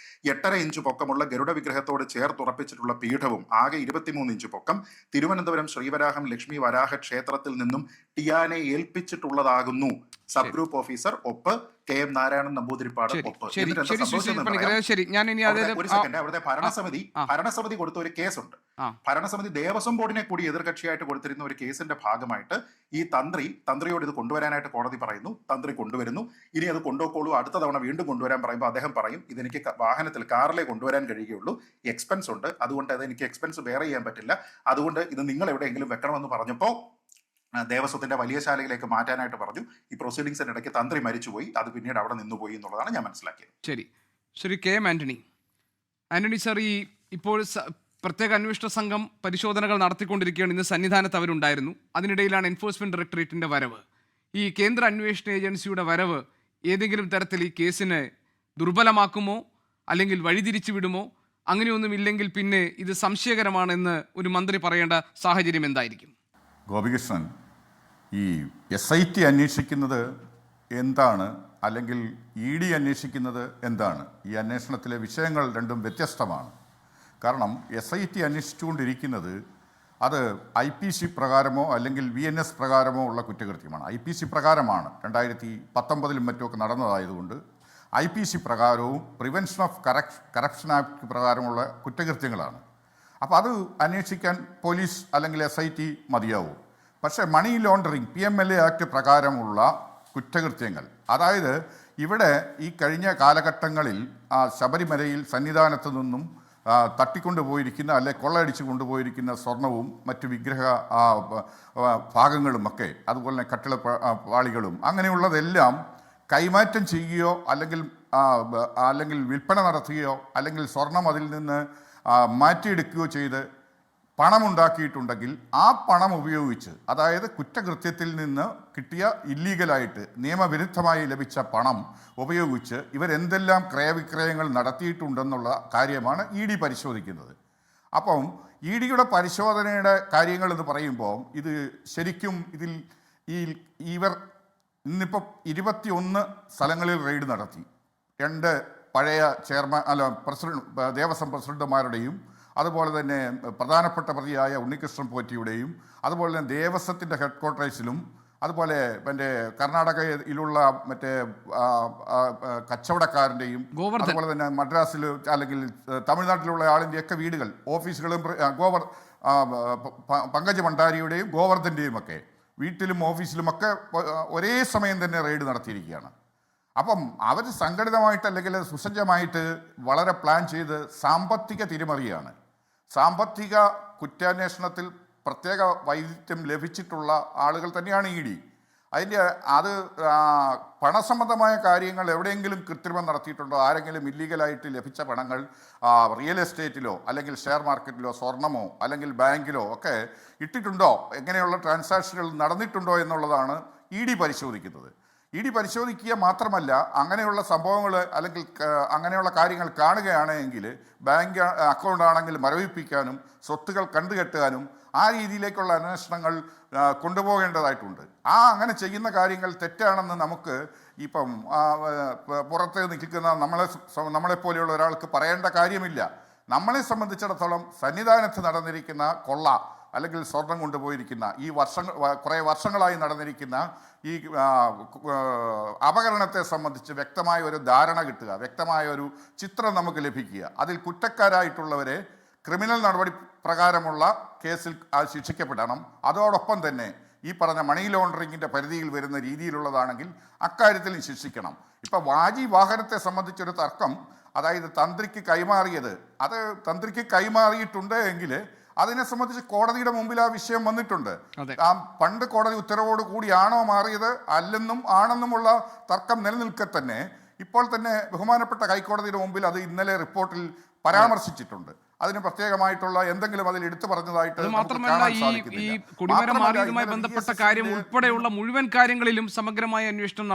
8.5 ഇഞ്ച് പൊക്കമുള്ള ഗരുഡ വിഗ്രഹത്തോട് ചേർത്തുറപ്പിച്ചിട്ടുള്ള പീഠവും ആകെ 23 ഇഞ്ച് പൊക്കം തിരുവനന്തപുരം ശ്രീവരാഹം ലക്ഷ്മി വരാഹ ക്ഷേത്രത്തിൽ നിന്നും ടിയാനെ ഏൽപ്പിച്ചിട്ടുള്ളതാകുന്നു. സബ് ഗ്രൂപ്പ് ഓഫീസർ ഒപ്പ് KM നാരായണൻ നമ്പൂതിരിപ്പാട് ഒപ്പ്. അവിടുത്തെ ഭരണസമിതി കൊടുത്ത ഒരു കേസുണ്ട്. ഭരണസമിതി ദേവസ്വം ബോർഡിനെ കൂടി എതിർകക്ഷിയായിട്ട് കൊടുത്തിരുന്ന ഒരു കേസിന്റെ ഭാഗമായിട്ട് ഈ തന്ത്രിയോട് ഇത് കൊണ്ടുവരാനായിട്ട് കോടതി പറയുന്നു. തന്ത്രി കൊണ്ടുവരുന്നു. ഇനി അത് കൊണ്ടുപോക്കോളൂ, അടുത്ത തവണ വീണ്ടും കൊണ്ടുവരാൻ പറയുമ്പോൾ അദ്ദേഹം പറയും ഇതെനിക്ക് വാഹനത്തിൽ കാറിലേ കൊണ്ടുവരാൻ കഴിയുകയുള്ളൂ, എക്സ്പെൻസ് ഉണ്ട്, അതുകൊണ്ട് അതെനിക്ക് എക്സ്പെൻസ് ബെയർ ചെയ്യാൻ പറ്റില്ല, അതുകൊണ്ട് ഇത് നിങ്ങൾ എവിടെയെങ്കിലും വെക്കണമെന്ന് പറഞ്ഞപ്പോൾ ദേവസ്വത്തിന്റെ വലിയ ശാലയിലേക്ക് മാറ്റാനായിട്ട് പറഞ്ഞു. ഈ പ്രൊസീഡിങ്സിന്റെ ഇടയ്ക്ക് തന്ത്രി മരിച്ചുപോയി, അത് പിന്നീട് അവിടെ നിന്നുപോയി എന്നുള്ളതാണ് ഞാൻ മനസ്സിലാക്കിയത്. ശരി, ശ്രീ KM ആന്റണി സർ, ഈ ഇപ്പോൾ പ്രത്യേക അന്വേഷണ സംഘം പരിശോധനകൾ നടത്തിക്കൊണ്ടിരിക്കുകയാണ്. ഇന്ന് സന്നിധാനത്ത് അവരുണ്ടായിരുന്നു. അതിനിടയിലാണ് എൻഫോഴ്സ്മെന്റ് ഡയറക്ടറേറ്റിന്റെ വരവ്. ഈ കേന്ദ്ര അന്വേഷണ ഏജൻസിയുടെ വരവ് ഏതെങ്കിലും തരത്തിൽ ഈ കേസിനെ ദുർബലമാക്കുമോ അല്ലെങ്കിൽ വഴിതിരിച്ചു വിടുമോ? അങ്ങനെയൊന്നുമില്ലെങ്കിൽ പിന്നെ ഇത് സംശയകരമാണെന്ന് ഒരു മന്ത്രി പറയേണ്ട സാഹചര്യം എന്തായിരിക്കും? ഗോപികൃഷ്ണൻ, ഈ SIT അന്വേഷിക്കുന്നത് എന്താണ് അല്ലെങ്കിൽ ED അന്വേഷിക്കുന്നത് എന്താണ്? ഈ അന്വേഷണത്തിലെ വിഷയങ്ങൾ രണ്ടും വ്യത്യസ്തമാണ്. കാരണം SIT അന്വേഷിച്ചുകൊണ്ടിരിക്കുന്നത് അത് IPC പ്രകാരമോ അല്ലെങ്കിൽ VNS പ്രകാരമോ ഉള്ള കുറ്റകൃത്യമാണ്. IPC പ്രകാരമാണ് 2019 മറ്റുമൊക്കെ നടന്നതായതുകൊണ്ട് IPC പ്രകാരവും പ്രിവെൻഷൻ ഓഫ് കറപ്ഷൻ ആക്ട് പ്രകാരമുള്ള കുറ്റകൃത്യങ്ങളാണ്. അപ്പോൾ അത് അന്വേഷിക്കാൻ പോലീസ് അല്ലെങ്കിൽ SIT മതിയാവും. പക്ഷേ മണി ലോണ്ടറിങ് PMLA ആക്ട് പ്രകാരമുള്ള കുറ്റകൃത്യങ്ങൾ, അതായത് ഇവിടെ ഈ കഴിഞ്ഞ കാലഘട്ടങ്ങളിൽ ശബരിമലയിൽ സന്നിധാനത്ത് നിന്നും തട്ടിക്കൊണ്ടുപോയിരിക്കുന്ന അല്ലെ കൊള്ളയടിച്ച് കൊണ്ടുപോയിരിക്കുന്ന സ്വർണവും മറ്റ് വിഗ്രഹ ഭാഗങ്ങളുമൊക്കെ, അതുപോലെ തന്നെ കട്ടിള പാളികളും അങ്ങനെയുള്ളതെല്ലാം കൈമാറ്റം ചെയ്യുകയോ അല്ലെങ്കിൽ വിൽപ്പന നടത്തുകയോ അല്ലെങ്കിൽ സ്വർണം അതിൽ നിന്ന് മാറ്റിയെടുക്കുകയോ ചെയ്ത് പണമുണ്ടാക്കിയിട്ടുണ്ടെങ്കിൽ ആ പണം ഉപയോഗിച്ച്, അതായത് കുറ്റകൃത്യത്തിൽ നിന്ന് കിട്ടിയ ഇല്ലീഗലായിട്ട് നിയമവിരുദ്ധമായി ലഭിച്ച പണം ഉപയോഗിച്ച് ഇവരെന്തെല്ലാം ക്രയവിക്രയങ്ങൾ നടത്തിയിട്ടുണ്ടെന്നുള്ള കാര്യമാണ് ED പരിശോധിക്കുന്നത്. അപ്പം EDയുടെ പരിശോധനയുടെ കാര്യങ്ങൾ എന്ന് പറയുമ്പോൾ ഇത് ശരിക്കും ഇവർ ഇന്നിപ്പോൾ 21 സ്ഥലങ്ങളിൽ റെയ്ഡ് നടത്തി. 2 പഴയ ദേവസ്വം പ്രസിഡന്റുമാരുടെയും അതുപോലെ തന്നെ പ്രധാനപ്പെട്ട പ്രതിയായ ഉണ്ണികൃഷ്ണൻ പോറ്റിയുടെയും അതുപോലെ തന്നെ ദേവസ്വത്തിൻ്റെ ഹെഡ്ക്വാർട്ടേഴ്സിലും അതുപോലെ കർണാടകയിലുള്ള കച്ചവടക്കാരൻ്റെയും അതുപോലെ തന്നെ മദ്രാസിൽ അല്ലെങ്കിൽ തമിഴ്നാട്ടിലുള്ള ആളിൻ്റെയൊക്കെ വീടുകൾ, ഓഫീസുകളും പങ്കജ് ഭണ്ഡാരിയുടെയും ഗോവർദ്ധൻ്റെയും ഒക്കെ വീട്ടിലും ഓഫീസിലുമൊക്കെ ഒരേ സമയം തന്നെ റെയ്ഡ് നടത്തിയിരിക്കുകയാണ്. അപ്പം അവർ സംഘടിതമായിട്ട് അല്ലെങ്കിൽ സുസജ്ജമായിട്ട് വളരെ പ്ലാൻ ചെയ്ത് സാമ്പത്തിക തിരിമറിയാണ്. സാമ്പത്തിക കുറ്റാന്വേഷണത്തിൽ പ്രത്യേക വൈദഗ്ധ്യം ലഭിച്ചിട്ടുള്ള ആളുകൾ തന്നെയാണ് ED. അത് പണസംബന്ധമായ കാര്യങ്ങൾ എവിടെയെങ്കിലും കൃത്രിമം നടത്തിയിട്ടുണ്ടോ, ആരെങ്കിലും ഇല്ലീഗലായിട്ട് ലഭിച്ച പണങ്ങൾ റിയൽ എസ്റ്റേറ്റിലോ അല്ലെങ്കിൽ ഷെയർ മാർക്കറ്റിലോ സ്വർണമോ അല്ലെങ്കിൽ ബാങ്കിലോ ഒക്കെ ഇട്ടിട്ടുണ്ടോ, എങ്ങനെയുള്ള ട്രാൻസാക്ഷനുകൾ നടന്നിട്ടുണ്ടോ എന്നുള്ളതാണ് ED പരിശോധിക്കുന്നത്. ED പരിശോധിക്കുക മാത്രമല്ല, അങ്ങനെയുള്ള സംഭവങ്ങൾ അല്ലെങ്കിൽ അങ്ങനെയുള്ള കാര്യങ്ങൾ കാണുകയാണെങ്കിൽ ബാങ്ക് അക്കൗണ്ട് ആണെങ്കിൽ മരവിപ്പിക്കാനും സ്വത്തുകൾ കണ്ടുകെട്ടാനും ആ രീതിയിലേക്കുള്ള അന്വേഷണങ്ങൾ കൊണ്ടുപോകേണ്ടതായിട്ടുണ്ട്. അങ്ങനെ ചെയ്യുന്ന കാര്യങ്ങൾ തെറ്റാണെന്ന് നമുക്ക് ഇപ്പം പുറത്ത് നിൽക്കുന്ന നമ്മളെപ്പോലെയുള്ള ഒരാൾക്ക് പറയേണ്ട കാര്യമില്ല. നമ്മളെ സംബന്ധിച്ചിടത്തോളം സന്നിധാനത്ത് നടന്നിരിക്കുന്ന കൊള്ള അല്ലെങ്കിൽ സ്വർണം കൊണ്ടുപോയിരിക്കുന്ന കുറേ വർഷങ്ങളായി നടന്നിരിക്കുന്ന ഈ അപകടത്തെ സംബന്ധിച്ച് വ്യക്തമായ ഒരു ധാരണ കിട്ടുക, വ്യക്തമായ ഒരു ചിത്രം നമുക്ക് ലഭിക്കുക. അതിൽ കുറ്റക്കാരായിട്ടുള്ളവരെ ക്രിമിനൽ നടപടി പ്രകാരമുള്ള കേസിൽ ശിക്ഷിക്കപ്പെടണം. അതോടൊപ്പം തന്നെ ഈ പറഞ്ഞ മണി ലോണ്ടറിങ്ങിൻ്റെ പരിധിയിൽ വരുന്ന രീതിയിലുള്ളതാണെങ്കിൽ അക്കാര്യത്തിലും ശിക്ഷിക്കണം. ഇപ്പം വാജി വാഹനത്തെ സംബന്ധിച്ചൊരു തർക്കം, അതായത് തന്ത്രിക്ക് കൈമാറിയിട്ടുണ്ട് എങ്കിൽ അതിനെ സംബന്ധിച്ച് കോടതിയുടെ മുമ്പിൽ ആ വിഷയം വന്നിട്ടുണ്ട്. പണ്ട് കോടതി ഉത്തരവോട് കൂടിയാണോ മാറിയത് അല്ലെന്നും ആണെന്നുമുള്ള തർക്കം നിലനിൽക്കെ തന്നെ ഇപ്പോൾ തന്നെ ബഹുമാനപ്പെട്ട ഹൈക്കോടതിയുടെ മുമ്പിൽ അത് ഇന്നലെ റിപ്പോർട്ടിൽ പരാമർശിച്ചിട്ടുണ്ട്. അതിന് പ്രത്യേകമായിട്ടുള്ള എന്തെങ്കിലും അതിൽ എടുത്തു പറഞ്ഞതായിട്ട് മാത്രമല്ല ഈ കൊടിമരം മാറിയതുമായി ബന്ധപ്പെട്ട കാര്യം ഉൾപ്പെടെയുള്ള മുഴുവൻ കാര്യങ്ങളിലും സമഗ്രമായ അന്വേഷണം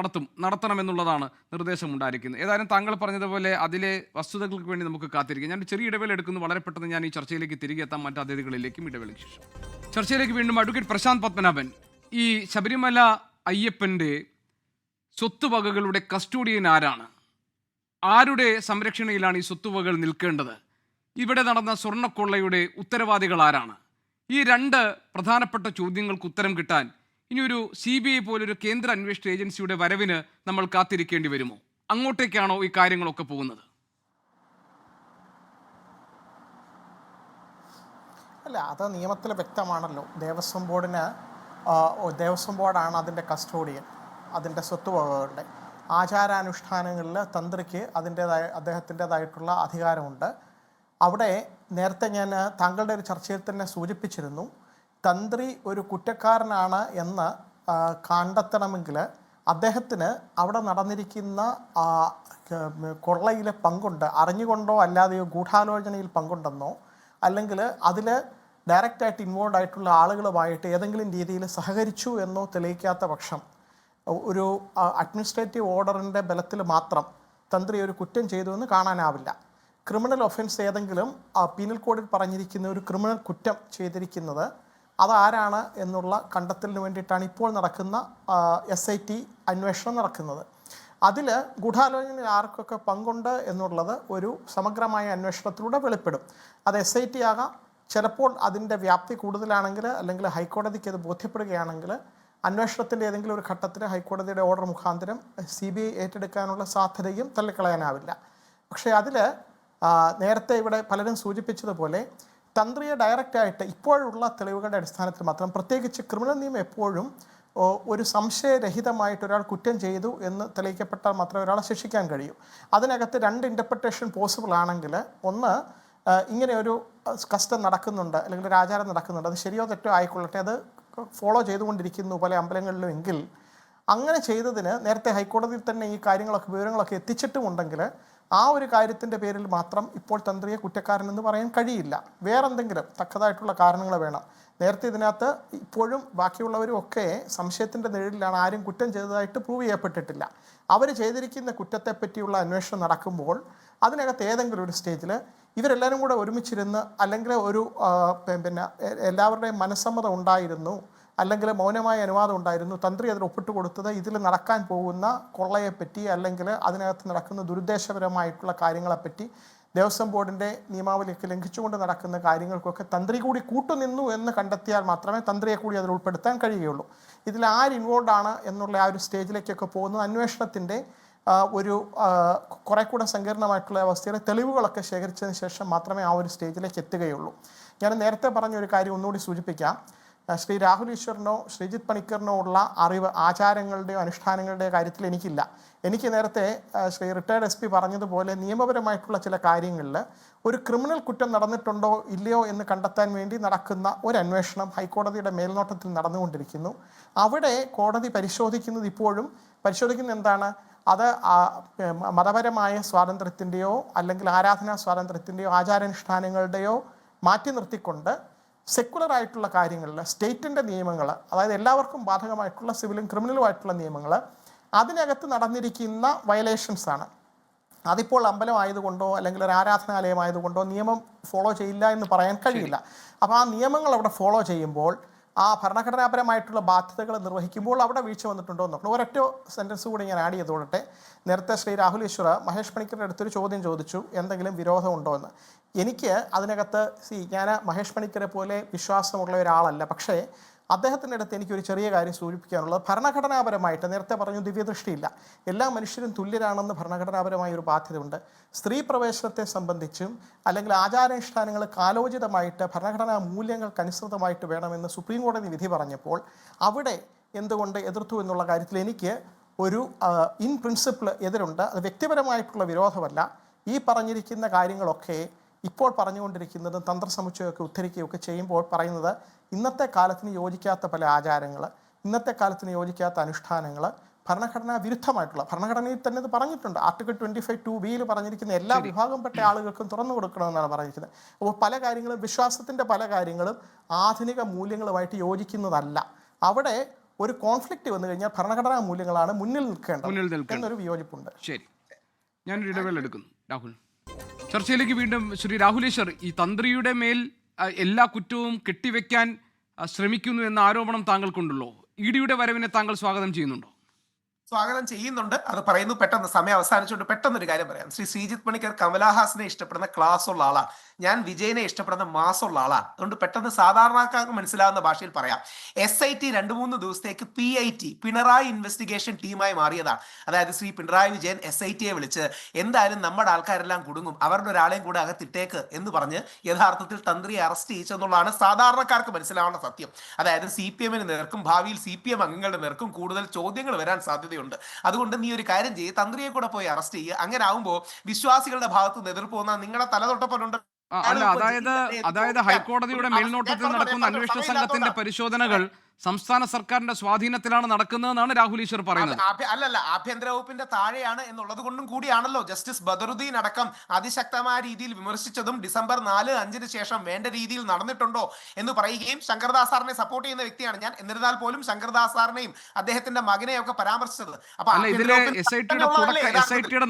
നടത്തണമെന്നുള്ളതാണ് നിർദ്ദേശമുണ്ടായിരിക്കുന്നത്. ഏതായാലും താങ്കൾ പറഞ്ഞതുപോലെ അതിലെ വസ്തുതകൾക്ക് വേണ്ടി നമുക്ക് കാത്തിരിക്കാം. ഞാൻ ചെറിയ ഇടവേള എടുക്കുന്നു. വളരെ പെട്ടെന്ന് ഞാൻ ഈ ചർച്ചയിലേക്ക് തിരികെ എത്താം, മറ്റ് അതിഥികളിലേക്കും ഇടവേളയ്ക്ക് ശേഷം. ചർച്ചയിലേക്ക് വീണ്ടും അഡ്വക്കേറ്റ് പ്രശാന്ത് പത്മനാഭൻ, ഈ ശബരിമല അയ്യപ്പൻ്റെ സ്വത്തുവകകളുടെ കസ്റ്റോഡിയൻ ആരാണ്? ആരുടെ സംരക്ഷണയിലാണ് ഈ സ്വത്തുവകകൾ നിൽക്കേണ്ടത്? ഇവിടെ നടന്ന സ്വർണ്ണക്കൊള്ളയുടെ ഉത്തരവാദികൾ ആരാണ്? ഈ 2 പ്രധാനപ്പെട്ട ചോദ്യങ്ങൾക്ക് ഉത്തരം കിട്ടാൻ ഇനിയൊരു CBI പോലൊരു കേന്ദ്ര അന്വേഷണ ഏജൻസിയുടെ വരവിന് നമ്മൾ കാത്തിരിക്കേണ്ടി വരുമോ? അങ്ങോട്ടേക്കാണോ ഈ കാര്യങ്ങളൊക്കെ പോകുന്നത്? അല്ല, അത് നിയമത്തിൽ വ്യക്തമാണല്ലോ. ദേവസ്വം ബോർഡാണ് അതിൻ്റെ കസ്റ്റോഡിയൻ, അതിൻ്റെ സ്വത്തുവകകളുടെ. ആചാരാനുഷ്ഠാനങ്ങളിൽ തന്ത്രിക്ക് അദ്ദേഹത്തിൻ്റെതായിട്ടുള്ള അധികാരമുണ്ട്. അവിടെ നേരത്തെ ഞാൻ താങ്കളുടെ ഒരു ചർച്ചയിൽ തന്നെ സൂചിപ്പിച്ചിരുന്നു, തന്ത്രി ഒരു കുറ്റക്കാരനാണ് എന്ന് കണ്ടെത്തണമെങ്കിൽ അദ്ദേഹത്തിന് അവിടെ നടന്നിരിക്കുന്ന കൊള്ളയിലെ പങ്കുണ്ട്, അറിഞ്ഞുകൊണ്ടോ അല്ലാതെയോ ഗൂഢാലോചനയിൽ പങ്കുണ്ടെന്നോ അല്ലെങ്കിൽ അതിൽ ഡയറക്റ്റായിട്ട് ഇൻവോൾവ് ആയിട്ടുള്ള ആളുകളുമായിട്ട് ഏതെങ്കിലും രീതിയിൽ സഹകരിച്ചു എന്നോ തെളിയിക്കാത്ത പക്ഷം ഒരു അഡ്മിനിസ്ട്രേറ്റീവ് ഓർഡറിൻ്റെ ബലത്തിൽ മാത്രം തന്ത്രി ഒരു കുറ്റം ചെയ്തു എന്ന് കാണാനാവില്ല. ക്രിമിനൽ ഒഫൻസ് ഏതെങ്കിലും പീനൽ കോഡിൽ പറഞ്ഞിരിക്കുന്ന ഒരു ക്രിമിനൽ കുറ്റം ചെയ്തിരിക്കുന്നത് അതാരാണ് എന്നുള്ള കണ്ടെത്തലിന് വേണ്ടിയിട്ടാണ് ഇപ്പോൾ നടക്കുന്ന SIT അന്വേഷണം നടക്കുന്നത്. അതിൽ ഗൂഢാലോചനയിൽ ആർക്കൊക്കെ പങ്കുണ്ട് എന്നുള്ളത് ഒരു സമഗ്രമായ അന്വേഷണത്തിലൂടെ വെളിപ്പെടും. അത് SIT ആകാം, ചിലപ്പോൾ അതിൻ്റെ വ്യാപ്തി കൂടുതലാണെങ്കിൽ അല്ലെങ്കിൽ ഹൈക്കോടതിക്ക് അത് ബോധ്യപ്പെടുകയാണെങ്കിൽ അന്വേഷണത്തിൻ്റെ ഏതെങ്കിലും ഒരു ഘട്ടത്തിൽ ഹൈക്കോടതിയുടെ ഓർഡർ മുഖാന്തരം CBI ഏറ്റെടുക്കാനുള്ള സാധ്യതയും തള്ളിക്കളയാനാവില്ല. പക്ഷേ അതിൽ നേരത്തെ ഇവിടെ പലരും സൂചിപ്പിച്ചതുപോലെ തന്ത്രിയെ ഡയറക്റ്റായിട്ട് ഇപ്പോഴുള്ള തെളിവുകളുടെ അടിസ്ഥാനത്തിൽ മാത്രം, പ്രത്യേകിച്ച് ക്രിമിനൽ നിയമം എപ്പോഴും ഒരു സംശയരഹിതമായിട്ട് ഒരാൾ കുറ്റം ചെയ്തു എന്ന് തെളിയിക്കപ്പെട്ടാൽ മാത്രമേ ഒരാളെ ശിക്ഷിക്കാൻ കഴിയൂ. അതിനകത്ത് 2 ഇൻ്റർപ്രിട്ടേഷൻ പോസിബിൾ ആണെങ്കിൽ, ഒന്ന് ഇങ്ങനെ ഒരു കസ്റ്റം നടക്കുന്നുണ്ട് അല്ലെങ്കിൽ ഒരു ആചാരം നടക്കുന്നുണ്ട്, അത് ശരിയോ തെറ്റോ ആയിക്കൊള്ളട്ടെ, അത് ഫോളോ ചെയ്തുകൊണ്ടിരിക്കുന്നു പല അമ്പലങ്ങളിലും എങ്കിൽ അങ്ങനെ ചെയ്തതിന് നേരത്തെ ഹൈക്കോടതിയിൽ തന്നെ ഈ കാര്യങ്ങളൊക്കെ വിവരങ്ങളൊക്കെ എത്തിച്ചിട്ടുമുണ്ടെങ്കിൽ ആ ഒരു കാര്യത്തിൻ്റെ പേരിൽ മാത്രം ഇപ്പോൾ തന്ത്രിയെ കുറ്റക്കാരനെന്ന് പറയാൻ കഴിയില്ല. വേറെന്തെങ്കിലും തക്കതായിട്ടുള്ള കാരണങ്ങൾ വേണം. നേരത്തെ ഇതിനകത്ത് ഇപ്പോഴും ബാക്കിയുള്ളവരും ഒക്കെ സംശയത്തിൻ്റെ നിഴലിലാണ്, ആരും കുറ്റം ചെയ്തതായിട്ട് പ്രൂവ് ചെയ്യപ്പെട്ടിട്ടില്ല. അവർ ചെയ്തിരിക്കുന്ന കുറ്റത്തെപ്പറ്റിയുള്ള അന്വേഷണം നടക്കുമ്പോൾ അതിനകത്ത് ഏതെങ്കിലും ഒരു സ്റ്റേജിൽ ഇവരെല്ലാവരും കൂടെ ഒരുമിച്ചിരുന്ന് അല്ലെങ്കിൽ ഒരു പിന്നെ എല്ലാവരുടെയും മനസ്സമ്മതം ഉണ്ടായിരുന്നു, അല്ലെങ്കിൽ മൗനമായ അനുവാദം ഉണ്ടായിരുന്നു, തന്ത്രി അതിൽ ഒപ്പിട്ട് കൊടുത്തത് ഇതിൽ നടക്കാൻ പോകുന്ന കൊള്ളയെപ്പറ്റി അല്ലെങ്കിൽ അതിനകത്ത് നടക്കുന്ന ദുരുദ്ദേശപരമായിട്ടുള്ള കാര്യങ്ങളെപ്പറ്റി ദേവസ്വം ബോർഡിൻ്റെ നിയമാവലിയൊക്കെ ലംഘിച്ചുകൊണ്ട് നടക്കുന്ന കാര്യങ്ങൾക്കൊക്കെ തന്ത്രി കൂടി കൂട്ടുനിന്നു എന്ന് കണ്ടെത്തിയാൽ മാത്രമേ തന്ത്രിയെ കൂടി അതിൽ ഉൾപ്പെടുത്താൻ കഴിയുകയുള്ളൂ. ഇതിൽ ആര് ഇൻവോൾവ് ആണ് എന്നുള്ള ആ ഒരു സ്റ്റേജിലേക്കൊക്കെ പോകുന്നത് അന്വേഷണത്തിൻ്റെ ഒരു കുറെ കൂടെ സങ്കീർണമായിട്ടുള്ള അവസ്ഥയിൽ തെളിവുകളൊക്കെ ശേഖരിച്ചതിന് ശേഷം മാത്രമേ ആ ഒരു സ്റ്റേജിലേക്ക് എത്തുകയുള്ളൂ. ഞാൻ നേരത്തെ പറഞ്ഞ ഒരു കാര്യം ഒന്നുകൂടി സൂചിപ്പിക്കാം. ശ്രീ രാഹുൽ ഈശ്വറിനോ ശ്രീജിത്ത് പണിക്കറിനോ ഉള്ള അറിവ് ആചാരങ്ങളുടെയോ അനുഷ്ഠാനങ്ങളുടെയോ കാര്യത്തിൽ എനിക്കില്ല. എനിക്ക് നേരത്തെ ശ്രീ റിട്ടയർഡ് SP പറഞ്ഞതുപോലെ നിയമപരമായിട്ടുള്ള ചില കാര്യങ്ങളിൽ ഒരു ക്രിമിനൽ കുറ്റം നടന്നിട്ടുണ്ടോ ഇല്ലയോ എന്ന് കണ്ടെത്താൻ വേണ്ടി നടക്കുന്ന ഒരു അന്വേഷണം ഹൈക്കോടതിയുടെ മേൽനോട്ടത്തിൽ നടന്നുകൊണ്ടിരിക്കുന്നു. അവിടെ കോടതി പരിശോധിക്കുന്നത് ഇപ്പോഴും എന്താണ്, അത് മതപരമായ സ്വാതന്ത്ര്യത്തിൻ്റെയോ അല്ലെങ്കിൽ ആരാധനാ സ്വാതന്ത്ര്യത്തിൻ്റെയോ ആചാരാനുഷ്ഠാനങ്ങളുടെയോ മാറ്റി നിർത്തിക്കൊണ്ട് സെക്കുലർ ആയിട്ടുള്ള കാര്യങ്ങളിൽ സ്റ്റേറ്റിൻ്റെ നിയമങ്ങൾ, അതായത് എല്ലാവർക്കും ബാധകമായിട്ടുള്ള സിവിലും ക്രിമിനലുമായിട്ടുള്ള നിയമങ്ങൾ അതിനകത്ത് നടന്നിരിക്കുന്ന വയലേഷൻസ് ആണ്. അതിപ്പോൾ അമ്പലമായതുകൊണ്ടോ അല്ലെങ്കിൽ ഒരു ആരാധനാലയമായതുകൊണ്ടോ നിയമം ഫോളോ ചെയ്യില്ല എന്ന് പറയാൻ കഴിയില്ല. അപ്പോൾ ആ നിയമങ്ങൾ അവിടെ ഫോളോ ചെയ്യുമ്പോൾ ആ ഭരണഘടനാപരമായിട്ടുള്ള ബാധ്യതകൾ നിർവഹിക്കുമ്പോൾ അവിടെ വീഴ്ച വന്നിട്ടുണ്ടോ എന്ന് നോക്കണം. ഒരൊറ്റ സെൻറ്റൻസ് കൂടി ഞാൻ ആഡ് ചെയ്തോട്ടെ. നേരത്തെ ശ്രീ രാഹുൽ ഈശ്വർ മഹേഷ് പണിക്കരുടെ അടുത്തൊരു ചോദ്യം ചോദിച്ചു, എന്തെങ്കിലും വിരോധമുണ്ടോ എന്ന്. എനിക്ക് അതിനകത്ത് ഞാൻ മഹേഷ് പണിക്കരെ പോലെ വിശ്വാസമുള്ള ഒരാളല്ല. പക്ഷേ അദ്ദേഹത്തിൻ്റെ അടുത്ത് എനിക്കൊരു ചെറിയ കാര്യം സൂചിപ്പിക്കാനുള്ളത്, ഭരണഘടനാപരമായിട്ട് നേരത്തെ പറഞ്ഞു ദിവ്യദൃഷ്ടിയില്ല, എല്ലാ മനുഷ്യരും തുല്യരാണെന്ന് ഭരണഘടനാപരമായ ഒരു ബാധ്യതയുണ്ട്. സ്ത്രീ പ്രവേശനത്തെ സംബന്ധിച്ചും അല്ലെങ്കിൽ ആചാരാനുഷ്ഠാനങ്ങൾ കാലോചിതമായിട്ട് ഭരണഘടനാ മൂല്യങ്ങൾക്കനുസൃതമായിട്ട് വേണമെന്ന് സുപ്രീം കോടതി വിധി പറഞ്ഞപ്പോൾ അവിടെ എന്തുകൊണ്ട് എതിർത്തു എന്നുള്ള കാര്യത്തിൽ എനിക്ക് ഒരു ഇൻ പ്രിൻസിപ്പിൾ എതിരുണ്ട്. അത് വ്യക്തിപരമായിട്ടുള്ള വിരോധമല്ല. ഈ പറഞ്ഞിരിക്കുന്ന കാര്യങ്ങളൊക്കെ ഇപ്പോൾ പറഞ്ഞുകൊണ്ടിരിക്കുന്നതും തന്ത്രസമുച്ചയമൊക്കെ ഉദ്ധരിക്കുകയൊക്കെ ചെയ്യുമ്പോൾ പറയുന്നത് ഇന്നത്തെ കാലത്തിന് യോജിക്കാത്ത പല ആചാരങ്ങൾ, ഇന്നത്തെ കാലത്തിന് യോജിക്കാത്ത അനുഷ്ഠാനങ്ങൾ ഭരണഘടനാ വിരുദ്ധമായിട്ടുള്ള, ഭരണഘടനയിൽ തന്നെ ഇത് പറഞ്ഞിട്ടുണ്ട്, ആർട്ടിക്കിൾ 25(2)(b) പറഞ്ഞിരിക്കുന്ന എല്ലാ വിഭാഗംപ്പെട്ട ആളുകൾക്കും തുറന്നു കൊടുക്കണമെന്നാണ് പറഞ്ഞിരിക്കുന്നത്. അപ്പോൾ പല കാര്യങ്ങളും, വിശ്വാസത്തിൻ്റെ പല കാര്യങ്ങളും ആധുനിക മൂല്യങ്ങളുമായിട്ട് യോജിക്കുന്നതല്ല. അവിടെ ഒരു കോൺഫ്ലിക്റ്റ് വന്നു കഴിഞ്ഞാൽ ഭരണഘടനാ മൂല്യങ്ങളാണ് മുന്നിൽ നിൽക്കേണ്ടത് എന്നൊരു വിയോജിപ്പുണ്ട്. ശരി, ഞാനൊരു ഇടവേള എടുക്കുന്നു. രാഹുൽ, ചർച്ചയിലേക്ക് വീണ്ടും ശ്രീ രാഹുൽ ഈശ്വർ, ഈ തന്ത്രിയുടെ മേൽ എല്ലാ കുറ്റവും കെട്ടിവെക്കാൻ ശ്രമിക്കുന്നു എന്ന ആരോപണം താങ്കൾക്കുണ്ടല്ലോ. ഇഡിയുടെ വരവിനെ താങ്കൾ സ്വാഗതം ചെയ്യുന്നുണ്ടോ? സ്വാഗതം ചെയ്യുന്നുണ്ട്. അത് പറയുന്നു പെട്ടെന്ന് സമയം അവസാനിച്ചുകൊണ്ട് പെട്ടെന്നൊരു കാര്യം പറയാം. ശ്രീജിത്ത് പണിക്കർ കമലഹാസനെ ഇഷ്ടപ്പെടുന്ന ക്ലാസ് ഉള്ള ആളാണ്, ഞാൻ വിജയനെ ഇഷ്ടപ്പെടുന്ന മാസമുള്ള ആളാണ്. അതുകൊണ്ട് പെട്ടെന്ന് സാധാരണക്കാർക്ക് മനസ്സിലാവുന്ന ഭാഷയിൽ പറയാം. SIT 2-3 ദിവസത്തേക്ക് PIT പിണറായി ഇൻവെസ്റ്റിഗേഷൻ ടീമായി മാറിയതാണ്. അതായത് ശ്രീ പിണറായി വിജയൻ SITയെ വിളിച്ച് എന്തായാലും നമ്മുടെ ആൾക്കാരെല്ലാം കുടുങ്ങും, അവരുടെ ഒരാളെയും കൂടെ അകത്തിട്ടേക്ക് എന്ന് പറഞ്ഞ് യഥാർത്ഥത്തിൽ തന്ത്രിയെ അറസ്റ്റ് ചെയ്യിച്ചെന്നുള്ളതാണ് സാധാരണക്കാർക്ക് മനസ്സിലാവുന്ന സത്യം. അതായത് CPM-ന് നേർക്കും ഭാവിയിൽ CPM അംഗങ്ങളുടെ നേർക്കും കൂടുതൽ ചോദ്യങ്ങൾ വരാൻ സാധ്യതയുണ്ട്. അതുകൊണ്ട് നീ ഒരു കാര്യം ചെയ്യ്, തന്ത്രിയെ കൂടെ പോയി അറസ്റ്റ് ചെയ്യുക. അങ്ങനെ ആവുമ്പോൾ വിശ്വാസികളുടെ ഭാഗത്ത് നിന്ന് എതിർപ്പ് വന്നാൽ നിങ്ങളുടെ തലതൊട്ടപ്പനുണ്ട്. അല്ല, അതായത് ഹൈക്കോടതിയുടെ മേൽനോട്ടത്തിൽ നടക്കുന്ന അന്വേഷണ സംഘത്തിന്റെ പരിശോധനകൾ സംസ്ഥാന സർക്കാരിന്റെ സ്വാധീനത്തിലാണ് നടക്കുന്നതെന്നാണ് രാഹുൽ ഈശ്വർ പറയുന്നത്. അല്ലല്ല, ആഭ്യന്തര വകുപ്പിന്റെ താഴെയാണ് എന്നുള്ളത് കൊണ്ടും കൂടിയാണല്ലോ ജസ്റ്റിസ് ബദറുദ്ദീൻ അടക്കം അതിശക്തമായ രീതിയിൽ വിമർശിച്ചതും ഡിസംബർ 4-5 ശേഷം വേണ്ട രീതിയിൽ നടന്നിട്ടുണ്ടോ എന്ന് പറയുകയും ശങ്കർദാസ് സാറിനെ സപ്പോർട്ട് ചെയ്യുന്ന വ്യക്തിയാണ് ഞാൻ. എന്നിരുന്നാൽ പോലും ശങ്കർദാസ് സാറിനെയും അദ്ദേഹത്തിന്റെ മകനെയും ഒക്കെ പരാമർശിച്ചത് ഇതിലെ SITയുടെ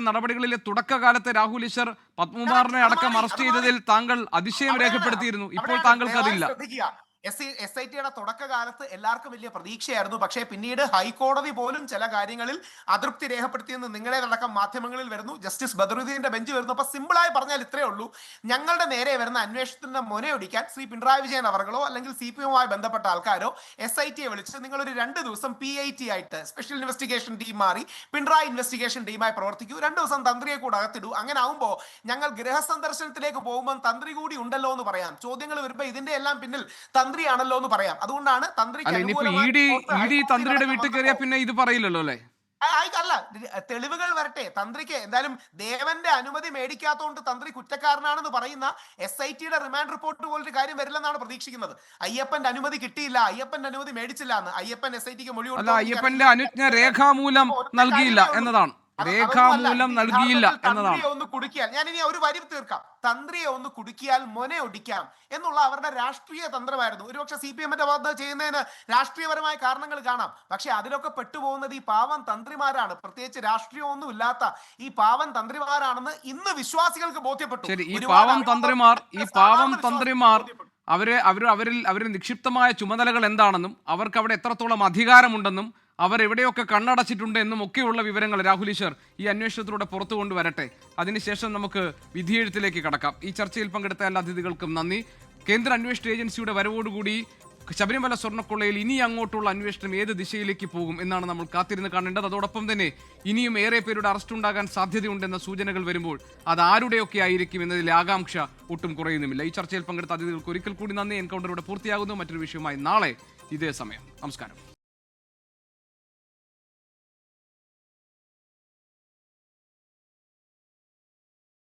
നടപടികളിലെ തുടക്കകാലത്ത് രാഹുൽ ഈശ്വർ പത്മകുമാറിനെ അടക്കം അറസ്റ്റ് ചെയ്തതിൽ താങ്കൾ അതിശയം രേഖപ്പെടുത്തിയിരുന്നു. ഇപ്പോൾ താങ്കൾക്ക് അതില്ല. SITയുടെ തുടക്കകാലത്ത് എല്ലാവർക്കും വലിയ പ്രതീക്ഷയായിരുന്നു. പക്ഷേ പിന്നീട് ഹൈക്കോടതി പോലും ചില കാര്യങ്ങളിൽ അതൃപ്തി രേഖപ്പെടുത്തിയെന്ന് നിങ്ങളേതടക്കം മാധ്യമങ്ങളിൽ വരുന്നു. ജസ്റ്റിസ് ബദറുദ്ദീന്റെ ബെഞ്ച് വരുന്നു. അപ്പൊ സിമ്പിളായി പറഞ്ഞാൽ ഇത്രയേ ഉള്ളൂ, ഞങ്ങളുടെ നേരെ വരുന്ന അന്വേഷണത്തിന്റെ മുനയൊടിക്കാൻ ശ്രീ പിണറായി വിജയൻ അവർകളോ അല്ലെങ്കിൽ CPM-മായി ബന്ധപ്പെട്ട ആൾക്കാരോ SITയെ വിളിച്ച് നിങ്ങളൊരു 2 ദിവസം PIT ആയിട്ട് സ്പെഷ്യൽ ഇൻവെസ്റ്റിഗേഷൻ ടീം മാറി പിണറായി ഇൻവെസ്റ്റിഗേഷൻ ടീമായി പ്രവർത്തിക്കൂ, 2 ദിവസം തന്ത്രിയെ കൂടെ അകത്തിടൂ. അങ്ങനെ ആവുമ്പോൾ ഞങ്ങൾ ഗൃഹസന്ദർശനത്തിലേക്ക് പോകുമ്പോൾ തന്ത്രി കൂടി ഉണ്ടല്ലോ എന്ന് പറയാം. ചോദ്യങ്ങൾ വരുമ്പോൾ ഇതിന്റെ എല്ലാം പിന്നിൽ തന്ത്രിയാണല്ലോ എന്ന് പറയാം. അതുകൊണ്ടാണ് തന്ത്രിയുടെ വീട്ടിൽ കയറിയാൽ പിന്നെ ഇത് പറയില്ലല്ലോ അല്ലേ? അല്ല, തെളിവുകൾ വരട്ടെ. തന്ത്രിക്ക് എന്തായാലും ദേവന്റെ അനുമതി മേടിക്കാത്തതുകൊണ്ട് തന്ത്രി കുറ്റക്കാരനാണെന്ന് പറയുന്ന SITയുടെ റിമാൻഡ് റിപ്പോർട്ട് പോലൊരു കാര്യം വരില്ലെന്നാണ് പ്രതീക്ഷിക്കുന്നത്. അയ്യപ്പന്റെ അനുമതി കിട്ടിയില്ല, അയ്യപ്പന്റെ അനുമതി മേടിച്ചില്ല എന്ന് അയ്യപ്പൻ SITക്ക് മൊഴി അല്ല, അയ്യപ്പന്റെ അനുജ്ഞ രേഖാമൂലം നൽകിയില്ല എന്നതാണ്. രേഖാമൂലം നൽകിയില്ല എന്നതാണ്. ഒന്ന് കുടുക്കിയാൽ, ഞാൻ ഇനി ഒരു വരി തീർക്കാം, തന്ത്രിയെ ഒന്ന് കുടുക്കിയാൽ മൊനെ ഒടിക്കാം എന്നുള്ള അവരുടെ രാഷ്ട്രീയ തന്ത്രമായിരുന്നു. ഒരുപക്ഷെ CPM-ന്റെ ഭാഗത്ത് ചെയ്യുന്നതിന് രാഷ്ട്രീയപരമായ കാരണങ്ങൾ കാണാം. പക്ഷെ അതിലൊക്കെ പെട്ടുപോകുന്നത് ഈ പാവം തന്ത്രിമാരാണ്. പ്രത്യേകിച്ച് രാഷ്ട്രീയമൊന്നും ഇല്ലാത്ത ഈ പാവം തന്ത്രിമാരാണെന്ന് ഇന്ന് വിശ്വാസികൾക്ക് ബോധ്യപ്പെട്ടു. ശരി, ഈ പാവം തന്ത്രിമാർ അവരിൽ നിക്ഷിപ്തമായ ചുമതലകൾ എന്താണെന്നും അവർക്ക് അവിടെ എത്രത്തോളം അധികാരമുണ്ടെന്നും അവരെവിടെയൊക്കെ കണ്ണടച്ചിട്ടുണ്ട് എന്നും ഒക്കെയുള്ള വിവരങ്ങൾ രാഹുൽ ഈശ്വർ ഈ അന്വേഷണത്തിലൂടെ പുറത്തു കൊണ്ടുവരട്ടെ. അതിനുശേഷം നമുക്ക് വിധിയെഴുത്തിലേക്ക് കടക്കാം. ഈ ചർച്ചയിൽ പങ്കെടുത്ത എല്ലാ അതിഥികൾക്കും നന്ദി. കേന്ദ്ര അന്വേഷണ ഏജൻസിയുടെ വരവോടുകൂടി ശബരിമല സ്വർണ്ണക്കൊള്ളയിൽ ഇനി അങ്ങോട്ടുള്ള അന്വേഷണം ഏത് ദിശയിലേക്ക് പോകും എന്നാണ് നമ്മൾ കാത്തിരുന്ന് കാണേണ്ടത്. അതോടൊപ്പം തന്നെ ഇനിയും ഏറെ പേരുടെ അറസ്റ്റ് ഉണ്ടാകാൻ സാധ്യതയുണ്ടെന്ന സൂചനകൾ വരുമ്പോൾ അത് ആരുടെയൊക്കെ ആയിരിക്കും എന്നതിലെ ആകാംക്ഷ ഒട്ടും കുറയുന്നുമില്ല. ഈ ചർച്ചയിൽ പങ്കെടുത്ത അതിഥികൾക്ക് ഒരിക്കൽ കൂടി നന്ദി. എൻകൗണ്ടർ ഇവിടെ പൂർത്തിയാകുന്നു. മറ്റൊരു വിഷയവുമായി നാളെ ഇതേ സമയം. നമസ്കാരം.